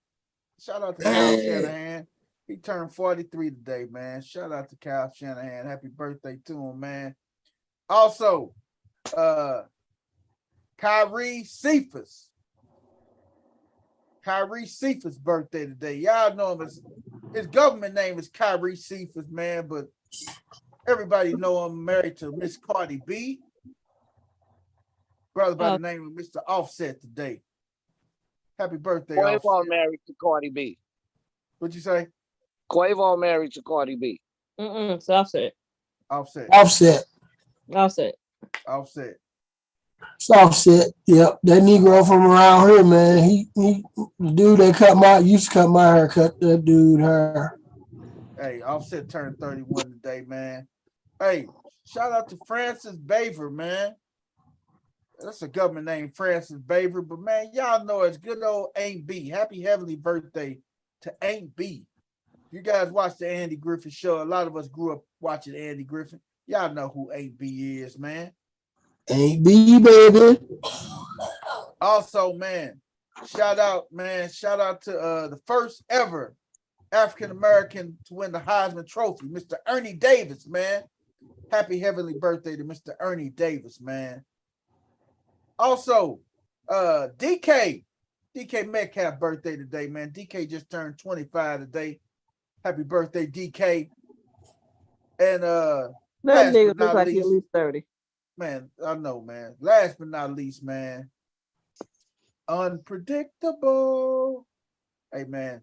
Shout out to Kyle Shanahan. He turned 43 today, man. Shout out to Kyle Shanahan. Happy birthday to him, man. Also, Kyrie Cephas. Kyrie Cephas' birthday today. Y'all know him as his government name is Kyrie Cephas, man, but everybody know him married to Miss Cardi B. Brother by the name of Mr. Offset today. Happy birthday, Quavo Offset. married to Cardi B. What'd you say? Quavo married to Cardi B. It's Offset. Offset. It's Offset. Yep, that Negro from around here, man. He the dude that used to cut my hair, cut that dude hair. Hey, Offset turned 31 today, man. Hey, shout out to Francis Baver, man. That's a government name, Francis Baver, but man, y'all know it's good old Aunt B. Happy heavenly birthday to Aunt B. You guys watch the Andy Griffith show. A lot of us grew up watching Andy Griffith. Y'all know who 8B is, man. 8B, baby. Also, man, shout out to the first ever African American to win the Heisman Trophy, Mr. Ernie Davis, man. Happy heavenly birthday to Mr. Ernie Davis, man. Also, DK Metcalf birthday today, man. DK just turned 25 today. Happy birthday, DK. And that nigga looks like he's at least 30. Man, I know, man. Last but not least, man. Unpredictable. Hey, man.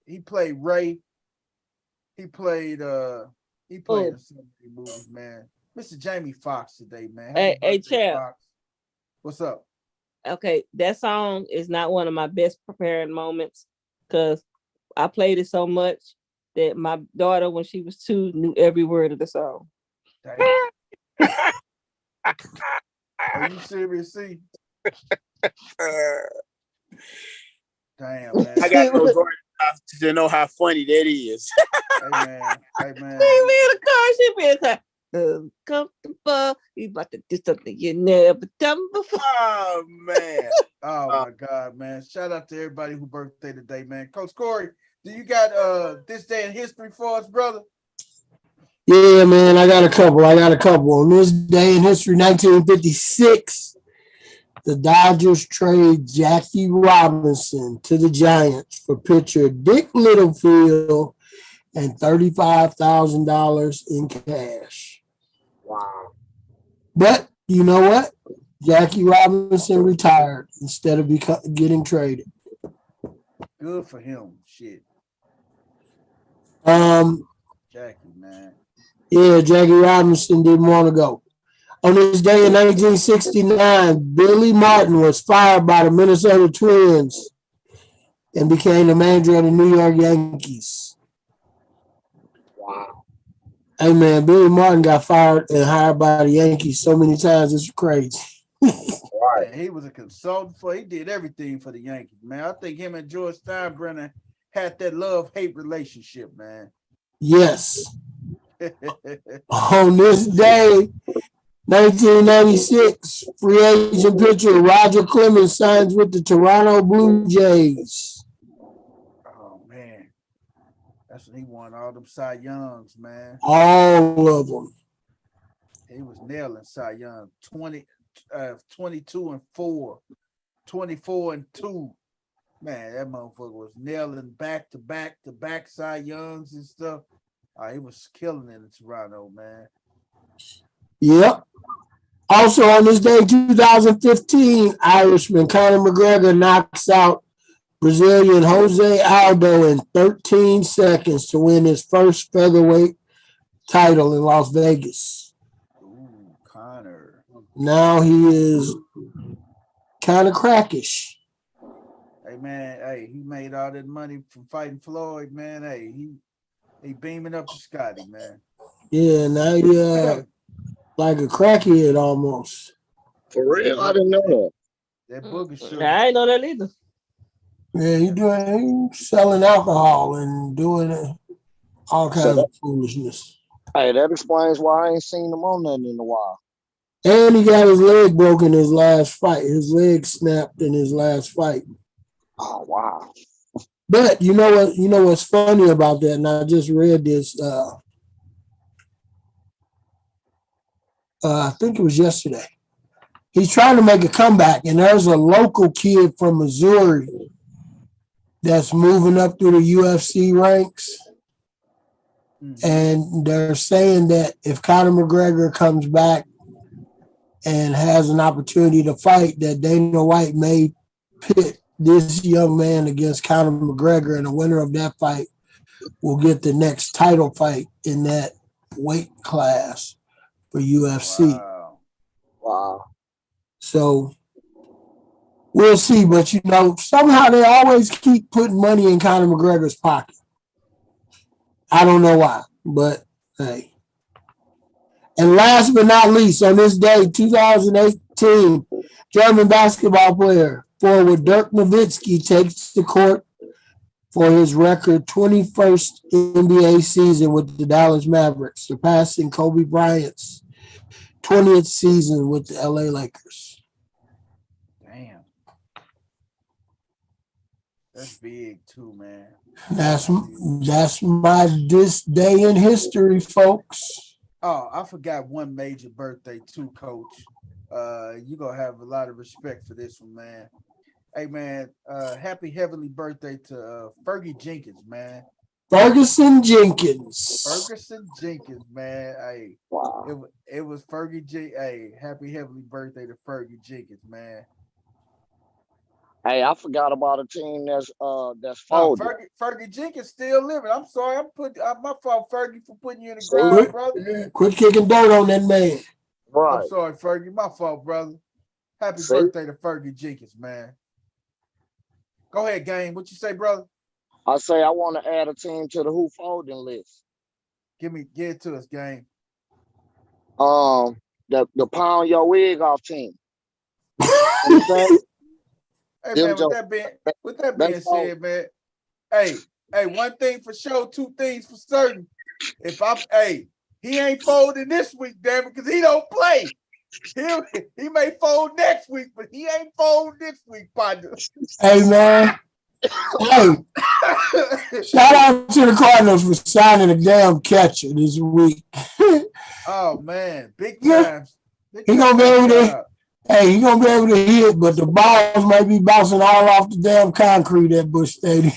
He played Ray. He played in so many movies, man. Mr. Jamie Foxx today, man. Hey, Champ. Fox. What's up? Okay, that song is not one of my best prepared moments because I played it so much that my daughter, when she was 2, knew every word of the song. Are you serious? See? Damn, man. I got no Jordan to know how funny that is. Hey, man. She be in the car. She be in the car. Uncomfortable. You about to do something you never done before. Oh, man. Oh, my God, man. Shout out to everybody who birthday today, man. Coach Corey, do you got this day in history for us, brother? Yeah, man, I got a couple. On this day in history, 1956, the Dodgers trade Jackie Robinson to the Giants for pitcher Dick Littlefield and $35,000 in cash. Wow. But you know what? Jackie Robinson retired instead of getting traded. Good for him. Shit. Jackie, man. Yeah, Jackie Robinson didn't want to go. On this day in 1969, Billy Martin was fired by the Minnesota Twins and became the manager of the New York Yankees. Wow. Hey, man, Billy Martin got fired and hired by the Yankees so many times, it's crazy. Right. He was a consultant he did everything for the Yankees, man. I think him and George Steinbrenner had that love-hate relationship, man. Yes. On this day, 1996, free agent pitcher Roger Clemens signs with the Toronto Blue Jays. Oh, man. That's when he won all them Cy Youngs, man. All of them. He was nailing Cy Young. 22-4, 24-2. Man, that motherfucker was nailing back-to-back Cy Youngs and stuff. He was killing it in Toronto, man. Yep. Also on this day, 2015, Irishman Conor McGregor knocks out Brazilian Jose Aldo in 13 seconds to win his first featherweight title in Las Vegas. Ooh, Conor. Now he is kind of crackish. Hey, man, he made all that money from fighting Floyd, man. Hey, he beaming up to Scotty, man. Yeah, now he like a crackhead almost. For real? I didn't know that. That booger sugar. I didn't know that either. Yeah, he's selling alcohol and doing all kinds of foolishness. Hey, that explains why I ain't seen him on nothing in a while. And he got his leg broken in his last fight. His leg snapped in his last fight. Oh, wow. But you know what? You know what's funny about that? And I just read this. I think it was yesterday. He's trying to make a comeback, and there's a local kid from Missouri that's moving up through the UFC ranks. Mm-hmm. And they're saying that if Conor McGregor comes back and has an opportunity to fight, that Dana White may pit this young man against Conor McGregor, and the winner of that fight will get the next title fight in that weight class for UFC. Wow. So we'll see, but somehow they always keep putting money in Conor McGregor's pocket. I don't know why, but hey. And last but not least, on this day, 2018, German basketball player forward Dirk Nowitzki takes to court for his record 21st NBA season with the Dallas Mavericks, surpassing Kobe Bryant's 20th season with the LA Lakers. Damn. That's big too, man. That's my this day in history, folks. Oh, I forgot one major birthday too, Coach. You're gonna have a lot of respect for this one, man. Hey man, happy heavenly birthday to Fergie Jenkins, man. Ferguson Jenkins, man. Hey, wow. It was Fergie Hey, happy heavenly birthday to Fergie Jenkins, man. Hey, I forgot about a team that's folded. Fergie Jenkins still living. I'm sorry, my fault, Fergie, for putting you in the ground, brother. Quit kicking dirt on that man. Right. I'm sorry, Fergie, my fault, brother. Happy birthday to Fergie Jenkins, man. Go ahead, Game. What you say, brother? I say I want to add a team to the who folding list. Get it to us, Game. The pound your wig off team. Hey man, with that being said, man. Hey, one thing for sure, two things for certain. He ain't folding this week, damn it, because he don't play. He may fold next week, but he ain't folding this week, partner. Hey man. Hey, shout out to the Cardinals for signing a damn catcher this week. Oh man, big times. He gonna be able to. Hey, he gonna be able to hit, but the balls might be bouncing all off the damn concrete at Busch Stadium.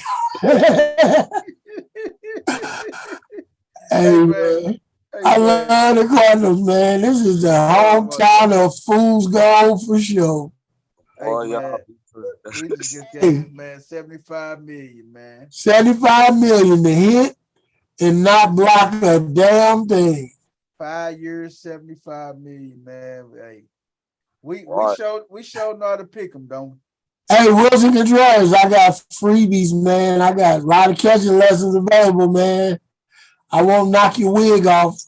Hey man. I love the Cardinals, man. This is the hometown of Fool's Gold for sure. Hey, man. We just gave man $75 million, man. $75 million to hit and not block a damn thing. 5 years, $75 million, man. Hey, we showed know how to pick them, don't we? Hey, Wilson Contreras, I got freebies, man. I got a lot of catching lessons available, man. I won't knock your wig off.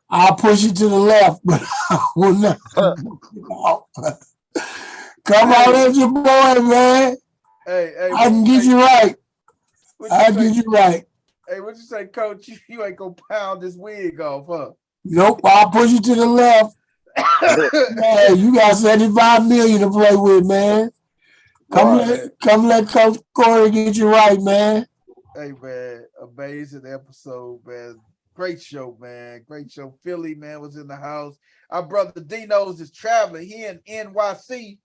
I'll push it to the left, but I will not. Come on, that's your boy, man. Hey, I can get you right. I get you right. Hey, what you say, Coach? You ain't gonna pound this wig off, huh? Nope, I'll push you to the left. Man, you got $75 million to play with, man. Come let Coach Corey get you right, man. Hey, man, amazing episode, man. Great show, man. Great show. Philly, man, was in the house. Our brother Dino's is traveling. He in NYC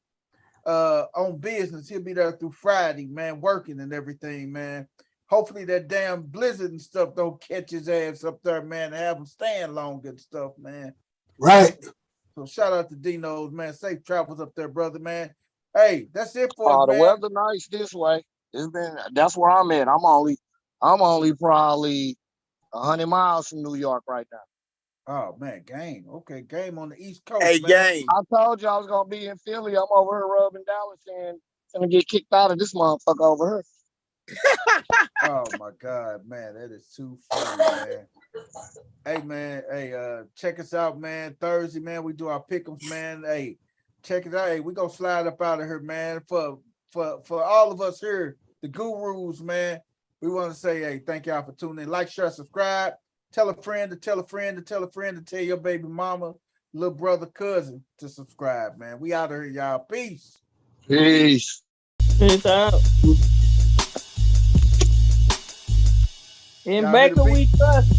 on business. He'll be there through Friday, man, working and everything, man. Hopefully that damn blizzard and stuff don't catch his ass up there, man, and have him stand longer and stuff, man. Right. So shout out to Dino's, man. Safe travels up there, brother, man. Hey, that's it for us, the man. weather nice this way. That's where I'm at. I'm only probably 100 miles from New York right now. Oh man, Game. Okay, Game on the East Coast. Hey, man. Game. I told you I was gonna be in Philly. I'm over here rubbing Dallas and gonna get kicked out of this motherfucker over here. Oh my God, man, that is too funny, man. Hey man, check us out, man. Thursday, man, we do our pick'ems, man. Hey, check it out. Hey, we gonna slide up out of here, man. For all of us here, the gurus, man. We want to say, hey, thank y'all for tuning in. Like, share, subscribe. Tell a friend to tell a friend to tell a friend to tell your baby mama, little brother, cousin to subscribe, man. We out of here, y'all. Peace. Peace. Peace out. In Baker we trust.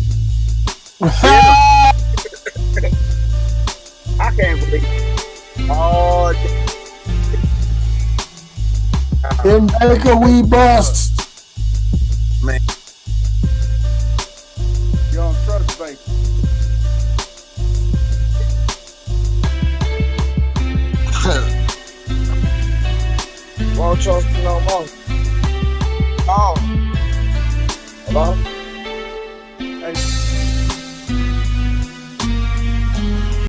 I can't believe it. Oh, In Baker we bust. Man. You're on trust, baby. Won't trust you no more. Oh. Hello?